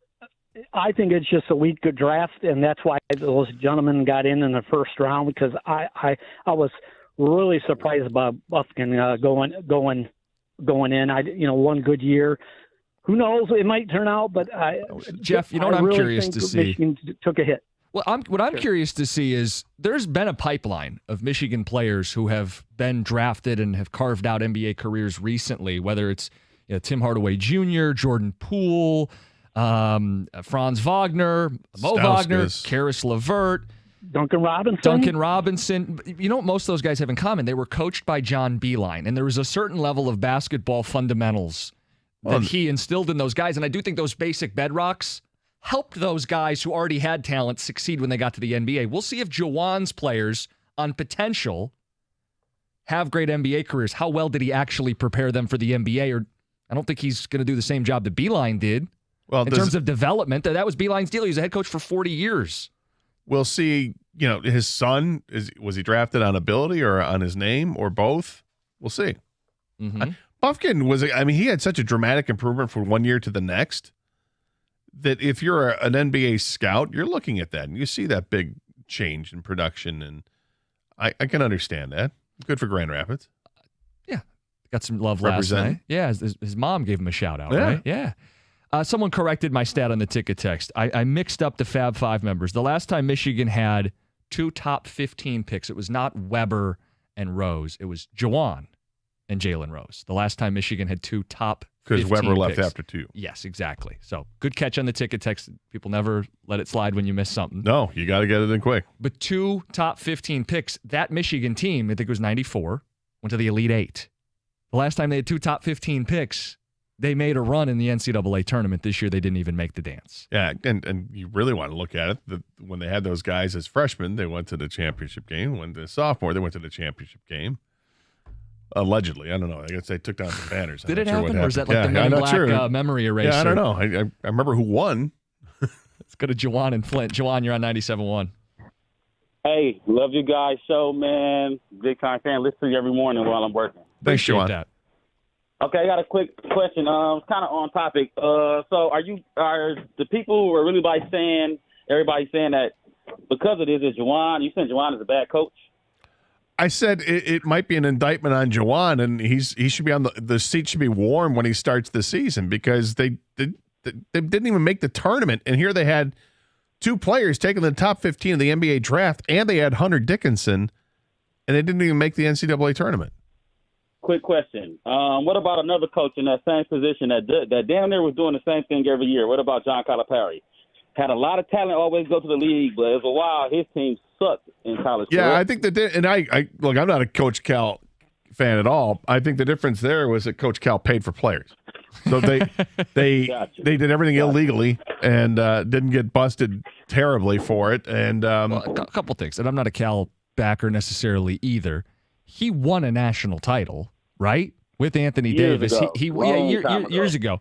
I think it's just a weak good draft, and that's why those gentlemen got in the first round, because I was really surprised about Buffkin going in. One good year. Who knows? It might turn out, but Jeff, you know what I'm really curious to see? Michigan took a hit. Well, what I'm curious to see is there's been a pipeline of Michigan players who have been drafted and have carved out NBA careers recently, whether it's Tim Hardaway Jr., Jordan Poole, Franz Wagner, Mo Wagner, Karis LeVert, Duncan Robinson. You know what most of those guys have in common? They were coached by John Beilein, and there was a certain level of basketball fundamentals that he instilled in those guys. And I do think those basic bedrocks helped those guys who already had talent succeed when they got to the NBA. We'll see if Jawan's players on potential have great NBA careers. How well did he actually prepare them for the NBA? Or I don't think he's going to do the same job that Beilein did. Well, in terms of development, that was Beilein's deal. He was a head coach for 40 years. We'll see, his son, was he drafted on ability or on his name or both? We'll see. Mm-hmm. Buffkin he had such a dramatic improvement from one year to the next that if you're an NBA scout, you're looking at that and you see that big change in production. And I can understand that. Good for Grand Rapids. Yeah. Got some love last night. Yeah. His mom gave him a shout out, right? Yeah. Someone corrected my stat on the ticket text. I mixed up the Fab Five members. The last time Michigan had 2 top 15 picks, it was not Weber and Rose. It was Jawan and Jalen Rose. The last time Michigan had 2 top 15 because Weber left picks. after 2. Yes, exactly. So good catch on the ticket text. People never let it slide when you miss something. No, you got to get it in quick. But 2 top 15 picks. That Michigan team, I think it was 94, went to the Elite 8. The last time they had 2 top 15 picks, they made a run in the NCAA tournament. This year, they didn't even make the dance. Yeah, and you really want to look at it. When they had those guys as freshmen, they went to the championship game. When the sophomore, they went to the championship game. Allegedly. I don't know. I guess they took down some banners. Did it happen, or is that like the Men in Black memory eraser? Yeah, I don't know. I remember who won. Let's go to Jawan and Flint. Jawan, you're on 97.1. Hey, love you guys' show, man. Big time fan. Listen to you every morning while I'm working. Thanks, Jawan. That. Okay, I got a quick question. Kind of on topic. So are the people who are really everybody saying that because of this is Jawan? You saying Jawan is a bad coach? I said it might be an indictment on Jawan, and he should be on the seat should be warm when he starts the season because they didn't even make the tournament, and here they had 2 players taking the top 15 of the NBA draft, and they had Hunter Dickinson, and they didn't even make the NCAA tournament. Quick question. What about another coach in that same position that damn near was doing the same thing every year? What about John Calipari? Had a lot of talent, always go to the league, but it was a while his team sucked in college. Yeah, correct? I think that, and I look, I'm not a Coach Cal fan at all. I think the difference there was that Coach Cal paid for players, so they did everything illegally and didn't get busted terribly for it. And a couple things, and I'm not a Cal backer necessarily either. He won a national title, right, with Anthony Davis. Years ago.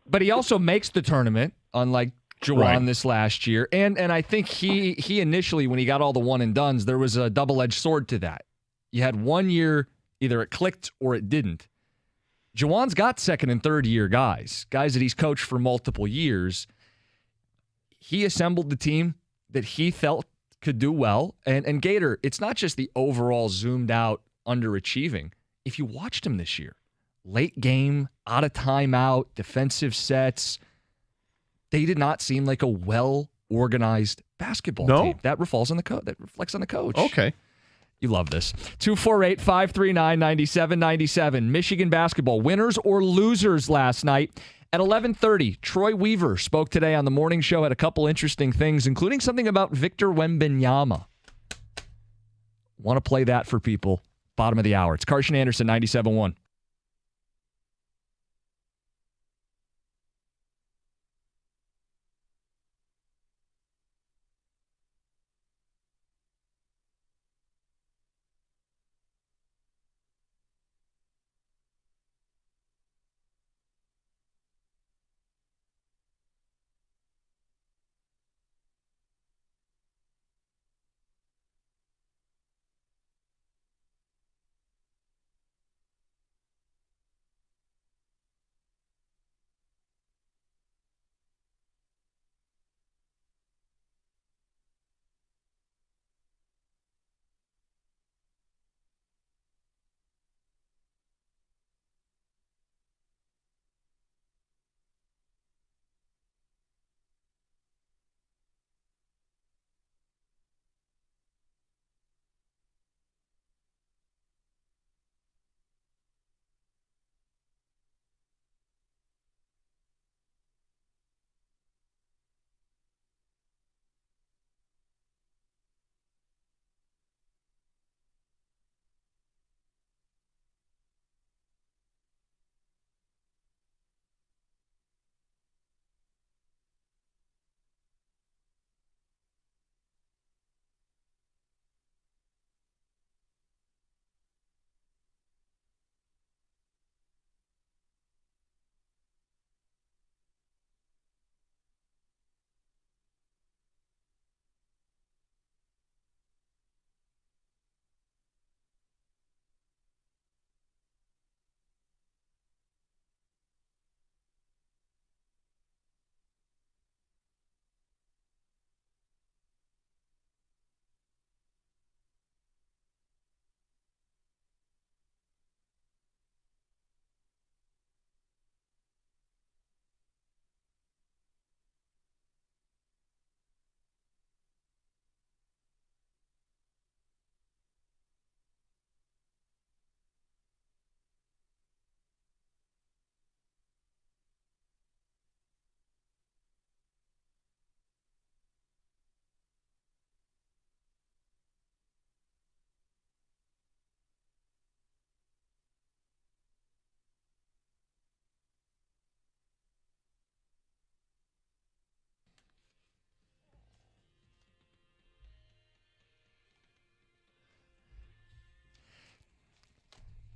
But he also makes the tournament, unlike Jawan this last year. And I think he initially, when he got all the one and dones, there was a double-edged sword to that. You had 1 year, either it clicked or it didn't. Jawan's got second and third year guys that he's coached for multiple years. He assembled the team that he felt could do well. And Gator, it's not just the overall zoomed out underachieving. If you watched him this year, late game, out of timeout, defensive sets, they did not seem like a well-organized basketball team. That reflects on the coach. Okay. You love this. 248-539-9797. Michigan basketball winners or losers last night. At 11:30, Troy Weaver spoke today on the morning show, had a couple interesting things, including something about Victor Wembanyama. Want to play that for people. Bottom of the hour. It's Carson Anderson, 97.1.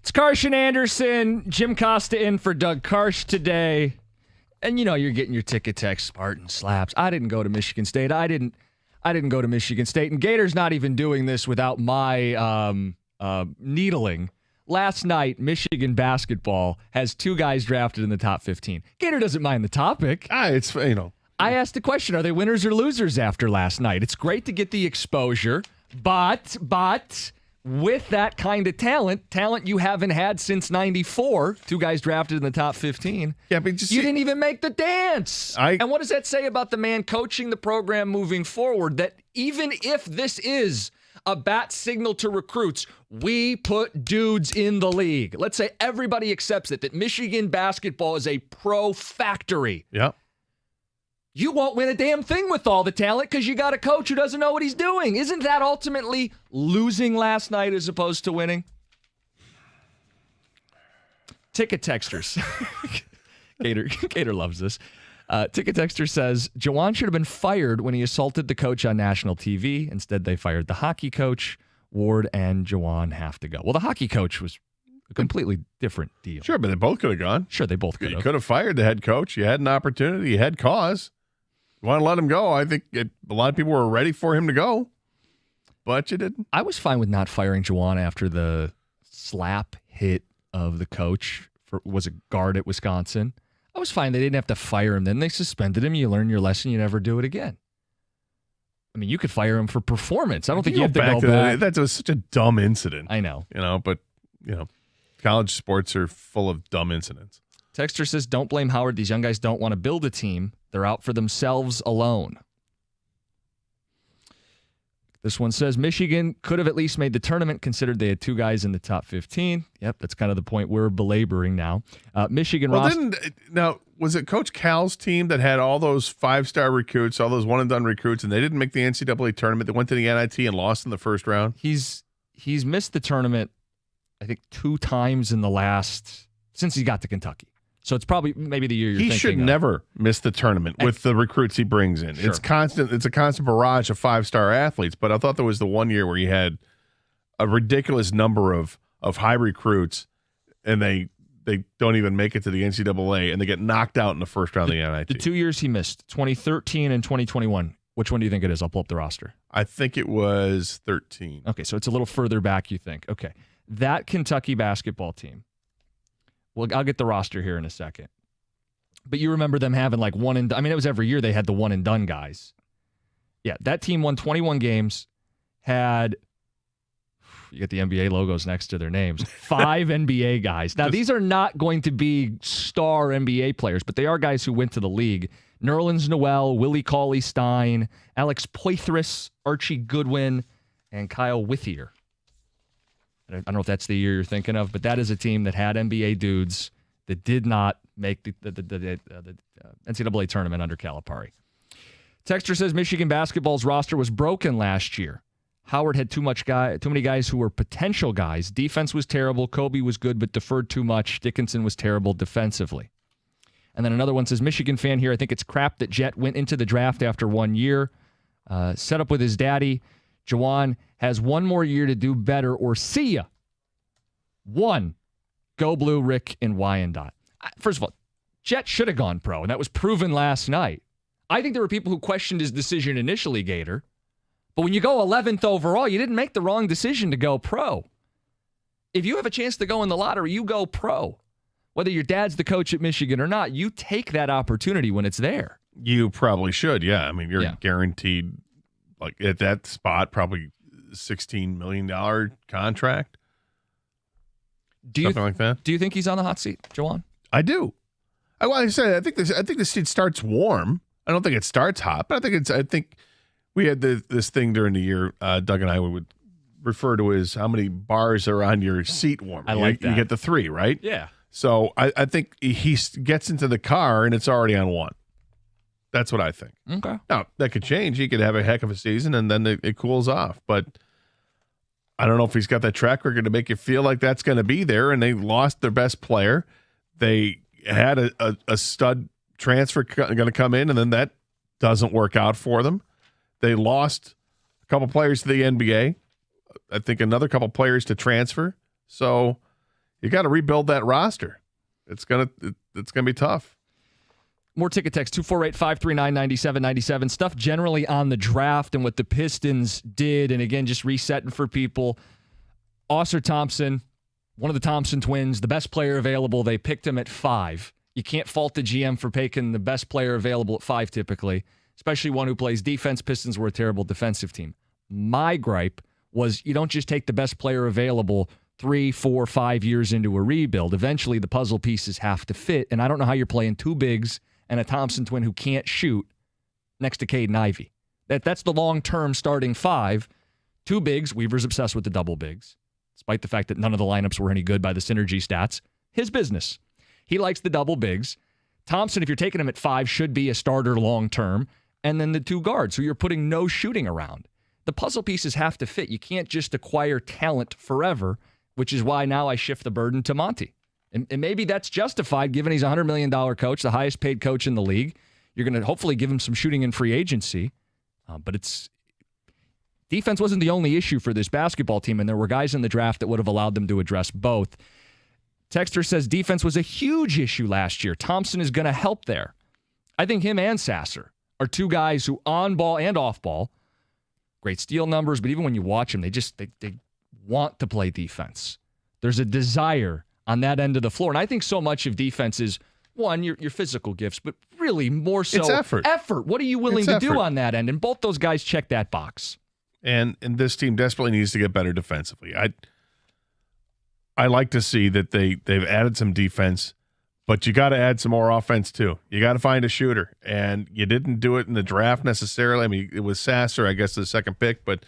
It's Carson Anderson, Jim Costa in for Doug Karsh today. And you know you're getting your ticket text, Spartan slaps. I didn't go to Michigan State. I didn't go to Michigan State. And Gator's not even doing this without my needling. Last night, Michigan basketball has 2 guys drafted in the top 15. Gator doesn't mind the topic. It's, you know. I asked the question, are they winners or losers after last night? It's great to get the exposure, but with that kind of talent you haven't had since 94, 2 guys drafted in the top 15. Yeah, but you didn't even make the dance. And what does that say about the man coaching the program moving forward? That even if this is a bat signal to recruits, we put dudes in the league. Let's say everybody accepts it, that Michigan basketball is a pro factory. Yep. You won't win a damn thing with all the talent because you got a coach who doesn't know what he's doing. Isn't that ultimately losing last night as opposed to winning? Ticket texters. Gator loves this. Ticket texter says, Jawan should have been fired when he assaulted the coach on national TV. Instead, they fired the hockey coach. Ward and Jawan have to go. Well, the hockey coach was a completely different deal. Sure, but they both could have gone. Sure, they both could have. You could have fired the head coach. You had an opportunity. You had cause. You want to let him go. I think a lot of people were ready for him to go, but you didn't. I was fine with not firing Jawan after the slap hit of the coach. Was a guard at Wisconsin. I was fine. They didn't have to fire him. Then they suspended him. You learn your lesson. You never do it again. I mean, you could fire him for performance. I don't think you have to go back. That was such a dumb incident. I know. But college sports are full of dumb incidents. Texter says, don't blame Howard. These young guys don't want to build a team. They're out for themselves alone. This one says Michigan could have at least made the tournament, considered they had 2 guys in the top 15. Yep, that's kind of the point we're belaboring now. Michigan roster. Now, was it Coach Cal's team that had all those 5-star recruits, all those one-and-done recruits, and they didn't make the NCAA tournament? They went to the NIT and lost in the first round? He's missed the tournament, I think, 2 times since he got to Kentucky. So it's probably maybe the year you're thinking of. He should never miss the tournament with the recruits he brings in. Sure. It's a constant barrage of 5-star athletes, but I thought there was the one year where he had a ridiculous number of high recruits, and they don't even make it to the NCAA, and they get knocked out in the first round of the NIT. The 2 years he missed, 2013 and 2021. Which one do you think it is? I'll pull up the roster. I think it was 13. Okay, so it's a little further back, you think. Okay. That Kentucky basketball team. Well, I'll get the roster here in a second. But you remember them having like it was every year they had the one and done guys. Yeah, that team won 21 games, had, you get the NBA logos next to their names, 5 NBA guys. Now, these are not going to be star NBA players, but they are guys who went to the league. Nerlens Noel, Willie Cauley-Stein, Alex Poitras, Archie Goodwin, and Kyle Whittier. I don't know if that's the year you're thinking of, but that is a team that had NBA dudes that did not make the NCAA tournament under Calipari. Texter says Michigan basketball's roster was broken last year. Howard had too many guys who were potential guys. Defense was terrible. Kobe was good but deferred too much. Dickinson was terrible defensively. And then another one says, Michigan fan here, I think it's crap that Jet went into the draft after 1 year. Set up with his daddy. Jawan has 1 more year to do better, or see ya. 1. Go Blue, Rick, and Wyandotte. First of all, Jet should have gone pro, and that was proven last night. I think there were people who questioned his decision initially, Gator. But when you go 11th overall, you didn't make the wrong decision to go pro. If you have a chance to go in the lottery, you go pro. Whether your dad's the coach at Michigan or not, you take that opportunity when it's there. You probably should, yeah. I mean, you're guaranteed, like at that spot, probably $16 million contract. Something like that. Do you think he's on the hot seat, Jawan? I do. Like I said, I think the seat starts warm. I don't think it starts hot, but I think we had this thing during the year. Doug and I would refer to as how many bars are on your seat warmer. I like that. You get the 3, right? Yeah. So I think he gets into the car and it's already on 1. That's what I think. Okay. Now, that could change. He could have a heck of a season and then it cools off. But I don't know if he's got that track record to make you feel like that's going to be there. And they lost their best player. They had a stud transfer going to come in, and then that doesn't work out for them. They lost a couple players to the NBA. I think another couple players to transfer. So you got to rebuild that roster. It's gonna be tough. More ticket text, 248-539-9797. Stuff generally on the draft and what the Pistons did. And again, just resetting for people. Ausar Thompson, one of the Thompson twins, the best player available. They picked him at 5. You can't fault the GM for picking the best player available at 5 typically, especially one who plays defense. Pistons were a terrible defensive team. My gripe was you don't just take the best player available 3, 4, 5 years into a rebuild. Eventually, the puzzle pieces have to fit, and I don't know how you're playing 2 bigs and a Thompson twin who can't shoot next to Caden Ivey. That's the long-term starting 5. 2 bigs. Weaver's obsessed with the double bigs, despite the fact that none of the lineups were any good by the synergy stats. His business. He likes the double bigs. Thompson, if you're taking him at 5, should be a starter long-term. And then the 2 guards, so you're putting no shooting around. The puzzle pieces have to fit. You can't just acquire talent forever, which is why now I shift the burden to Monty. And maybe that's justified given he's a $100 million coach, the highest paid coach in the league. You're going to hopefully give him some shooting in free agency. But defense wasn't the only issue for this basketball team, and there were guys in the draft that would have allowed them to address both. Texter says defense was a huge issue last year. Thompson is going to help there. I think him and Sasser are 2 guys who on ball and off ball, great steal numbers, but even when you watch them, they want to play defense. There's a desire on that end of the floor. And I think so much of defense is, one, your physical gifts, but really more so it's effort. What are you willing to do on that end? And both those guys check that box. And this team desperately needs to get better defensively. I like to see that they've added some defense, but you got to add some more offense too. You got to find a shooter, and you didn't do it in the draft necessarily. I mean, it was Sasser, I guess, the second pick, but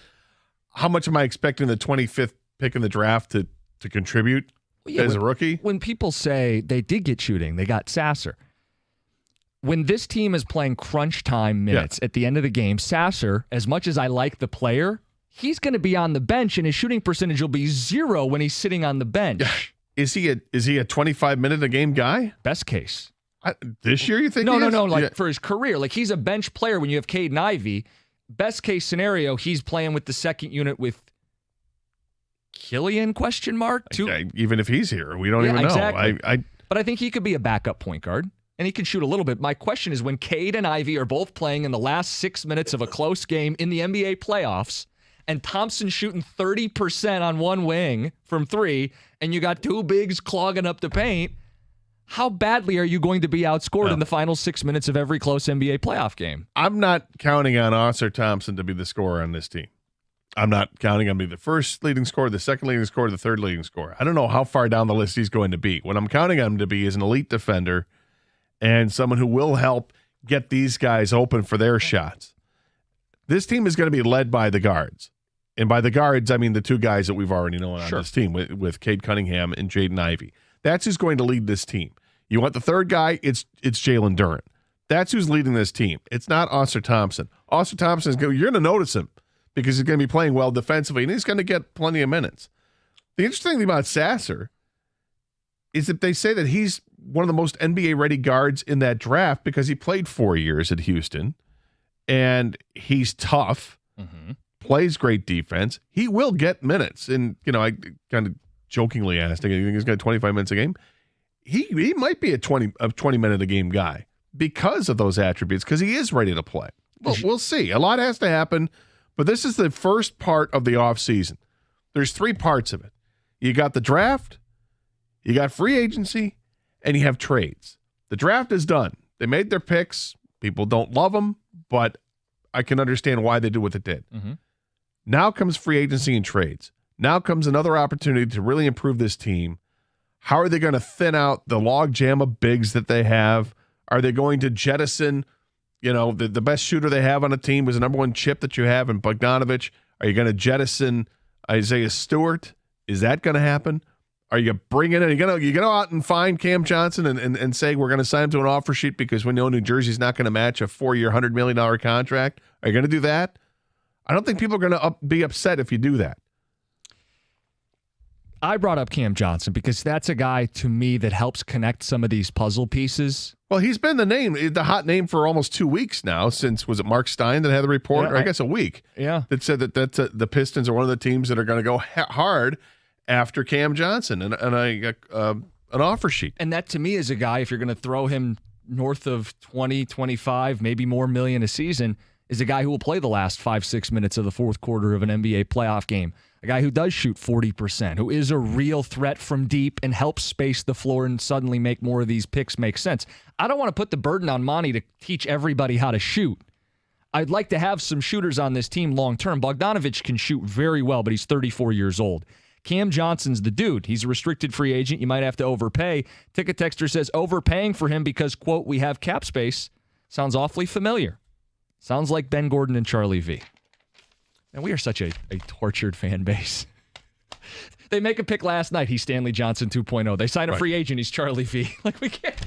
how much am I expecting the 25th pick in the draft to contribute as a rookie? When people say they did get shooting, they got Sasser. When this team is playing crunch time minutes at the end of the game, Sasser, as much as I like the player, he's going to be on the bench, and his shooting percentage will be 0 when he's sitting on the bench. Is he a 25-minute a game guy? Best case. This year, you think? No. Like for his career, like he's a bench player when you have Caden Ivey. Best case scenario, he's playing with the second unit with Killian ? Okay, even if he's here, we don't even know. Exactly. But I think he could be a backup point guard, and he can shoot a little bit. My question is, when Cade and Ivey are both playing in the last 6 minutes of a close game in the NBA playoffs, and Thompson shooting 30% on one wing from 3, and you got 2 bigs clogging up the paint, how badly are you going to be outscored in the final 6 minutes of every close NBA playoff game? I'm not counting on Oscar Thompson to be the scorer on this team. I'm not counting on being the first leading scorer, the second leading scorer, the third leading scorer. I don't know how far down the list he's going to be. What I'm counting on him to be is an elite defender and someone who will help get these guys open for their shots. This team is going to be led by the guards. And by the guards, I mean the 2 guys that we've already known on this team with Cade Cunningham and Jaden Ivey. That's who's going to lead this team. You want the third guy? It's Jalen Duren. That's who's leading this team. It's not Oscar Thompson. Oscar Thompson you're going to notice him because he's going to be playing well defensively, and he's going to get plenty of minutes. The interesting thing about Sasser is that they say that he's one of the most NBA-ready guards in that draft because he played 4 years at Houston, and he's tough, plays great defense. He will get minutes. And, I kind of jokingly asked him, you think he's got 25 minutes a game? He might be a 20-minute a game guy because of those attributes, because he is ready to play. Well, we'll see. A lot has to happen, but this is the first part of the offseason. There's 3 parts of it. You got the draft, you got free agency, and you have trades. The draft is done. They made their picks. People don't love them, but I can understand why they did what they did. Now comes free agency and trades. Now comes another opportunity to really improve this team. How are they going to thin out the logjam of bigs that they have? Are they going to jettison, the best shooter they have on a team was the number 1 chip that you have in Bogdanovich? Are you going to jettison Isaiah Stewart? Is that going to happen? Are you bringing in? Are you going to go out and find Cam Johnson and say we're going to sign him to an offer sheet because we know New Jersey's not going to match a 4-year, $100 million contract? Are you going to do that? I don't think people are going to be upset if you do that. I brought up Cam Johnson because that's a guy to me that helps connect some of these puzzle pieces. Well, he's been the hot name for almost 2 weeks now since, was it Mark Stein that had the report? Or I guess a week. Yeah. That said that the Pistons are one of the teams that are going to go hard after Cam Johnson and an offer sheet. And that to me is a guy, if you're going to throw him north of 20, 25, maybe more million a season, is a guy who will play the last 5-6 minutes of the fourth quarter of an NBA playoff game. A guy who does shoot 40%, who is a real threat from deep and helps space the floor and suddenly make more of these picks make sense. I don't want to put the burden on Monty to teach everybody how to shoot. I'd like to have some shooters on this team long term. Bogdanovich can shoot very well, but he's 34 years old. Cam Johnson's the dude. He's a restricted free agent. You might have to overpay. Ticket Texter says overpaying for him because, quote, we have cap space. Sounds awfully familiar. Sounds like Ben Gordon and Charlie V. And we are such a tortured fan base. They make a pick last night. He's Stanley Johnson 2.0. They sign a free agent. He's Charlie V. Like, we can't.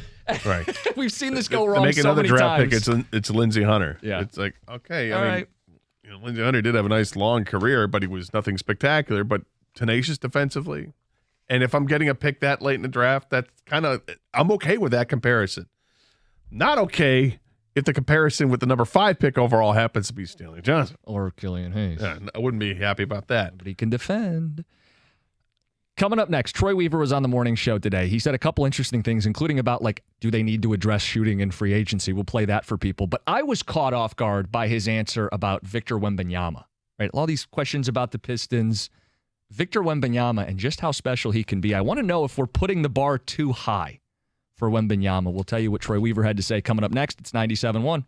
Right. We've seen this go wrong make so another many draft times. pick. It's Lindsey Hunter. Yeah. It's like, okay. All I mean, right. Lindsey Hunter did have a nice long career, but he was nothing spectacular, but tenacious defensively. And if I'm getting a pick that late in the draft, that's I'm okay with that comparison. Not okay if the comparison with the number 5 pick overall happens to be Stanley Johnson. Or Killian Hayes. Yeah, I wouldn't be happy about that. But he can defend. Coming up next, Troy Weaver was on the morning show today. He said a couple interesting things, including about, do they need to address shooting in free agency? We'll play that for people. But I was caught off guard by his answer about Victor Wembanyama. Right? All these questions about the Pistons, Victor Wembanyama, and just how special he can be. I want to know if we're putting the bar too high for Wembanyama. We'll tell you what Troy Weaver had to say coming up next. It's 97.1.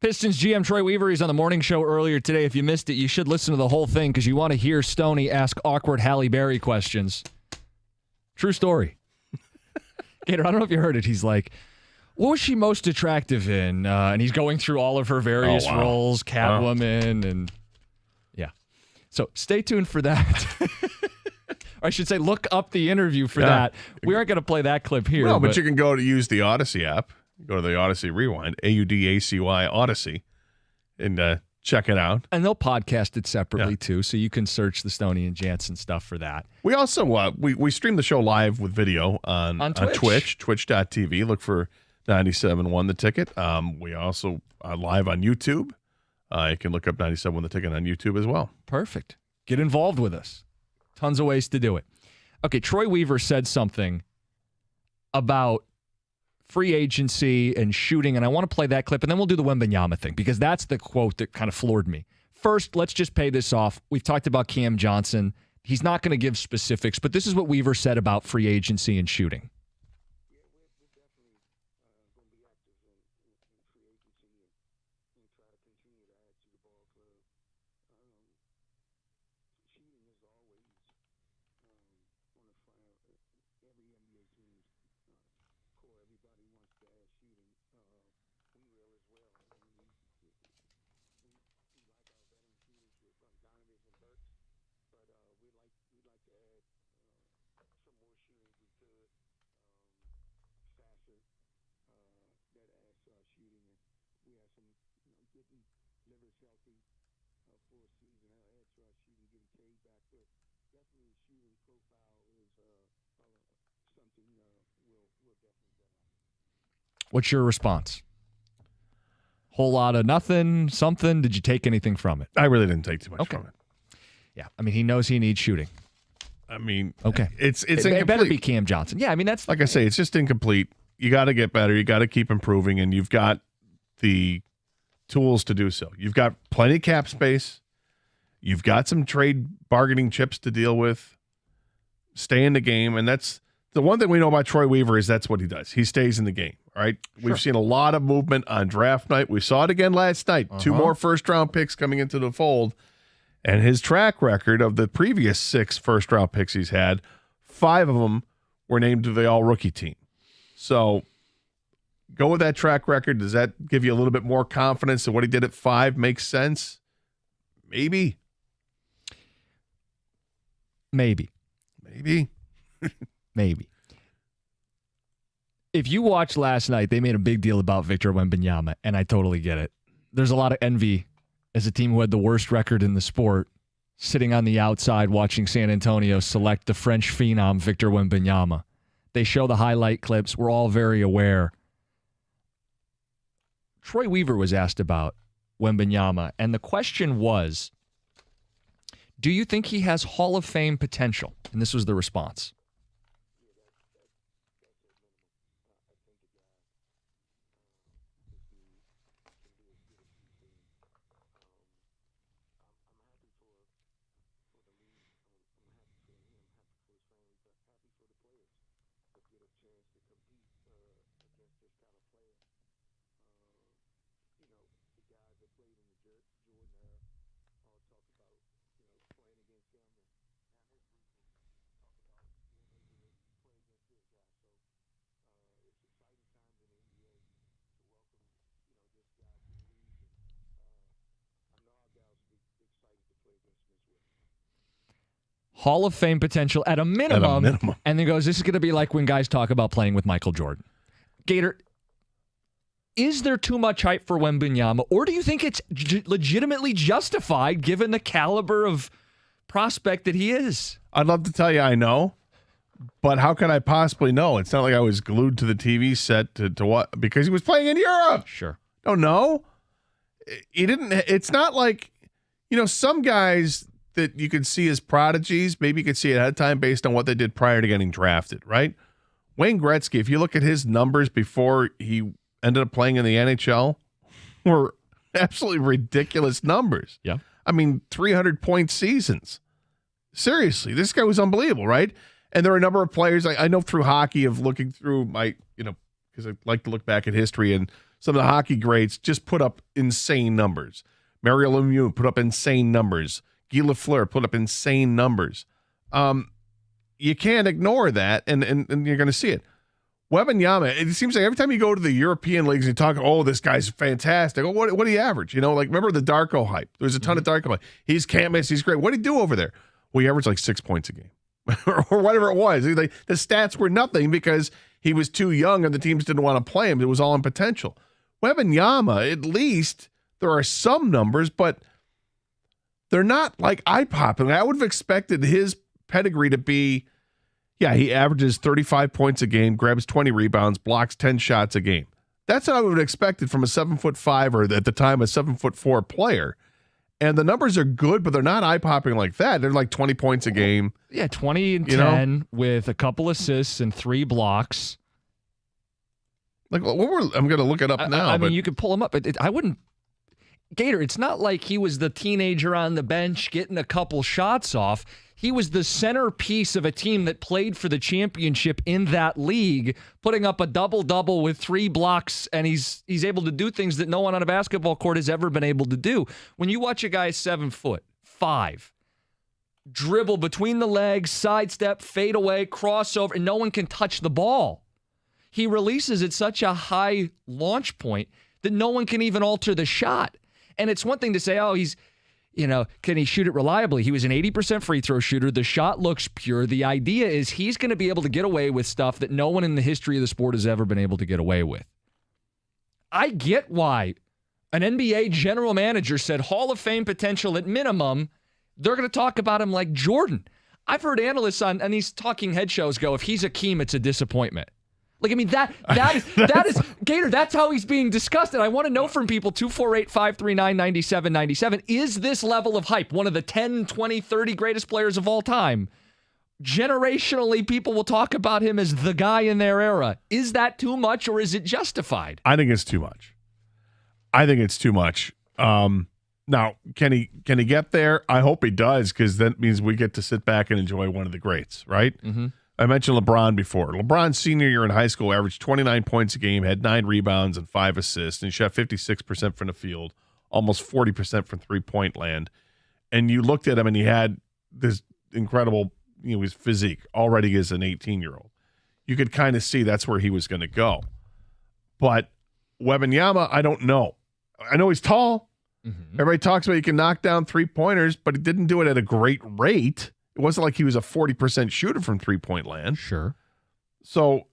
Pistons GM Troy Weaver, he's on the morning show earlier today. If you missed it, you should listen to the whole thing because you want to hear Stoney ask awkward Halle Berry questions. True story. Gator, I don't know if you heard it. He's like, what was she most attractive in? And he's going through all of her various roles, Catwoman, and yeah. So stay tuned for that. Or I should say, look up the interview for that. We aren't going to play that clip here. No, but you can go to use the Odyssey app. Go to the Odyssey Rewind, AUDACY Odyssey, and check it out. And they'll podcast it separately, too, so you can search the Stoney and Jansen stuff for that. We also we stream the show live with video on Twitch, twitch.tv. Look for 97.1 The Ticket. We also are live on YouTube. You can look up 97.1 The Ticket on YouTube as well. Perfect. Get involved with us. Tons of ways to do it. Okay, Troy Weaver said something about free agency and shooting, and I want to play that clip, and then we'll do the Wembanyama thing, because that's the quote that kind of floored me. First, let's just pay this off. We've talked about Cam Johnson. He's not going to give specifics, but this is what Weaver said about free agency and shooting. What's your response? Whole lot of nothing, something? Did you take anything from it? I really didn't take too much from it. Yeah, I mean, he knows he needs shooting. I mean, okay, it's it better be Cam Johnson. Yeah, I mean, that's like I say, it's just incomplete. You got to get better. You got to keep improving, and you've got the tools to do so. You've got plenty of cap space. You've got some trade bargaining chips to deal with. Stay in the game, and that's the one thing we know about Troy Weaver is that's what he does. He stays in the game. All right, we've seen a lot of movement on draft night. We saw it again last night. 2 more first-round picks coming into the fold, and his track record of the previous 6 first-round picks he's had, 5 of them were named to the all-rookie team. So go with that track record. Does that give you a little bit more confidence that what he did at 5 makes sense? Maybe. Maybe. If you watched last night, they made a big deal about Victor Wembanyama, and I totally get it. There's a lot of envy as a team who had the worst record in the sport, sitting on the outside watching San Antonio select the French phenom Victor Wembanyama. They show the highlight clips. We're all very aware. Troy Weaver was asked about Wembanyama, and the question was, do you think he has Hall of Fame potential? And this was the response. Hall of Fame potential at a minimum. And then goes, this is going to be like when guys talk about playing with Michael Jordan. Gator, is there too much hype for Wembanyama, or do you think it's legitimately justified given the caliber of prospect that he is? I'd love to tell you I know, but how can I possibly know? It's not like I was glued to the TV set to what, because he was playing in Europe. Sure. Don't know. He didn't. It's not like, some guys that you could see as prodigies, maybe you could see it ahead of time based on what they did prior to getting drafted, right? Wayne Gretzky, if you look at his numbers before he ended up playing in the NHL, were absolutely ridiculous numbers. Yeah. I mean, 300-point seasons. Seriously, this guy was unbelievable, right? And there are a number of players I know through hockey of looking through my, because I like to look back at history and some of the hockey greats just put up insane numbers. Mario Lemieux put up insane numbers. Guy Lafleur put up insane numbers. You can't ignore that, and you're going to see it. Wembanyama, it seems like every time you go to the European leagues and talk, oh, this guy's fantastic. Oh, what do you average? Like, remember the Darko hype? There was a ton of Darko hype. He's can't miss. He's great. What did he do over there? Well, he averaged like 6 points a game or whatever it was. The stats were nothing because he was too young and the teams didn't want to play him. It was all in potential. Wembanyama, at least there are some numbers, but they're not like eye-popping. I would have expected his pedigree to be, he averages 35 points a game, grabs 20 rebounds, blocks 10 shots a game. That's what I would have expected from a 7'5" or at the time a 7'4" player. And the numbers are good, but they're not eye-popping like that. They're like 20 points a game. Yeah, 20 and 10 with a couple assists and 3 blocks. Like I'm going to look it up now. I mean, you could pull him up, but I wouldn't. Gator, it's not like he was the teenager on the bench getting a couple shots off. He was the centerpiece of a team that played for the championship in that league, putting up a double-double with 3 blocks, and he's able to do things that no one on a basketball court has ever been able to do. When you watch a guy 7'5", dribble between the legs, sidestep, fade away, crossover, and no one can touch the ball. He releases at such a high launch point that no one can even alter the shot. And it's one thing to say, oh, he's, can he shoot it reliably? He was an 80% free throw shooter. The shot looks pure. The idea is he's going to be able to get away with stuff that no one in the history of the sport has ever been able to get away with. I get why an NBA general manager said Hall of Fame potential at minimum. They're going to talk about him like Jordan. I've heard analysts on these talking head shows go, if he's Akeem, it's a disappointment. Like, I mean, that is Gator, that's how he's being discussed. And I want to know from people, 248-539-9797, is this level of hype one of the 10, 20, 30 greatest players of all time? Generationally, people will talk about him as the guy in their era. Is that too much or is it justified? I think it's too much. Now, can he get there? I hope he does, because that means we get to sit back and enjoy one of the greats, right? Mm-hmm. I mentioned LeBron before. LeBron's senior year in high school averaged 29 points a game, had 9 rebounds and 5 assists, and he shot 56% from the field, almost 40% from three-point land. And you looked at him, and he had this incredible, his physique already as an 18-year-old. You could kind of see that's where he was going to go. But Wembanyama, I don't know. I know he's tall. Mm-hmm. Everybody talks about he can knock down three-pointers, but he didn't do it at a great rate. It wasn't like he was a 40% shooter from three-point land. Sure. So,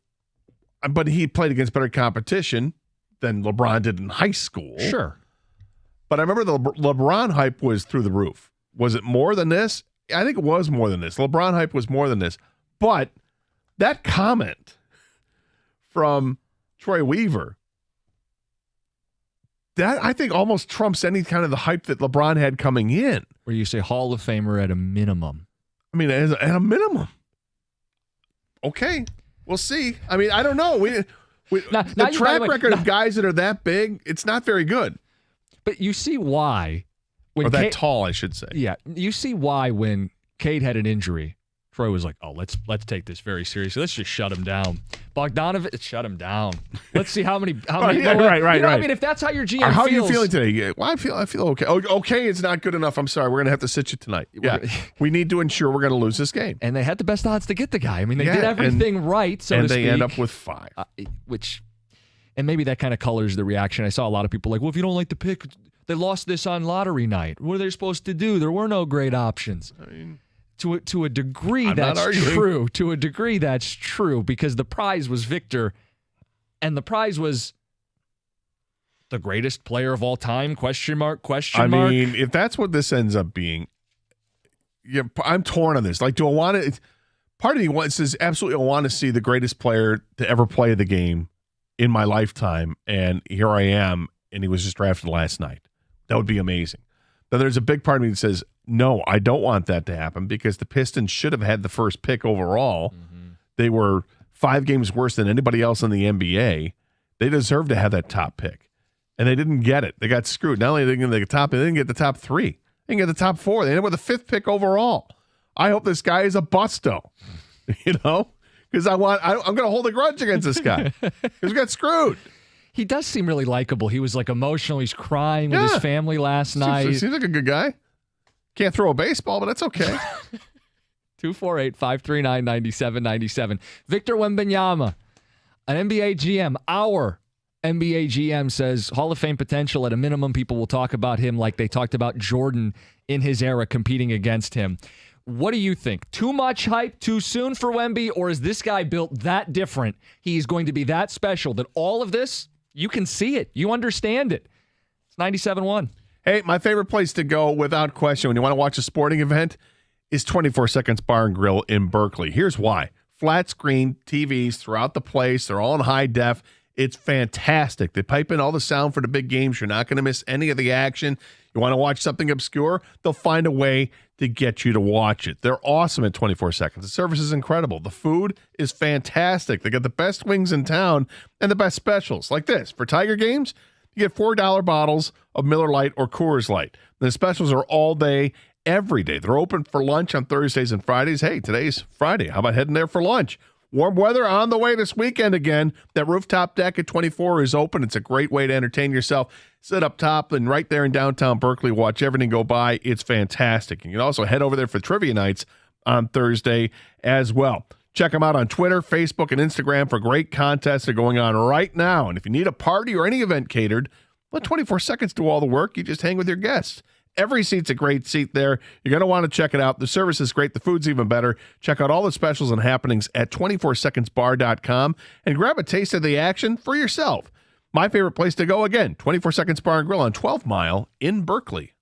but he played against better competition than LeBron did in high school. Sure. But I remember the LeBron hype was through the roof. Was it more than this? I think it was more than this. LeBron hype was more than this. But that comment from Troy Weaver, that I think almost trumps any kind of the hype that LeBron had coming in. Where you say Hall of Famer at a minimum. I mean, at a minimum. Okay, we'll see. I mean, I don't know. The track record of guys that are that big, it's not very good. But you see why. Or that tall, I should say. Yeah, you see why when Cade had an injury, Troy was like, "Oh, let's take this very seriously. Let's just shut him down." Bogdanovich, shut him down. Let's see how many. Right. I mean, if that's how your GM feels. How are you feeling today? Well, I feel okay. Okay, it's not good enough. I'm sorry. We're gonna have to sit you tonight. Yeah, we need to ensure we're gonna lose this game. And they had the best odds to get the guy. I mean, they did everything right. So and to they speak, end up with 5, and maybe that kind of colors the reaction. I saw a lot of people like, well, if you don't like the pick, they lost this on lottery night. What are they supposed to do? There were no great options. I mean. To a degree, that's true. To a degree, that's true, because the prize was Victor, and the prize was the greatest player of all time, question mark. I mean, if that's what this ends up being, I'm torn on this. Like, do I want to – part of me says absolutely I want to see the greatest player to ever play the game in my lifetime, and here I am, and he was just drafted last night. That would be amazing. Then there's a big part of me that says – no, I don't want that to happen, because the Pistons should have had the first pick overall. Mm-hmm. They were 5 games worse than anybody else in the NBA. They deserved to have that top pick, and they didn't get it. They got screwed. Not only did they get the top, they didn't get the top 3. They didn't get the top 4. They ended up with the 5th pick overall. I hope this guy is a busto, because I'm going to hold a grudge against this guy because we got screwed. He does seem really likable. He was like emotional. He's crying with his family last night. Seems like a good guy. Can't throw a baseball, but that's okay. 248-539-9797. Victor Wembanyama, an NBA GM, our NBA GM, says Hall of Fame potential. At a minimum, people will talk about him like they talked about Jordan in his era competing against him. What do you think? Too much hype too soon for Wemby, or is this guy built that different? He's going to be that special that all of this, you can see it. You understand it. It's 97.1. Hey, my favorite place to go without question when you want to watch a sporting event is 24 Seconds Bar and Grill in Berkeley. Here's why. Flat screen TVs throughout the place. They're all in high def. It's fantastic. They pipe in all the sound for the big games. You're not going to miss any of the action. You want to watch something obscure? They'll find a way to get you to watch it. They're awesome at 24 Seconds. The service is incredible. The food is fantastic. They got the best wings in town and the best specials. Like this. For Tiger games, you get $4 bottles of Miller Lite or Coors Light. The specials are all day, every day. They're open for lunch on Thursdays and Fridays. Hey, today's Friday. How about heading there for lunch? Warm weather on the way this weekend again. That rooftop deck at 24 is open. It's a great way to entertain yourself. Sit up top and right there in downtown Berkeley, watch everything go by. It's fantastic. You can also head over there for trivia nights on Thursday as well. Check them out on Twitter, Facebook, and Instagram for great contests that are going on right now. And if you need a party or any event catered, let 24 Seconds do all the work. You just hang with your guests. Every seat's a great seat there. You're going to want to check it out. The service is great. The food's even better. Check out all the specials and happenings at 24secondsbar.com and grab a taste of the action for yourself. My favorite place to go, again, 24 Seconds Bar and Grill on 12th Mile in Berkeley.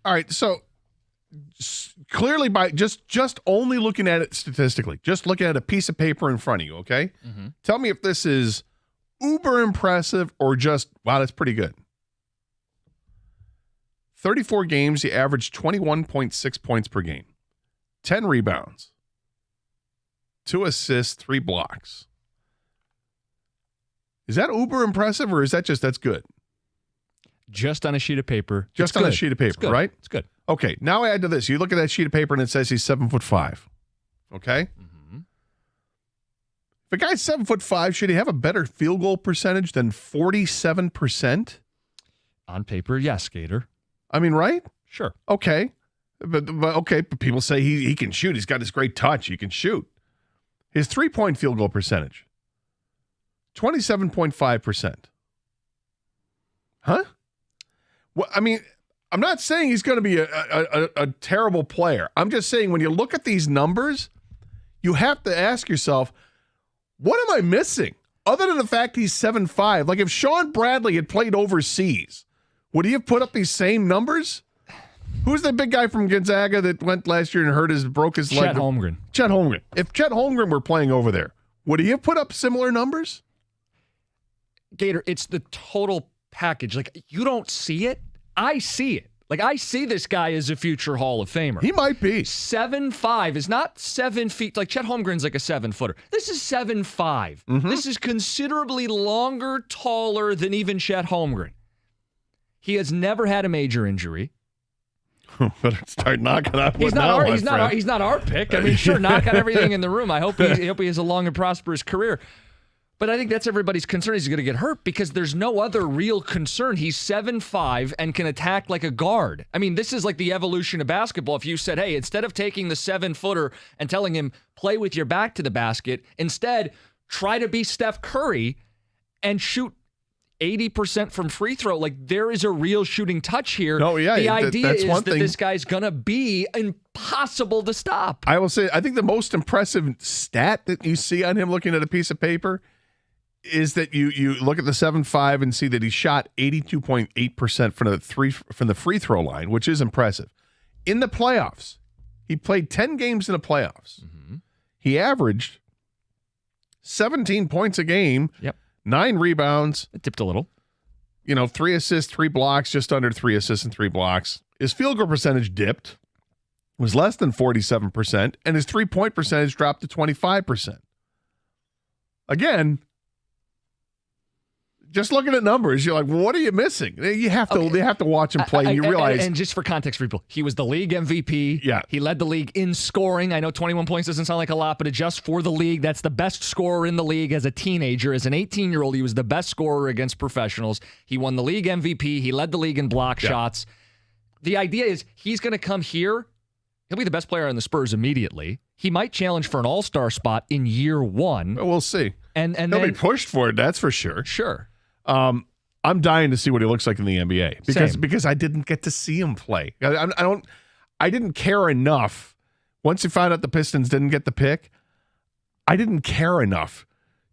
All right, so clearly by just only looking at it statistically, just looking at a piece of paper in front of you, okay? Mm-hmm. Tell me if this is uber impressive or just, wow, that's pretty good. 34 games, he averaged 21.6 points per game, 10 rebounds, 2 assists, 3 blocks. Is that uber impressive or is that just that's good? Just on a sheet of paper. Just on a sheet of paper, right? It's good. Okay, now add to this. You look at that sheet of paper and it says he's 7'5". Okay? Mm-hmm. If a guy's 7'5", should he have a better field goal percentage than 47%? On paper, yes, Gator. I mean, right? Sure. Okay. But people say he can shoot. He's got this great touch. He can shoot. His 3-point field goal percentage, 27.5%. Huh? Well, I mean, I'm not saying he's going to be a terrible player. I'm just saying when you look at these numbers, you have to ask yourself, what am I missing? Other than the fact he's 7'5", like if Sean Bradley had played overseas, would he have put up these same numbers? Who's the big guy from Gonzaga that went last year and broke his leg? Chet Holmgren. Chet Holmgren. If Chet Holmgren were playing over there, would he have put up similar numbers? Gator, it's the total package. Like, you don't see it. I see it. Like, I see this guy as a future Hall of Famer. He might be. 7'5" is not 7 feet. Like, Chet Holmgren's like a 7-footer. This is 7'5". Mm-hmm. This is considerably longer, taller than even Chet Holmgren. He has never had a major injury. Better start knocking on wood. He's not our pick. I mean, sure, knock on everything in the room. I hope he has a long and prosperous career. But I think that's everybody's concern. He's going to get hurt because there's no other real concern. He's 7'5" and can attack like a guard. I mean, this is like the evolution of basketball. If you said, hey, instead of taking the 7-footer and telling him, play with your back to the basket, instead, try to be Steph Curry and shoot 80% from free throw. Like, there is a real shooting touch here. Oh, yeah. The idea that's is one that thing. this guy's going to be impossible to stop. I will say, I think the most impressive stat that you see on him looking at a piece of paper is that you look at the 7'5" and see that he shot 82.8% from the free throw line, which is impressive. In the playoffs, he played 10 games in the playoffs. Mm-hmm. He averaged 17 points a game. Yep. 9 rebounds. It dipped a little. 3 assists, 3 blocks, just under 3 assists and 3 blocks. His field goal percentage dipped, was less than 47%, and his 3-point percentage dropped to 25%. Again, just looking at numbers, you're like, well, what are you missing? You have to watch him play, and you realize. And just for context for people, he was the league MVP. Yeah. He led the league in scoring. I know 21 points doesn't sound like a lot, but adjust for the league. That's the best scorer in the league as a teenager. As an 18-year-old, he was the best scorer against professionals. He won the league MVP. He led the league in block shots. The idea is he's going to come here. He'll be the best player on the Spurs immediately. He might challenge for an all-star spot in year 1. We'll see. And he'll then be pushed for it, that's for sure. Sure. I'm dying to see what he looks like in the NBA because I didn't get to see him play. I didn't care enough. Once you found out the Pistons didn't get the pick, I didn't care enough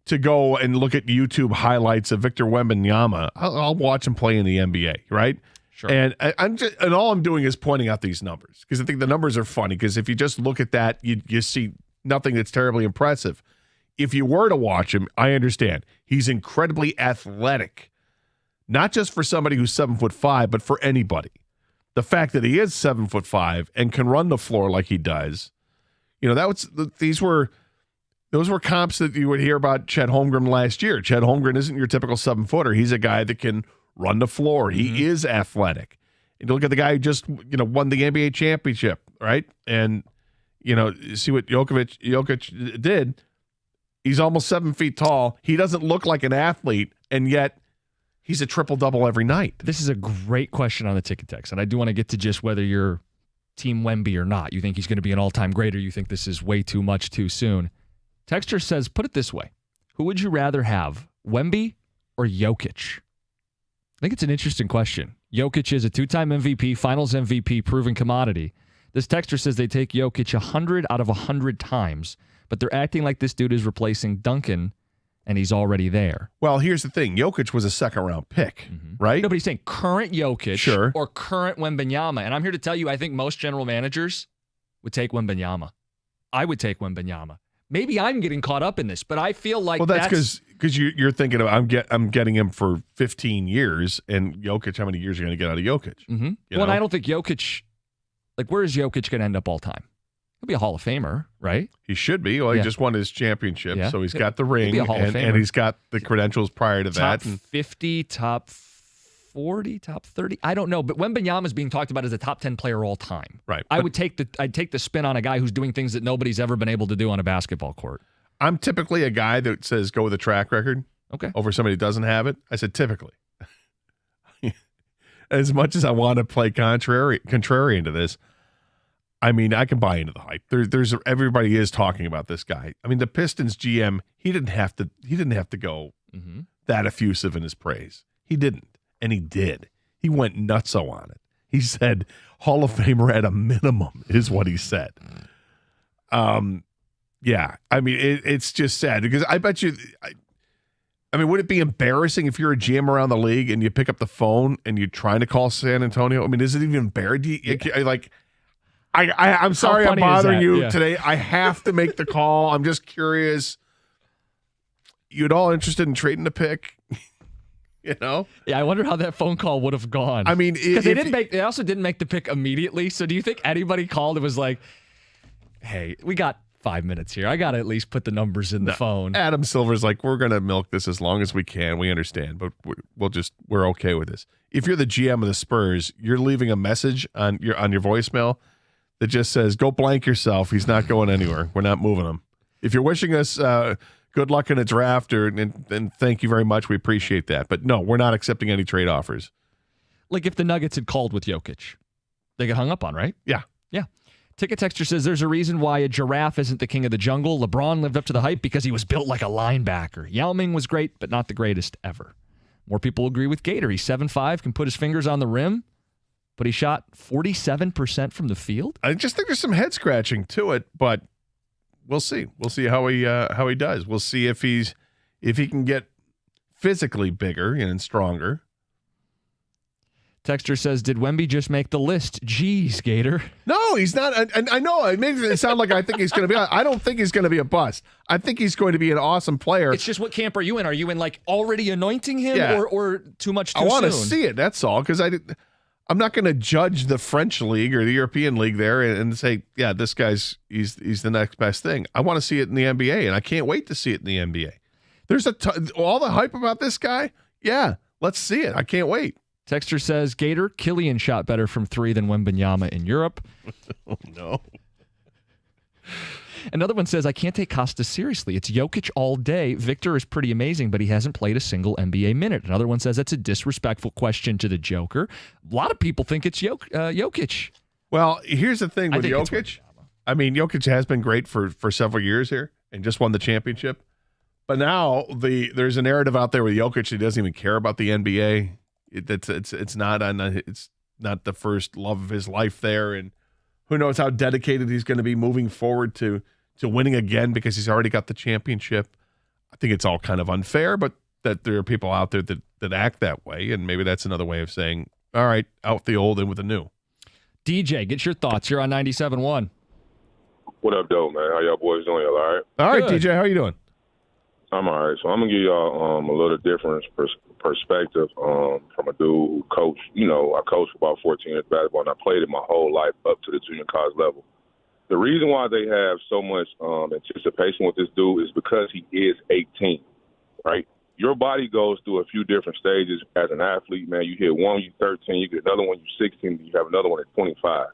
to go and look at YouTube highlights of Victor Wembanyama. I'll watch him play in the NBA, right? Sure. And and all I'm doing is pointing out these numbers because I think the numbers are funny. Because if you just look at that, you see nothing that's terribly impressive. If you were to watch him, I understand. He's incredibly athletic. Not just for somebody who's 7'5", but for anybody. The fact that he is 7'5" and can run the floor like he does, those were comps that you would hear about Chet Holmgren last year. Chet Holmgren isn't your typical 7-footer. He's a guy that can run the floor. He is athletic. And you look at the guy who just won the NBA championship, right? And see what Jokic did. He's almost 7 feet tall. He doesn't look like an athlete, and yet he's a triple-double every night. This is a great question on the ticket text, and I do want to get to just whether you're Team Wemby or not. You think he's going to be an all-time great, or you think this is way too much too soon? Texter says, put it this way. Who would you rather have, Wemby or Jokic? I think it's an interesting question. Jokic is a 2-time MVP, finals MVP, proven commodity. This texter says they take Jokic 100 out of 100 times, but they're acting like this dude is replacing Duncan and he's already there. Well, here's the thing. Jokic was a second-round pick, right? Nobody's saying current Jokic Sure. or current Wembanyama. And I'm here to tell you, I think most general managers would take Wembanyama. I would take Wembanyama. Maybe I'm getting caught up in this, but I feel like that's because you're thinking of I'm getting him for 15 years, and Jokic, how many years are you going to get out of Jokic? Mm-hmm. Well, and I don't think Jokic, where is Jokic going to end up all time? He'll be a Hall of Famer, right? He should be. Well, he just won his championship, so he's got the ring, be a Hall of and Famer. he's got the credentials prior to Top that. And 50, top 40, top 30. I don't know, but Wembanyama is being talked about as a top 10 player all time. Right. I'd take the spin on a guy who's doing things that nobody's ever been able to do on a basketball court. I'm typically a guy that says go with a track record. Okay. Over somebody who doesn't have it. I said typically. As much as I want to play contrarian to this, I mean, I can buy into the hype. There's everybody is talking about this guy. I mean, the Pistons GM, he didn't have to go that effusive in his praise. He didn't, and he did. He went nutso on it. He said Hall of Famer at a minimum is what he said. Yeah, I mean, it's just sad because I bet you. I mean, would it be embarrassing if you're a GM around the league and you pick up the phone and you're trying to call San Antonio? I mean, is it even embarrassing? I'm sorry I'm bothering you today. I have to make the call. I'm just curious. You at all interested in trading the pick? You know? Yeah, I wonder how that phone call would have gone. I mean, because they also didn't make the pick immediately. So do you think anybody called and was like, "Hey, we got 5 minutes here. I got to at least put the numbers in the phone." Adam Silver's like, we're going to milk this as long as we can. We understand, but we're okay with this. If you're the GM of the Spurs, you're leaving a message on your voicemail that just says, go blank yourself. He's not going anywhere. We're not moving him. If you're wishing us good luck in a draft, and thank you very much. We appreciate that. But no, we're not accepting any trade offers. Like if the Nuggets had called with Jokic, they get hung up on, right? Yeah. Yeah. Ticket Texter says there's a reason why a giraffe isn't the king of the jungle. LeBron lived up to the hype because he was built like a linebacker. Yao Ming was great, but not the greatest ever. More people agree with Gator. He's 7'5", can put his fingers on the rim, but he shot 47% from the field. I just think there's some head scratching to it, but we'll see. We'll see how he does. We'll see if he can get physically bigger and stronger. Texter says, did Wemby just make the list? Jeez, Gator. No, he's not. I know it makes it sound like I think he's going to be. I don't think he's going to be a bust. I think he's going to be an awesome player. It's just what camp are you in? Are you in like already anointing him or too much too soon? I want to soon? see it. That's all. Because I'm not going to judge the French league or the European league there and say, yeah, this guy's he's the next best thing. I want to see it in the NBA, and I can't wait to see it in the NBA. There's all the hype about this guy. Yeah, let's see it. I can't wait. Texter says, Gator, Killian shot better from 3 than Wembanyama in Europe. Oh, no. Another one says, I can't take Costa seriously. It's Jokic all day. Victor is pretty amazing, but he hasn't played a single NBA minute. Another one says, that's a disrespectful question to the Joker. A lot of people think it's Jokic. Well, here's the thing with Jokic. I mean, Jokic has been great for several years here and just won the championship. But now there's a narrative out there with Jokic. He doesn't even care about the NBA. It's not the first love of his life there, and who knows how dedicated he's going to be moving forward to winning again because he's already got the championship. I think it's all kind of unfair, but that there are people out there that act that way, and maybe that's another way of saying, all right, out the old and with the new. DJ, get your thoughts. You're on 97.1. What up, though, man? How y'all boys doing? Y'all all right? All right, DJ, how are you doing? I'm all right. So I'm going to give y'all a little different perspective from a dude who coached. You know, I coached for about 14 years basketball, and I played it my whole life up to the junior college level. The reason why they have so much anticipation with this dude is because he is 18, right? Your body goes through a few different stages as an athlete, man. You hit one, you're 13, you get another one, you're 16, you have another one at 25.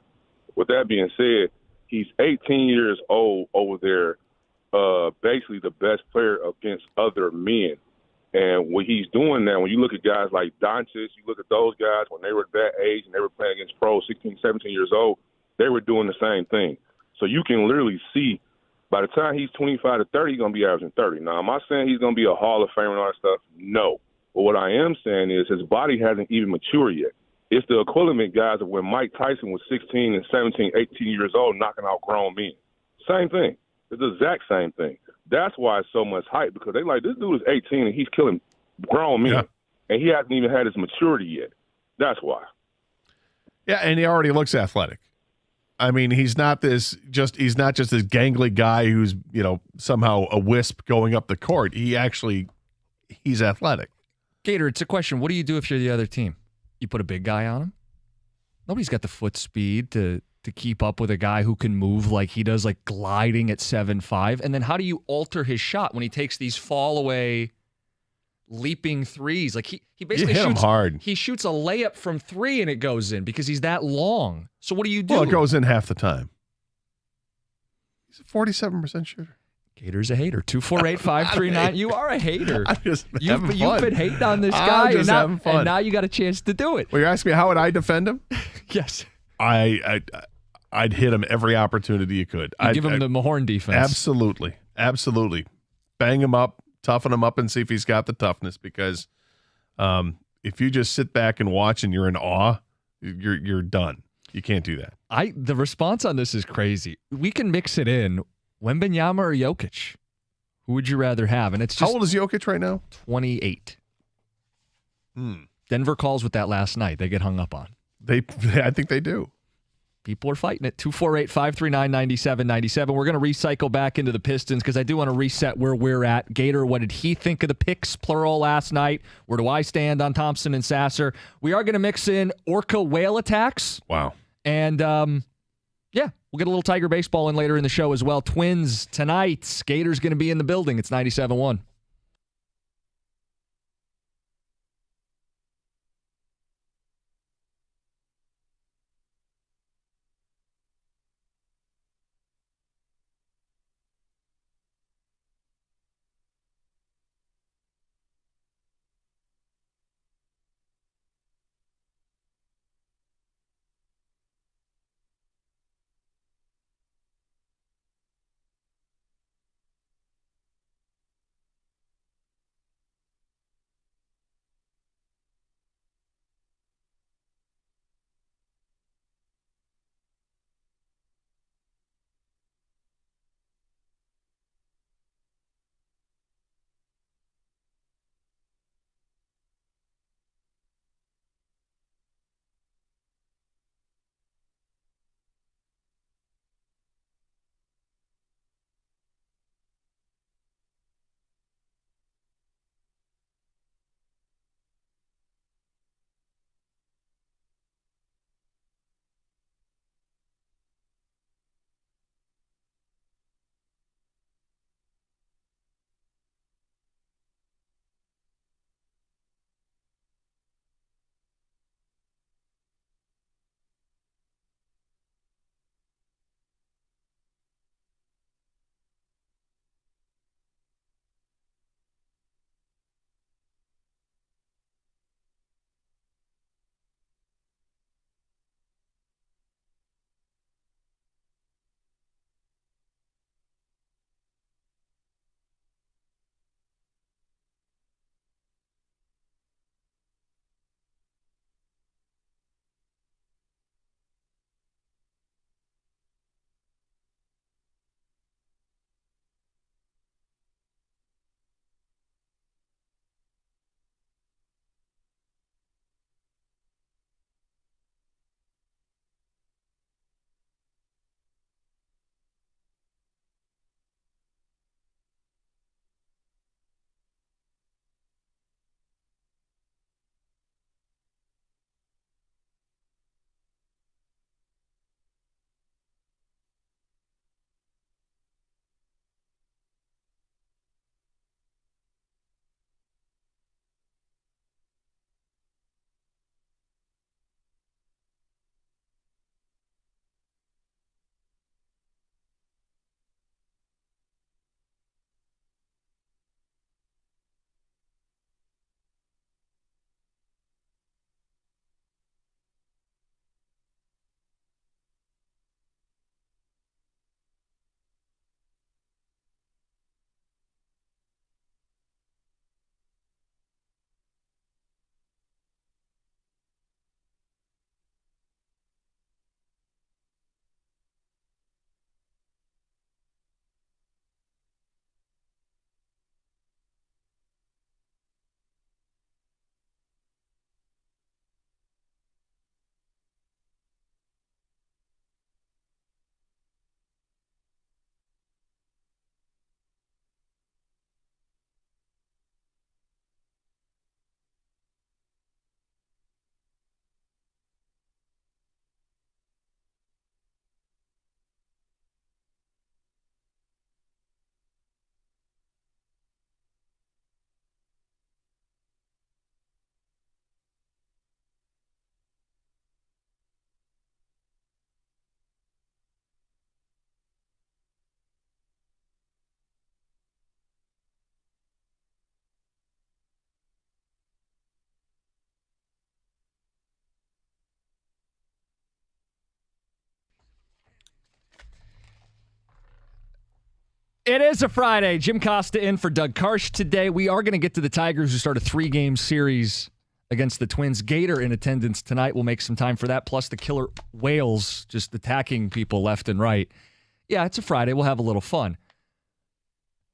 With that being said, he's 18 years old over there, basically the best player against other men. And what he's doing now, when you look at guys like Doncic, you look at those guys when they were that age and they were playing against pros, 16, 17 years old, they were doing the same thing. So you can literally see by the time he's 25 to 30, he's going to be averaging 30. Now, am I saying he's going to be a Hall of Famer and all that stuff? No. But what I am saying is his body hasn't even matured yet. It's the equivalent, guys, of when Mike Tyson was 16 and 17, 18 years old knocking out grown men. Same thing. It's the exact same thing. That's why it's so much hype, because they like, this dude is 18 and he's killing grown men, and he hasn't even had his maturity yet. That's why. Yeah, and he already looks athletic. I mean, he's not just this gangly guy who's, somehow a wisp going up the court. He's athletic. Gator, it's a question. What do you do if you're the other team? You put a big guy on him? Nobody's got the foot speed to keep up with a guy who can move like he does, like gliding at 7'5". And then how do you alter his shot when he takes these fall away leaping threes? Like he basically hit him shoots hard. He shoots a layup from 3 and it goes in because he's that long. So what do you do? Well, it goes in half the time. He's a 47% shooter. Gator's a hater. 248-539. You are a hater. You've been hating on this I'm guy, just having fun. and now you got a chance to do it. Well, you're asking me how would I defend him? Yes. I'd hit him every opportunity you could. I'd give him the Mahorn defense. Absolutely. Bang him up, toughen him up, and see if he's got the toughness. Because if you just sit back and watch and you're in awe, you're done. You can't do that. The response on this is crazy. We can mix it in. Wembanyama or Jokic? Who would you rather have? And it's just how old is Jokic right now? 28. Denver calls with that last night. They get hung up on. I think they do. People are fighting it. 248-539-9797. We're going to recycle back into the Pistons because I do want to reset where we're at. Gator, what did he think of the picks, plural, last night? Where do I stand on Thompson and Sasser? We are going to mix in orca whale attacks. Wow. And, we'll get a little Tiger baseball in later in the show as well. Twins tonight. Gator's going to be in the building. It's 97.1. It is a Friday. Jim Costa in for Doug Karsh today. We are going to get to the Tigers, who start a 3-game series against the Twins. Gator in attendance tonight. We'll make some time for that. Plus the killer whales just attacking people left and right. Yeah, it's a Friday. We'll have a little fun.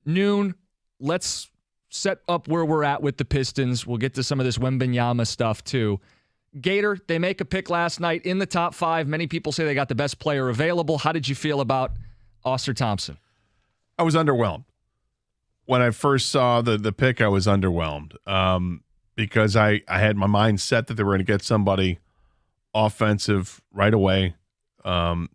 Noon, let's set up where we're at with the Pistons. We'll get to some of this Wembanyama stuff too. Gator, they make a pick last night in the top 5. Many people say they got the best player available. How did you feel about Ausar Thompson? I was underwhelmed. When I first saw the pick, I was underwhelmed because I had my mind set that they were going to get somebody offensive right away. You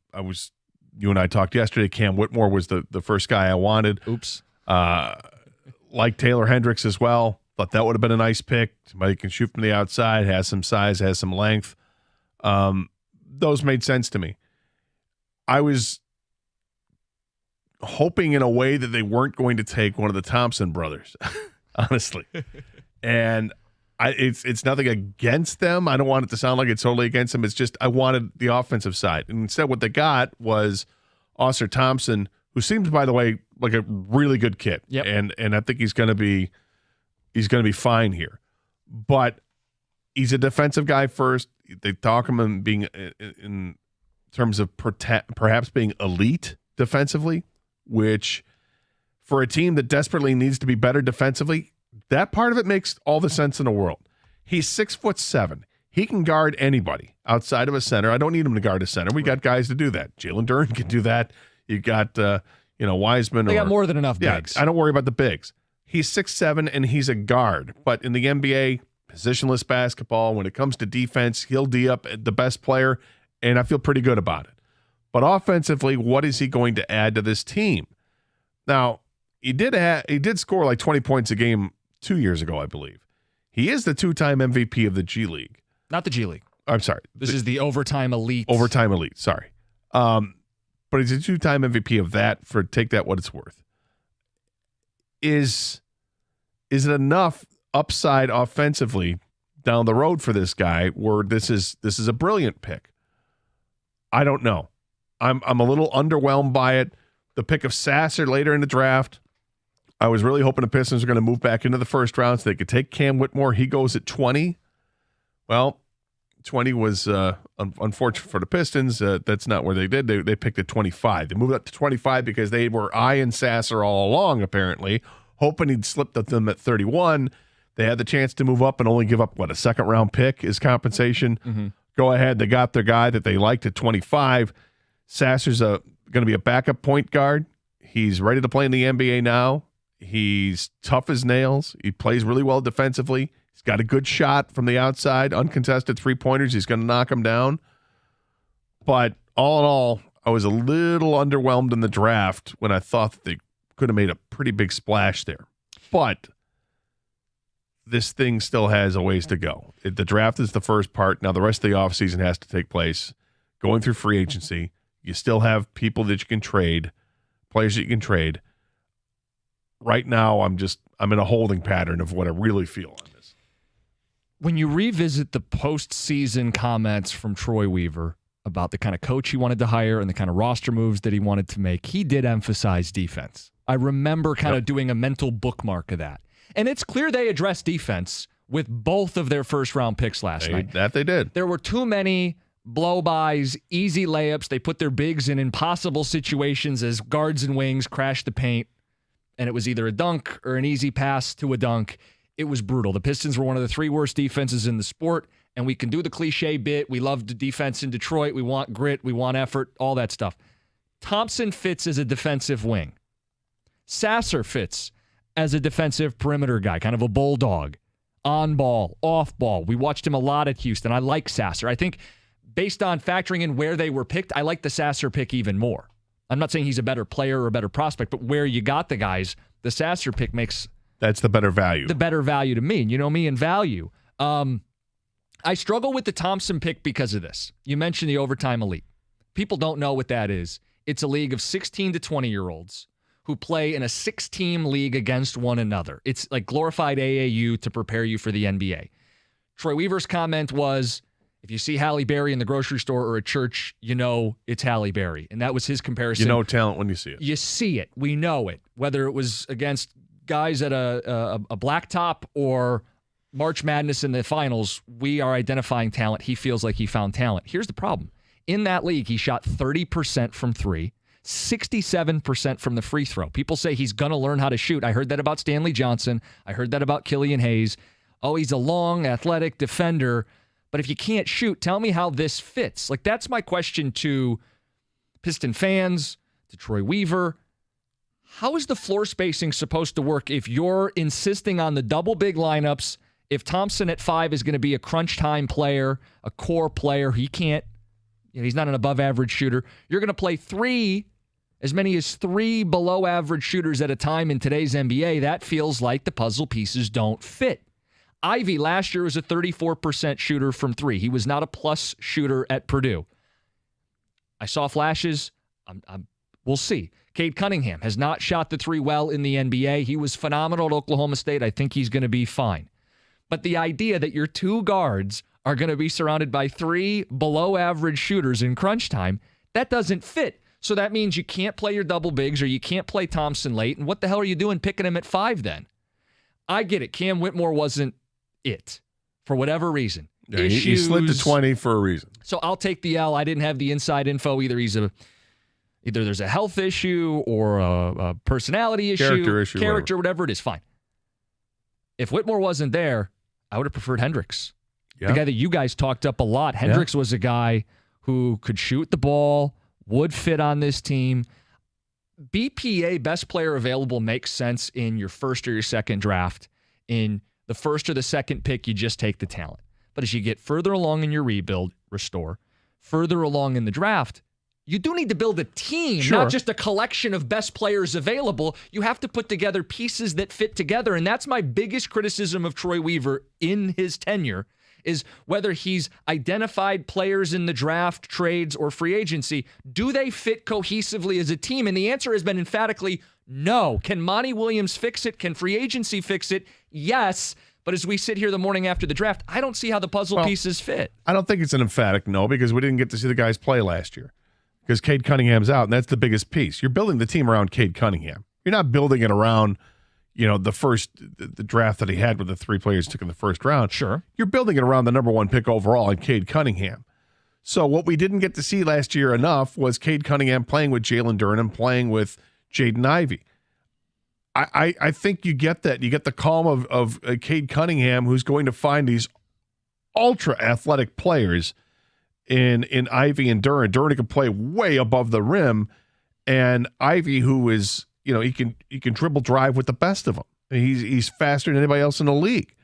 and I talked yesterday. Cam Whitmore was the first guy I wanted. Oops. Like Taylor Hendricks as well. Thought that would have been a nice pick. Somebody can shoot from the outside, has some size, has some length. Those made sense to me. I was hoping in a way that they weren't going to take one of the Thompson brothers, honestly. And it's nothing against them. I don't want it to sound like it's totally against them. It's just I wanted the offensive side. And instead what they got was Ausar Thompson, who seems, by the way, like a really good kid. Yep. And I think he's going to be fine here. But he's a defensive guy first. They talk him in being in terms of perhaps being elite defensively, which for a team that desperately needs to be better defensively, that part of it makes all the sense in the world. He's 6'7". He can guard anybody outside of a center. I don't need him to guard a center. We got guys to do that. Jalen Duren can do that. You got Wiseman. They got more than enough bigs. I don't worry about the bigs. He's 6'7", and he's a guard. But in the NBA, positionless basketball, when it comes to defense, he'll D up the best player, and I feel pretty good about it. But offensively, what is he going to add to this team? Now, he did score like 20 points a game 2 years ago, I believe. He is the 2-time MVP of the G League. Not the G League. I'm sorry. This is the Overtime Elite. Overtime Elite, sorry. But he's a 2-time MVP of that. For take that what it's worth. Is it enough upside offensively down the road for this guy where this is a brilliant pick? I don't know. I'm a little underwhelmed by it. The pick of Sasser later in the draft, I was really hoping the Pistons were going to move back into the first round so they could take Cam Whitmore. He goes at 20. Well, 20 was unfortunate for the Pistons. That's not where they did. They picked at 25. They moved up to 25 because they were eyeing Sasser all along, apparently, hoping he'd slip them at 31. They had the chance to move up and only give up, a second-round pick as compensation. Mm-hmm. Go ahead. They got their guy that they liked at 25. Sasser's going to be a backup point guard. He's ready to play in the NBA now. He's tough as nails. He plays really well defensively. He's got a good shot from the outside, uncontested three-pointers. He's going to knock them down. But all in all, I was a little underwhelmed in the draft when I thought that they could have made a pretty big splash there. But this thing still has a ways to go. The draft is the first part. Now the rest of the offseason has to take place. Going through free agency, you still have people that you can trade, players that you can trade. Right now, I'm in a holding pattern of what I really feel on this. When you revisit the postseason comments from Troy Weaver about the kind of coach he wanted to hire and the kind of roster moves that he wanted to make, he did emphasize defense. I remember kind of doing a mental bookmark of that. And it's clear they addressed defense with both of their first-round picks last night. That they did. There were too many blow-bys, easy layups. They put their bigs in impossible situations as guards and wings crashed the paint, and it was either a dunk or an easy pass to a dunk. It was brutal. The Pistons were one of the 3 worst defenses in the sport, and we can do the cliche bit. We love the defense in Detroit. We want grit. We want effort, all that stuff. Thompson fits as a defensive wing. Sasser fits as a defensive perimeter guy, kind of a bulldog, on ball, off ball. We watched him a lot at Houston. I like Sasser. I think based on factoring in where they were picked, I like the Sasser pick even more. I'm not saying he's a better player or a better prospect, but where you got the guys, the Sasser pick makes... That's the better value. The better value to me. You know me and value. I struggle with the Thompson pick because of this. You mentioned the Overtime Elite. People don't know what that is. It's a league of 16 to 20-year-olds who play in a 6-team league against one another. It's like glorified AAU to prepare you for the NBA. Troy Weaver's comment was, If you see Halle Berry in the grocery store or at church, you know it's Halle Berry. And that was his comparison. You know talent when you see it. You see it. We know it. Whether it was against guys at a blacktop or March Madness in the finals, we are identifying talent. He feels like he found talent. Here's the problem. In that league, he shot 30% from three, 67% from the free throw. People say he's going to learn how to shoot. I heard that about Stanley Johnson. I heard that about Killian Hayes. Oh, he's a long, athletic defender. But if you can't shoot, tell me how this fits. Like, that's my question to Piston fans, to Troy Weaver. How is the floor spacing supposed to work if you're insisting on the double big lineups, if Thompson at 5 is going to be a crunch time player, a core player, he can't, he's not an above average shooter. You're going to play as many as 3 below average shooters at a time in today's NBA. That feels like the puzzle pieces don't fit. Ivy last year was a 34% shooter from 3. He was not a plus shooter at Purdue. I saw flashes. We'll see. Cade Cunningham has not shot the 3 well in the NBA. He was phenomenal at Oklahoma State. I think he's going to be fine. But the idea that your 2 guards are going to be surrounded by 3 below average shooters in crunch time, that doesn't fit. So that means you can't play your double bigs or you can't play Thompson late. And what the hell are you doing picking him at 5 then? I get it. Cam Whitmore wasn't it for whatever reason. Yeah, he slid to 20 for a reason. So I'll take the L. I didn't have the inside info. Either there's a health issue or a personality issue, character, whatever it is. Fine. If Whitmore wasn't there, I would have preferred Hendricks. Yeah. The guy that you guys talked up a lot. Hendricks was a guy who could shoot the ball, would fit on this team. BPA, best player available, makes sense in your first or your second draft. In the first or the second pick, you just take the talent. But as you get further along in your rebuild, further along in the draft, you do need to build a team, not just a collection of best players available. You have to put together pieces that fit together. And that's my biggest criticism of Troy Weaver in his tenure, is whether he's identified players in the draft, trades, or free agency, do they fit cohesively as a team? And the answer has been emphatically no. Can Monty Williams fix it? Can free agency fix it? Yes. But as we sit here the morning after the draft, I don't see how the puzzle pieces fit. I don't think it's an emphatic no, because we didn't get to see the guys play last year because Cade Cunningham's out, and that's the biggest piece. You're building the team around Cade Cunningham. You're not building it around the draft that he had with the 3 players he took in the first round. Sure. You're building it around the number 1 pick overall in Cade Cunningham. So what we didn't get to see last year enough was Cade Cunningham playing with Jalen Duren and playing with Jaden Ivey. I think you get that. You get the calm of Cade Cunningham, who's going to find these ultra-athletic players in Ivey and Duren. Duren can play way above the rim, and Ivey, who is, he can dribble drive with the best of them. He's faster than anybody else in the league.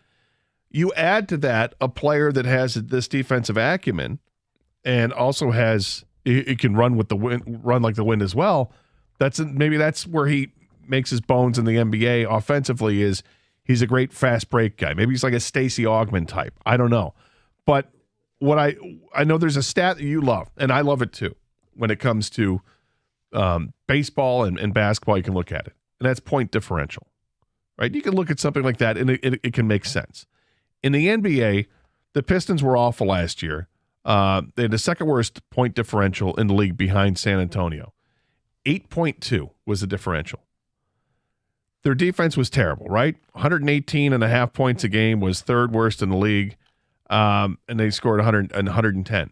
You add to that a player that has this defensive acumen and also it can run with the wind, run like the wind as well. Maybe that's where he makes his bones in the NBA offensively. Is he's a great fast break guy. Maybe he's like a Stacey Augmon type. I don't know. But what I know, there's a stat that you love, and I love it too, when it comes to baseball and basketball. You can look at it, and that's point differential, right? You can look at something like that, and it can make sense. In the NBA, the Pistons were awful last year. They had the second worst point differential in the league behind San Antonio. 8.2 was the differential. Their defense was terrible, right? 118.5 points a game was third worst in the league, and they scored 110.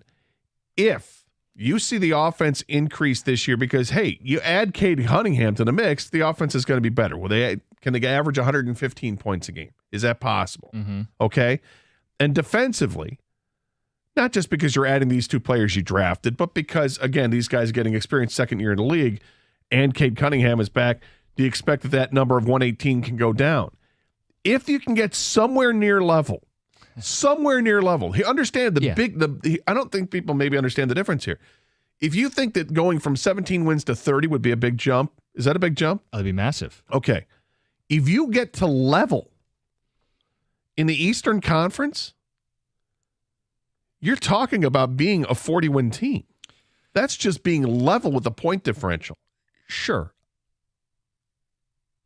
If you see the offense increase this year because, hey, you add Cade Cunningham to the mix, the offense is going to be better. Can they average 115 points a game? Is that possible? Mm-hmm. Okay. And defensively, not just because you're adding these 2 players you drafted, but because, again, these guys are getting experience second year in the league, and Cade Cunningham is back, do you expect that number of 118 can go down? If you can get somewhere near level, understand I don't think people maybe understand the difference here. If you think that going from 17 wins to 30 would be a big jump, is that a big jump? That'd be massive. Okay. If you get to level in the Eastern Conference, you're talking about being a 40-win team. That's just being level with the point differential. Sure.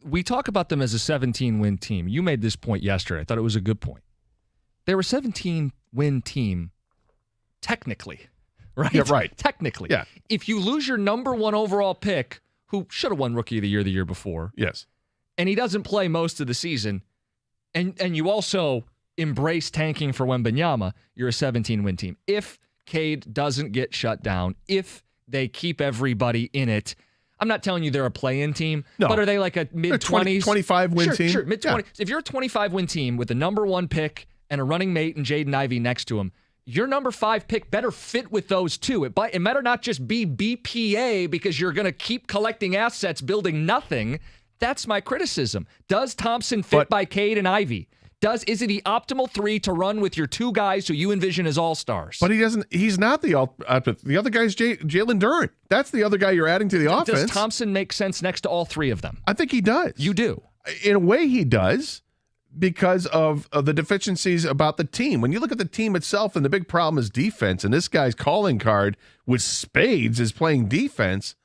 We talk about them as a 17-win team. You made this point yesterday. I thought it was a good point. They were a 17-win team technically, right? Yeah, right. Technically. Yeah. If you lose your number 1 overall pick, who should have won Rookie of the Year before, yes, and he doesn't play most of the season, and you also embrace tanking for Wembanyama, you're a 17-win team. If Cade doesn't get shut down, if they keep everybody in it, I'm not telling you they're a play-in team, but are they like a mid-20s? 25-win team? Sure, mid-20s. Yeah. If you're a 25-win team with the number 1 pick and a running mate and Jaden Ivey next to him, your number 5 pick better fit with those two. It better not just be BPA because you're going to keep collecting assets, building nothing. That's my criticism. Does Thompson fit by Cade and Ivey? Is it the optimal 3 to run with your 2 guys who you envision as all-stars? But he's not the other guy's Jalen Duren. That's the other guy you're adding to the offense. Does Thompson make sense next to all 3 of them? I think he does. You do. In a way, he does because of the deficiencies about the team. When you look at the team itself, and the big problem is defense, and this guy's calling card with spades is playing defense,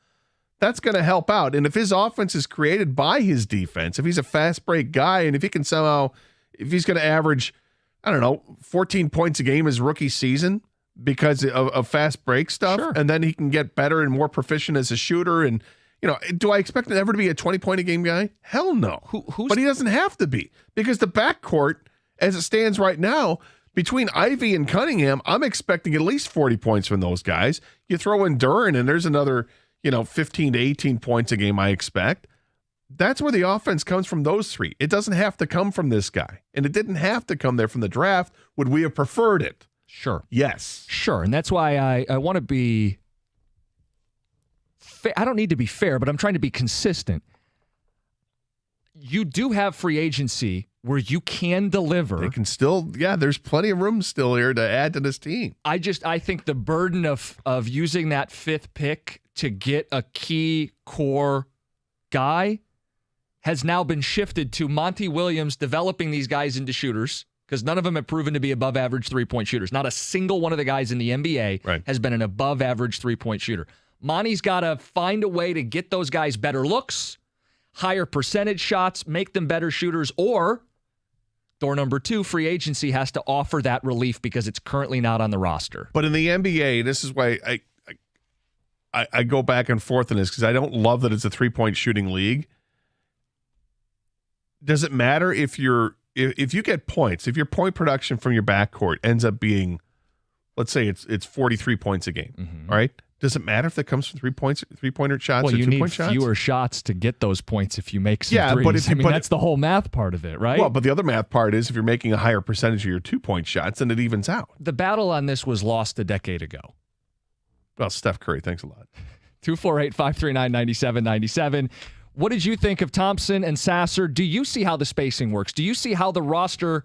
that's going to help out. And if his offense is created by his defense, if he's a fast break guy, and if he can somehow... If he's going to average, 14 points a game his rookie season because of fast break stuff, and then he can get better and more proficient as a shooter. And, do I expect him ever to be a 20-point-a-game guy? Hell no. But he doesn't have to be because the backcourt, as it stands right now, between Ivey and Cunningham, I'm expecting at least 40 points from those guys. You throw in Duren, and there's another, 15 to 18 points a game I expect. That's where the offense comes from, those 3. It doesn't have to come from this guy. And it didn't have to come there from the draft. Would we have preferred it? Sure. Yes. Sure. And that's why I want to be fair. I don't need to be fair, but I'm trying to be consistent. You do have free agency where you can deliver. They can still, there's plenty of room still here to add to this team. I think the burden of using that 5th pick to get a key core guy has now been shifted to Monty Williams developing these guys into shooters because none of them have proven to be above average 3-point shooters. Not a single one of the guys in the NBA has been an above average 3-point shooter. Monty's got to find a way to get those guys better looks, higher percentage shots, make them better shooters, or door number 2, free agency has to offer that relief because it's currently not on the roster. But in the NBA, this is why I go back and forth on this because I don't love that it's a 3-point shooting league. Does it matter if you get points, if your point production from your backcourt ends up being, let's say it's 43 points a game, all right? Does it matter if that comes from 3-pointer shots or 2-point shots? Well, you need fewer shots to get those points if you make some threes. But that's the whole math part of it, right? Well, but the other math part is if you're making a higher percentage of your 2-point shots, then it evens out. The battle on this was lost a decade ago. Well, Steph Curry, thanks a lot. 248-539-9797. What did you think of Thompson and Sasser? Do you see how the spacing works? Do you see how the roster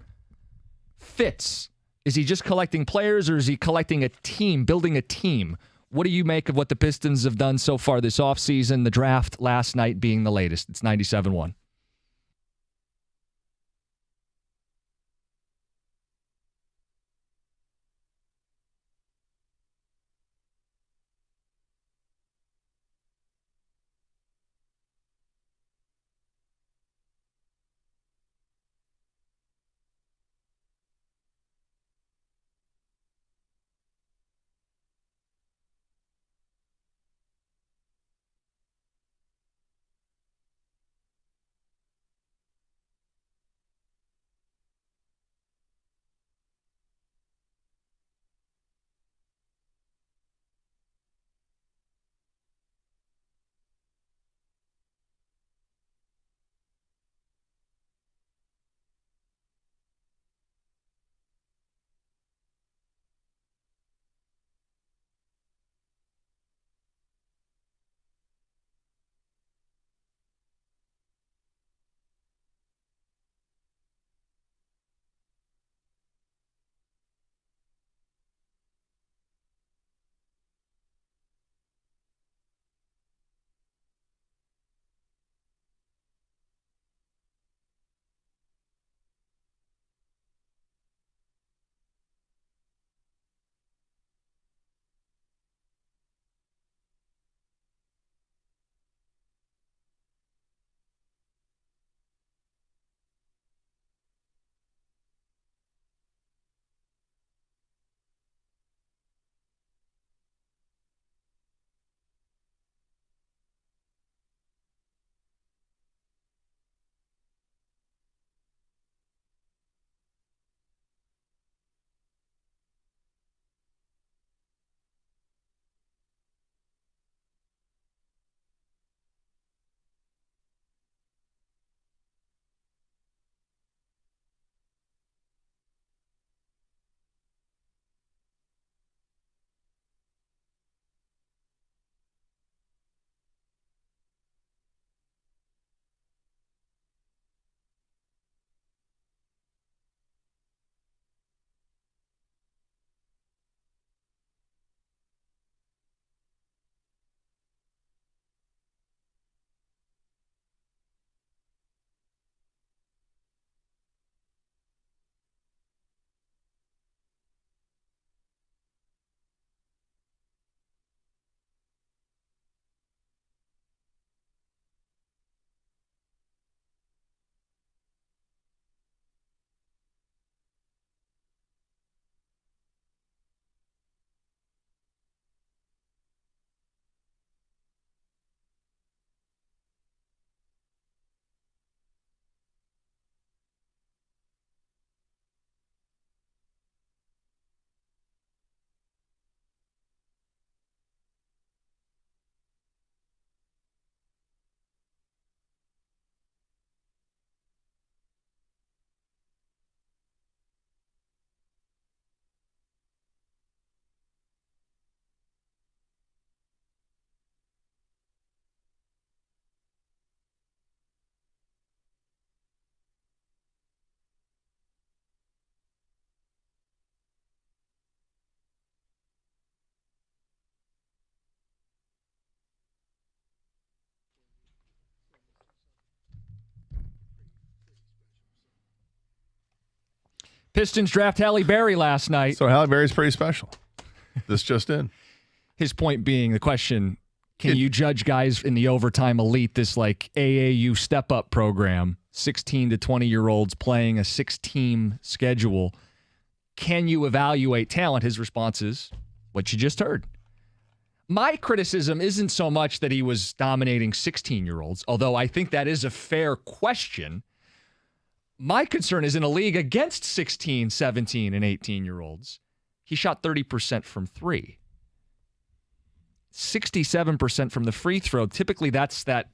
fits? Is he just collecting players or is he collecting a team, building a team? What do you make of what the Pistons have done so far this offseason, the draft last night being the latest? It's 97-1. Pistons draft Halle Berry last night. So Halle Berry's pretty special. This just in. His point being the question, can you judge guys in the overtime elite, this like AAU step-up program, 16 to 20-year-olds playing a 6-team schedule? Can you evaluate talent? His response is what you just heard. My criticism isn't so much that he was dominating 16-year-olds, although I think that is a fair question. My concern is in a league against 16, 17, and 18-year-olds. He shot 30% from three. 67% from the free throw. Typically, that's that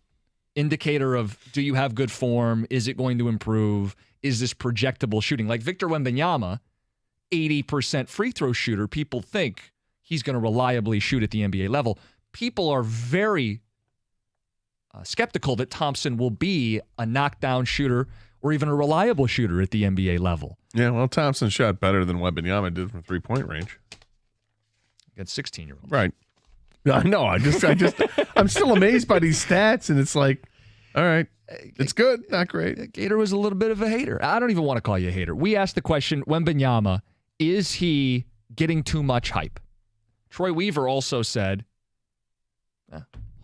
indicator of, do you have good form? Is it going to improve? Is this projectable shooting? Like Victor Wembanyama, 80% free throw shooter. People think he's going to reliably shoot at the NBA level. People are very skeptical that Thompson will be a knockdown shooter or even a reliable shooter at the NBA level. Yeah, well, Thompson shot better than Wembanyama did from three-point range. Against 16-year-olds. Right. I know. I'm still amazed by these stats, and it's like, all right, it's good, not great. Gator was a little bit of a hater. I don't even want to call you a hater. We asked the question, Wembanyama, is he getting too much hype? Troy Weaver also said,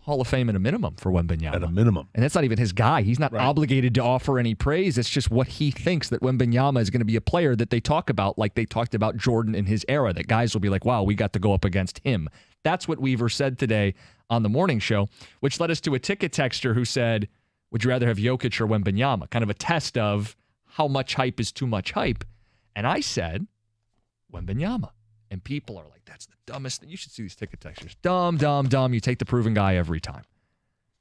Hall of Fame at a minimum for Wembanyama. At a minimum. And that's not even his guy. He's not obligated to offer any praise. It's just what he thinks, that Wembanyama is going to be a player that they talk about like they talked about Jordan in his era, that guys will be like, wow, we got to go up against him. That's what Weaver said today on the morning show, which led us to a ticket texter who said, would you rather have Jokic or Wembanyama? Kind of a test of how much hype is too much hype. And I said, Wembanyama. And people are like, that's the dumbest thing. You should see these ticket textures. Dumb, dumb, dumb. You take the proven guy every time.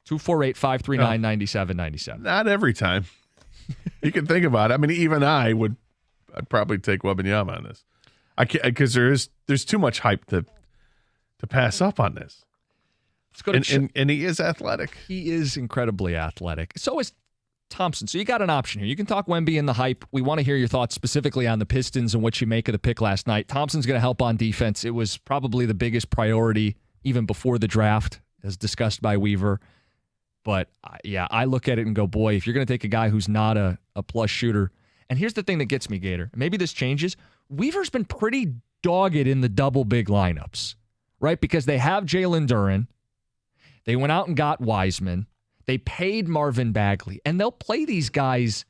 248-539-9797. Not every time. You can think about it. I mean, even I'd probably take Wembanyama on this. I can't, because there's too much hype to pass up on this. Let's go to and he is athletic. He is incredibly athletic. So is Thompson. So you got an option here. You can talk Wemby and the hype. We want to hear your thoughts specifically on the Pistons and what you make of the pick last night. Thompson's going to help on defense. It was probably the biggest priority even before the draft, as discussed by Weaver. But, I look at it and go, boy, if you're going to take a guy who's not a plus shooter. And here's the thing that gets me, Gator. Maybe this changes. Weaver's been pretty dogged in the double big lineups, right? Because they have Jalen Duren. They went out and got Wiseman. They paid Marvin Bagley, and they'll play these guys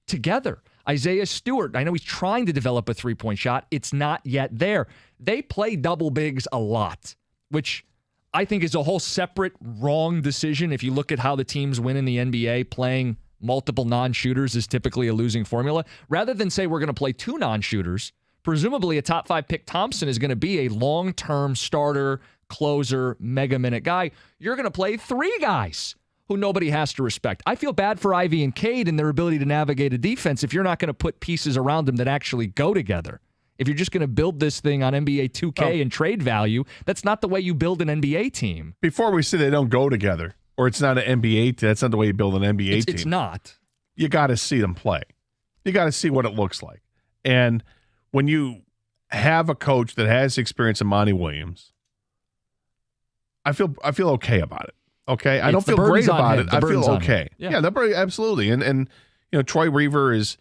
together. Isaiah Stewart, I know he's trying to develop a three-point shot. It's not yet there. They play double bigs a lot, which I think is a whole separate wrong decision. If you look at how the teams win in the NBA, playing multiple non-shooters is typically a losing formula. Rather than say we're going to play two non-shooters, presumably a top 5 pick Thompson is going to be a long-term starter, closer, mega-minute guy. You're going to play 3 guys who nobody has to respect. I feel bad for Ivy and Cade and their ability to navigate a defense if you're not going to put pieces around them that actually go together. If you're just going to build this thing on NBA 2K and trade value, that's not the way you build an NBA team. Before we say they don't go together, or it's not an NBA, that's not the way you build an NBA team. It's not. You got to see them play. You got to see what it looks like. And when you have a coach that has experience in Monty Williams, I feel okay about it. Okay, I don't feel great about it. I feel okay. Yeah, absolutely. And Troy Weaver is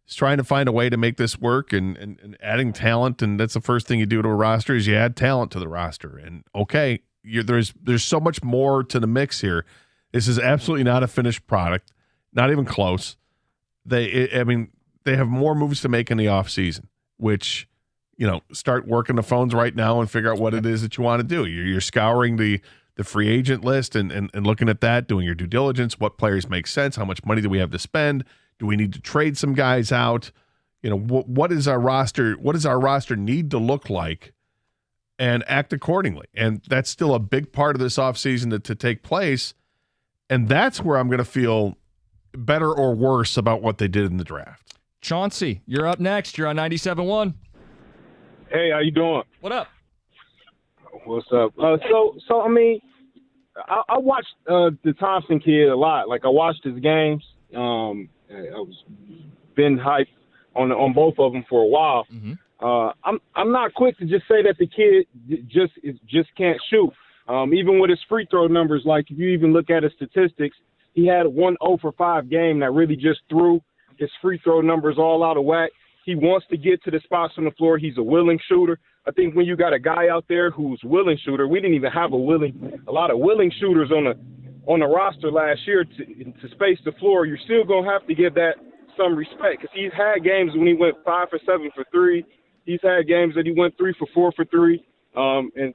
trying to find a way to make this work and adding talent, and that's the first thing you do to a roster is you add talent to the roster. And there's so much more to the mix here. This is absolutely not a finished product, not even close. They have more moves to make in the offseason, which start working the phones right now and figure out what it is that you want to do. You're scouring the free agent list and looking at that, doing your due diligence, what players make sense, how much money do we have to spend, do we need to trade some guys out, what does our roster need to look like, and act accordingly. And that's still a big part of this offseason to take place, and that's where I'm going to feel better or worse about what they did in the draft. Chauncey, you're up next. You're on 97.1. Hey, how you doing? What up? What's up? So I mean, I watched the Thompson kid a lot. Like I watched his games. I was been hyped on both of them for a while. Mm-hmm. I'm not quick to just say that the kid just can't shoot. Even with his free throw numbers, like if you even look at his statistics, he had a 1 0 for 5 game that really just threw his free throw numbers all out of whack. He wants to get to the spots on the floor. He's a willing shooter. I think when you got a guy out there who's willing shooter, we didn't even have a lot of willing shooters on the roster last year to space the floor. You're still gonna have to give that some respect, because he's had games when he went 5 for 7 for 3. He's had games that he went 3 for 4 for 3. And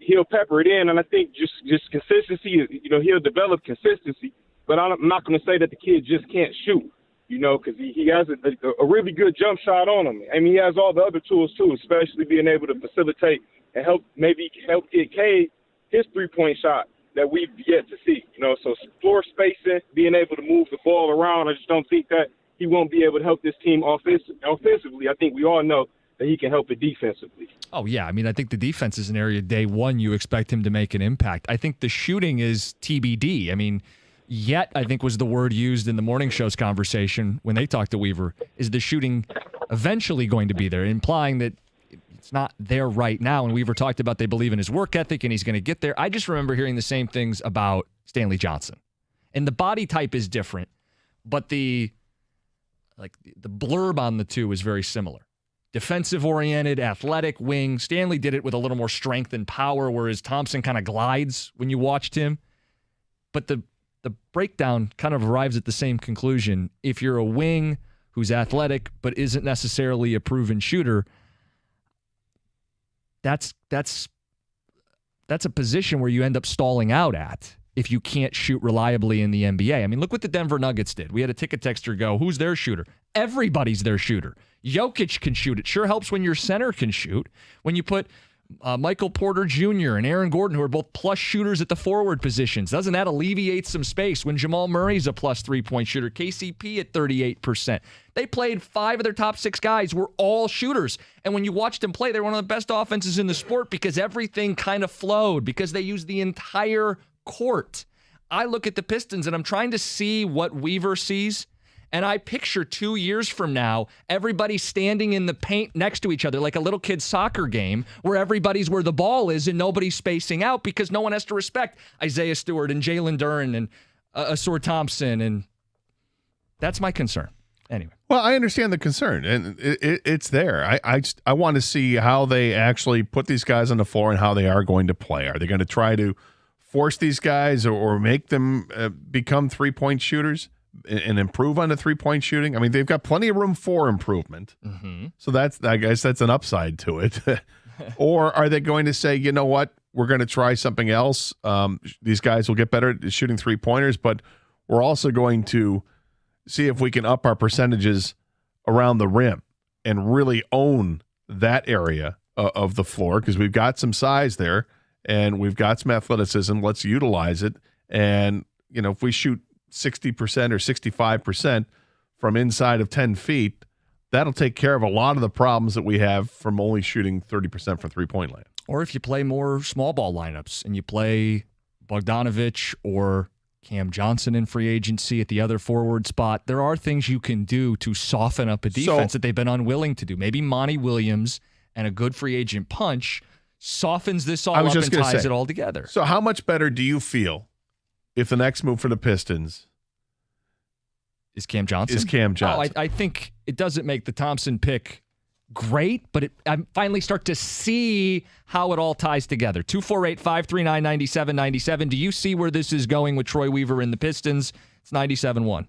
he'll pepper it in. And I think just consistency, he'll develop consistency. But I'm not going to say that the kid just can't shoot, because he has a really good jump shot on him. I mean, he has all the other tools too, especially being able to facilitate and help get Cade his three-point shot that we've yet to see. So floor spacing, being able to move the ball around. I just don't think that he won't be able to help this team offensively. I think we all know that he can help it defensively. Oh, yeah. I mean, I think the defense is an area day one you expect him to make an impact. I think the shooting is TBD. I mean, yet, I think was the word used in the morning show's conversation when they talked to Weaver. Is the shooting eventually going to be there, implying that it's not there right now? And Weaver talked about they believe in his work ethic and he's going to get there. I just remember hearing the same things about Stanley Johnson. And the body type is different, but the blurb on the two is very similar. Defensive-oriented, athletic wing. Stanley did it with a little more strength and power, whereas Thompson kind of glides when you watched him. But the breakdown kind of arrives at the same conclusion. If you're a wing who's athletic but isn't necessarily a proven shooter, that's a position where you end up stalling out at if you can't shoot reliably in the NBA. I mean, look what the Denver Nuggets did. We had a ticket texter go, who's their shooter? Everybody's their shooter. Jokic can shoot. It sure helps when your center can shoot. When you put Michael Porter Jr. and Aaron Gordon, who are both plus shooters at the forward positions, doesn't that alleviate some space? When Jamal Murray's a plus three-point shooter, KCP at 38%. They played 5 of their top 6 guys were all shooters. And when you watched them play, they were one of the best offenses in the sport because everything kind of flowed, because they used the entire court. I look at the Pistons and I'm trying to see what Weaver sees, and I picture 2 years from now, everybody standing in the paint next to each other like a little kid's soccer game where everybody's where the ball is and nobody's spacing out because no one has to respect Isaiah Stewart and Jalen Duren and Asur Thompson, and that's my concern. Anyway. Well, I understand the concern, and it's there. I want to see how they actually put these guys on the floor and how they are going to play. Are they going to try to force these guys or make them become three-point shooters and improve on the three-point shooting? I mean, they've got plenty of room for improvement. Mm-hmm. So I guess that's an upside to it. Or are they going to say, you know what, we're going to try something else. These guys will get better at shooting three-pointers, but we're also going to see if we can up our percentages around the rim and really own that area of the floor, because we've got some size there and we've got some athleticism. Let's utilize it. And, if we shoot 60% or 65% from inside of 10 feet, that'll take care of a lot of the problems that we have from only shooting 30% from three-point land. Or if you play more small ball lineups and you play Bogdanovich or Cam Johnson in free agency at the other forward spot, there are things you can do to soften up a defense that they've been unwilling to do. Maybe Monty Williams and a good free agent punch softens this all up and ties it all together. So how much better do you feel if the next move for the Pistons is Cam Johnson? Oh, I think it doesn't make the Thompson pick great, but I finally start to see how it all ties together. 248-539-9797. Do you see where this is going with Troy Weaver and the Pistons? It's 97-1.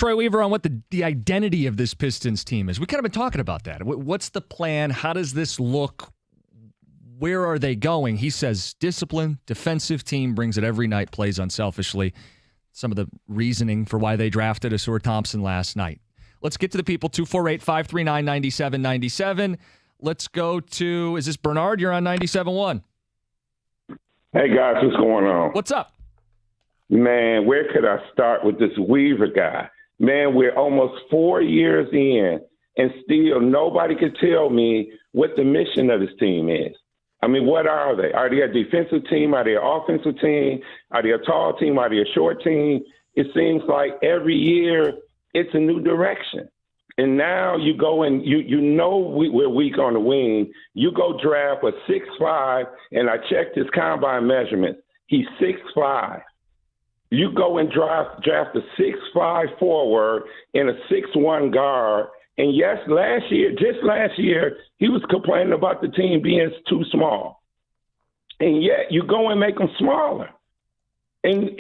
Troy Weaver on what the identity of this Pistons team is. We kind of been talking about that. What's the plan? How does this look? Where are they going? He says discipline, defensive team, brings it every night, plays unselfishly. Some of the reasoning for why they drafted Asur Thompson last night. Let's get to the people, 248-539-9797. Let's go to, is this Bernard? You're on 97.1. Hey, guys, what's going on? What's up? Man, where could I start with this Weaver guy? Man, we're almost 4 years in, and still nobody can tell me what the mission of this team is. I mean, what are they? Are they a defensive team? Are they an offensive team? Are they a tall team? Are they a short team? It seems like every year it's a new direction. And now you go and we're weak on the wing. You go draft a 6'5", and I checked his combine measurements. He's 6'5". You go and draft a 6'5" forward and a 6'1" guard. And yes, last year, he was complaining about the team being too small. And yet you go and make them smaller. And,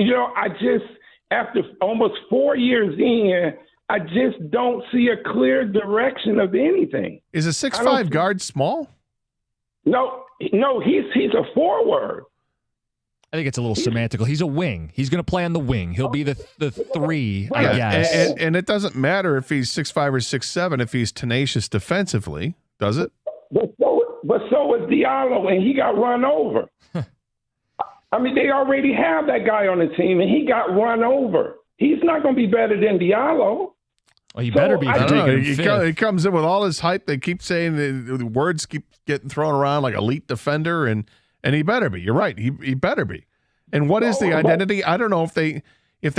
after almost 4 years in, I just don't see a clear direction of anything. Is a 6'5" guard small? No, he's a forward. I think it's a little semantical. He's a wing. He's going to play on the wing. He'll be the three, I guess. And it doesn't matter if he's 6'5" or 6'7" if he's tenacious defensively, does it? But so is Diallo, and he got run over. I mean, they already have that guy on the team, and he got run over. He's not going to be better than Diallo. Well, he better be. I don't know. He comes in with all his hype. They keep saying the words keep getting thrown around like elite defender, and he better be. You're right. He better be. And what is the identity? I don't know if they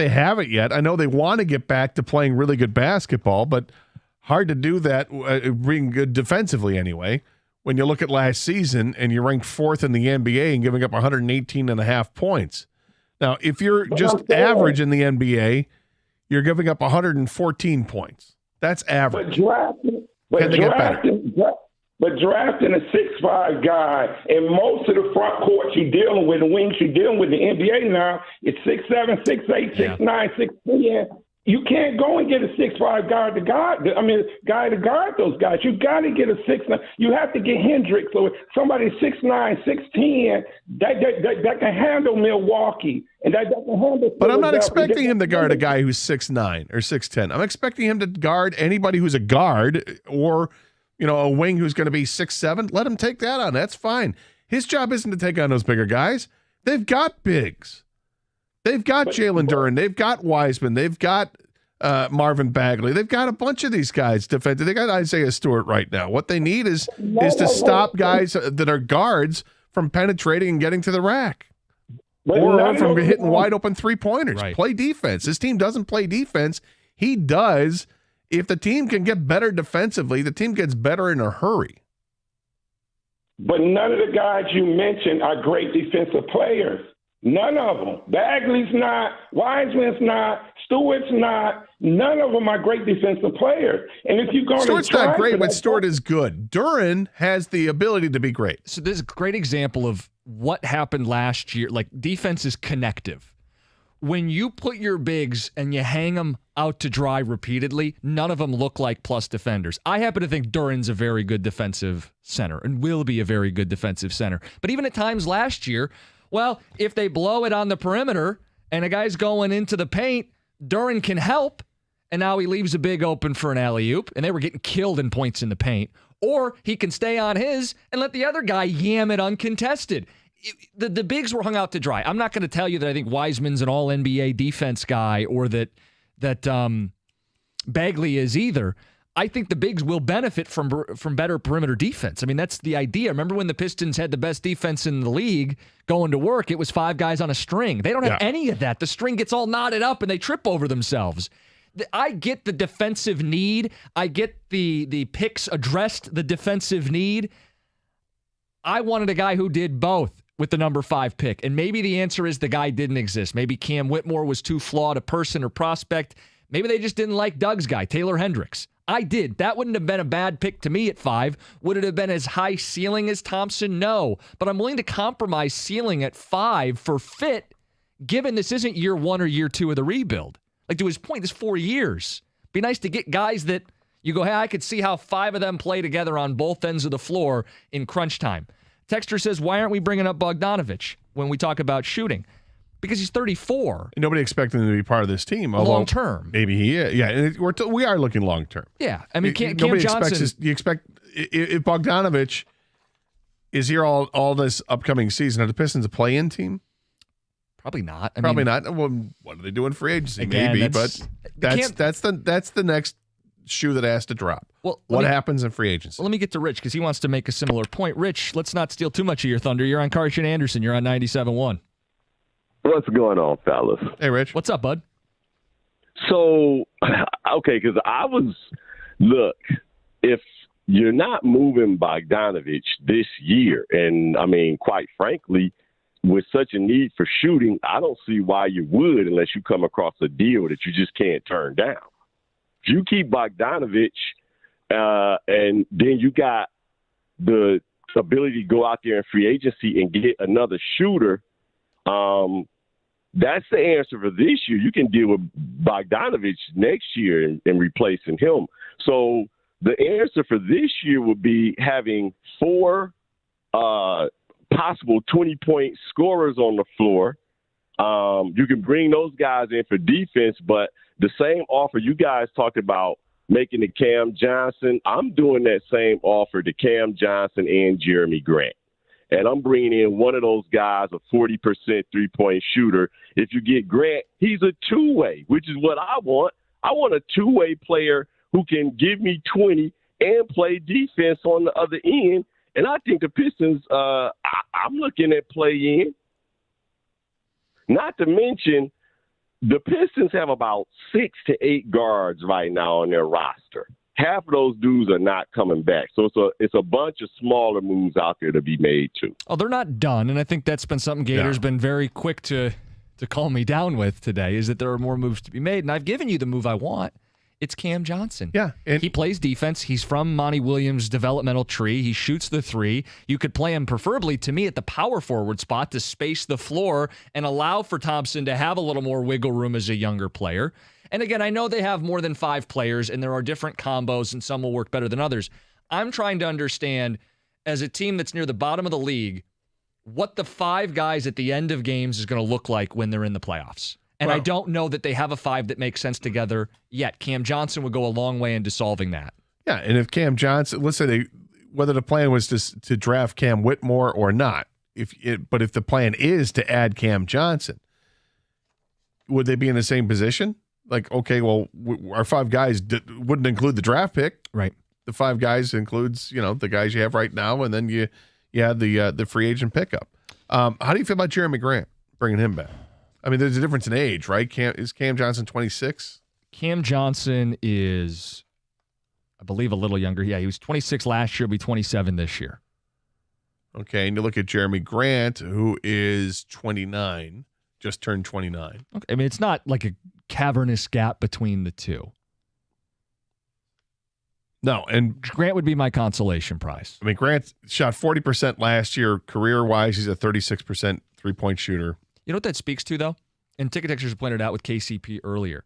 have it yet. I know they want to get back to playing really good basketball, but hard to do that being good defensively anyway. When you look at last season and you're ranked 4th in the NBA and giving up 118.5 points. Now, if you're just average in the NBA, you're giving up 114 points. That's average. Can they get better? But drafting a 6'5" guy, and most of the front court you're dealing with, the wings you're dealing with, the NBA now, it's 6'7", 6'8", 6'9", 6'10". You can't go and get a 6'5" guy to guard those guys. You got to get a 6'9". You have to get Hendricks or somebody 6'9", 6'10", that can handle Milwaukee. And that can handle. But I'm not expecting him to guard a guy who's 6'9" or 6'10". I'm expecting him to guard anybody who's a guard or a wing who's going to be 6'7". Let him take that on. That's fine. His job isn't to take on those bigger guys. They've got bigs. They've got Jalen Duren. They've got Wiseman. They've got Marvin Bagley. They've got a bunch of these guys defended. They got Isaiah Stewart right now. What they need is to stop guys that are guards from penetrating and getting to the rack. Or from hitting wide open three-pointers. Right. Play defense. This team doesn't play defense. He does. If the team can get better defensively, the team gets better in a hurry. But none of the guys you mentioned are great defensive players. None of them. Bagley's not. Wiseman's not. Stewart's not. None of them are great defensive players. And if you're going Stewart's not great, but Stewart is good. Duren has the ability to be great. So this is a great example of what happened last year. Like, defense is connective. When you put your bigs and you hang them out to dry repeatedly, none of them look like plus defenders. I happen to think Duren's a very good defensive center and will be a very good defensive center. But even at times last year, well, if they blow it on the perimeter and a guy's going into the paint, Duren can help, and now he leaves a big open for an alley-oop, and they were getting killed in points in the paint. Or he can stay on his and let the other guy yam it uncontested. The bigs were hung out to dry. I'm not going to tell you that I think Wiseman's an all-NBA defense guy or that Bagley is either. I think the bigs will benefit from better perimeter defense. I mean, that's the idea. Remember when the Pistons had the best defense in the league going to work? It was 5 guys on a string. They don't have any of that. The string gets all knotted up and they trip over themselves. I get the defensive need. I get the picks addressed the defensive need. I wanted a guy who did both with the number 5 pick. And maybe the answer is the guy didn't exist. Maybe Cam Whitmore was too flawed a person or prospect. Maybe they just didn't like Doug's guy, Taylor Hendricks. I did. That wouldn't have been a bad pick to me at 5. Would it have been as high ceiling as Thompson? No. But I'm willing to compromise ceiling at 5 for fit, given this isn't year 1 or year 2 of the rebuild. Like, to his point, this 4 years. Be nice to get guys that you go, hey, I could see how 5 of them play together on both ends of the floor in crunch time. Texter says, why aren't we bringing up Bogdanovich when we talk about shooting? Because he's 34. And nobody expected him to be part of this team. Long term. Maybe he is. Yeah, and we are looking long term. Yeah. I mean, Cam Johnson. You expect if Bogdanovich is here all this upcoming season, are the Pistons a play-in team? Probably not. Probably not. Well, what are they doing free agency? Again, maybe, but that's the next shoe that has to drop. Well, what happens in free agency? Well, let me get to Rich because he wants to make a similar point. Rich, let's not steal too much of your thunder. You're on Karsh and Anderson. You're on 97.1. What's going on, fellas? Hey, Rich. What's up, bud? So, okay, because look, if you're not moving Bogdanovich this year, and I mean, quite frankly, with such a need for shooting, I don't see why you would unless you come across a deal that you just can't turn down. If you keep Bogdanovich and then you got the ability to go out there in free agency and get another shooter, that's the answer for this year. You can deal with Bogdanovich next year and replacing him. So the answer for this year would be having 4 possible 20-point scorers on the floor. You can bring those guys in for defense, but the same offer you guys talked about making to Cam Johnson, I'm doing that same offer to Cam Johnson and Jeremy Grant. And I'm bringing in one of those guys, a 40% three-point shooter. If you get Grant, he's a two-way, which is what I want. I want a two-way player who can give me 20 and play defense on the other end. And I think the Pistons, I'm looking at play-in. Not to mention, the Pistons have about 6 to 8 guards right now on their roster. Half of those dudes are not coming back. So it's a bunch of smaller moves out there to be made, too. Oh, they're not done, and I think that's been something Gator's been very quick to calm me down with today, is that there are more moves to be made. And I've given you the move I want. It's Cam Johnson. Yeah. He plays defense. He's from Monty Williams' developmental tree. He shoots the three. You could play him preferably, to me, at the power forward spot to space the floor and allow for Thompson to have a little more wiggle room as a younger player. And again, I know they have more than 5 players, and there are different combos, and some will work better than others. I'm trying to understand, as a team that's near the bottom of the league, what the 5 guys at the end of games is going to look like when they're in the playoffs. And I don't know that they have a 5 that makes sense together yet. Cam Johnson would go a long way into solving that. Yeah, and if Cam Johnson, let's say whether the plan was to draft Cam Whitmore or not, but if the plan is to add Cam Johnson, would they be in the same position? Like, okay, well, our 5 guys wouldn't include the draft pick. Right. The 5 guys includes, the guys you have right now, and then you have the free agent pickup. How do you feel about Jeremy Grant, bringing him back? I mean, there's a difference in age, right? Is Cam Johnson 26? Cam Johnson is, I believe, a little younger. Yeah, he was 26 last year, will be 27 this year. Okay, and you look at Jeremy Grant, who is 29, just turned 29. Okay, I mean, it's not like a cavernous gap between the two. No, and Grant would be my consolation prize. I mean, Grant shot 40% last year. Career-wise, he's a 36% three-point shooter. You know what that speaks to, though? And Ticket Texters pointed out with KCP earlier.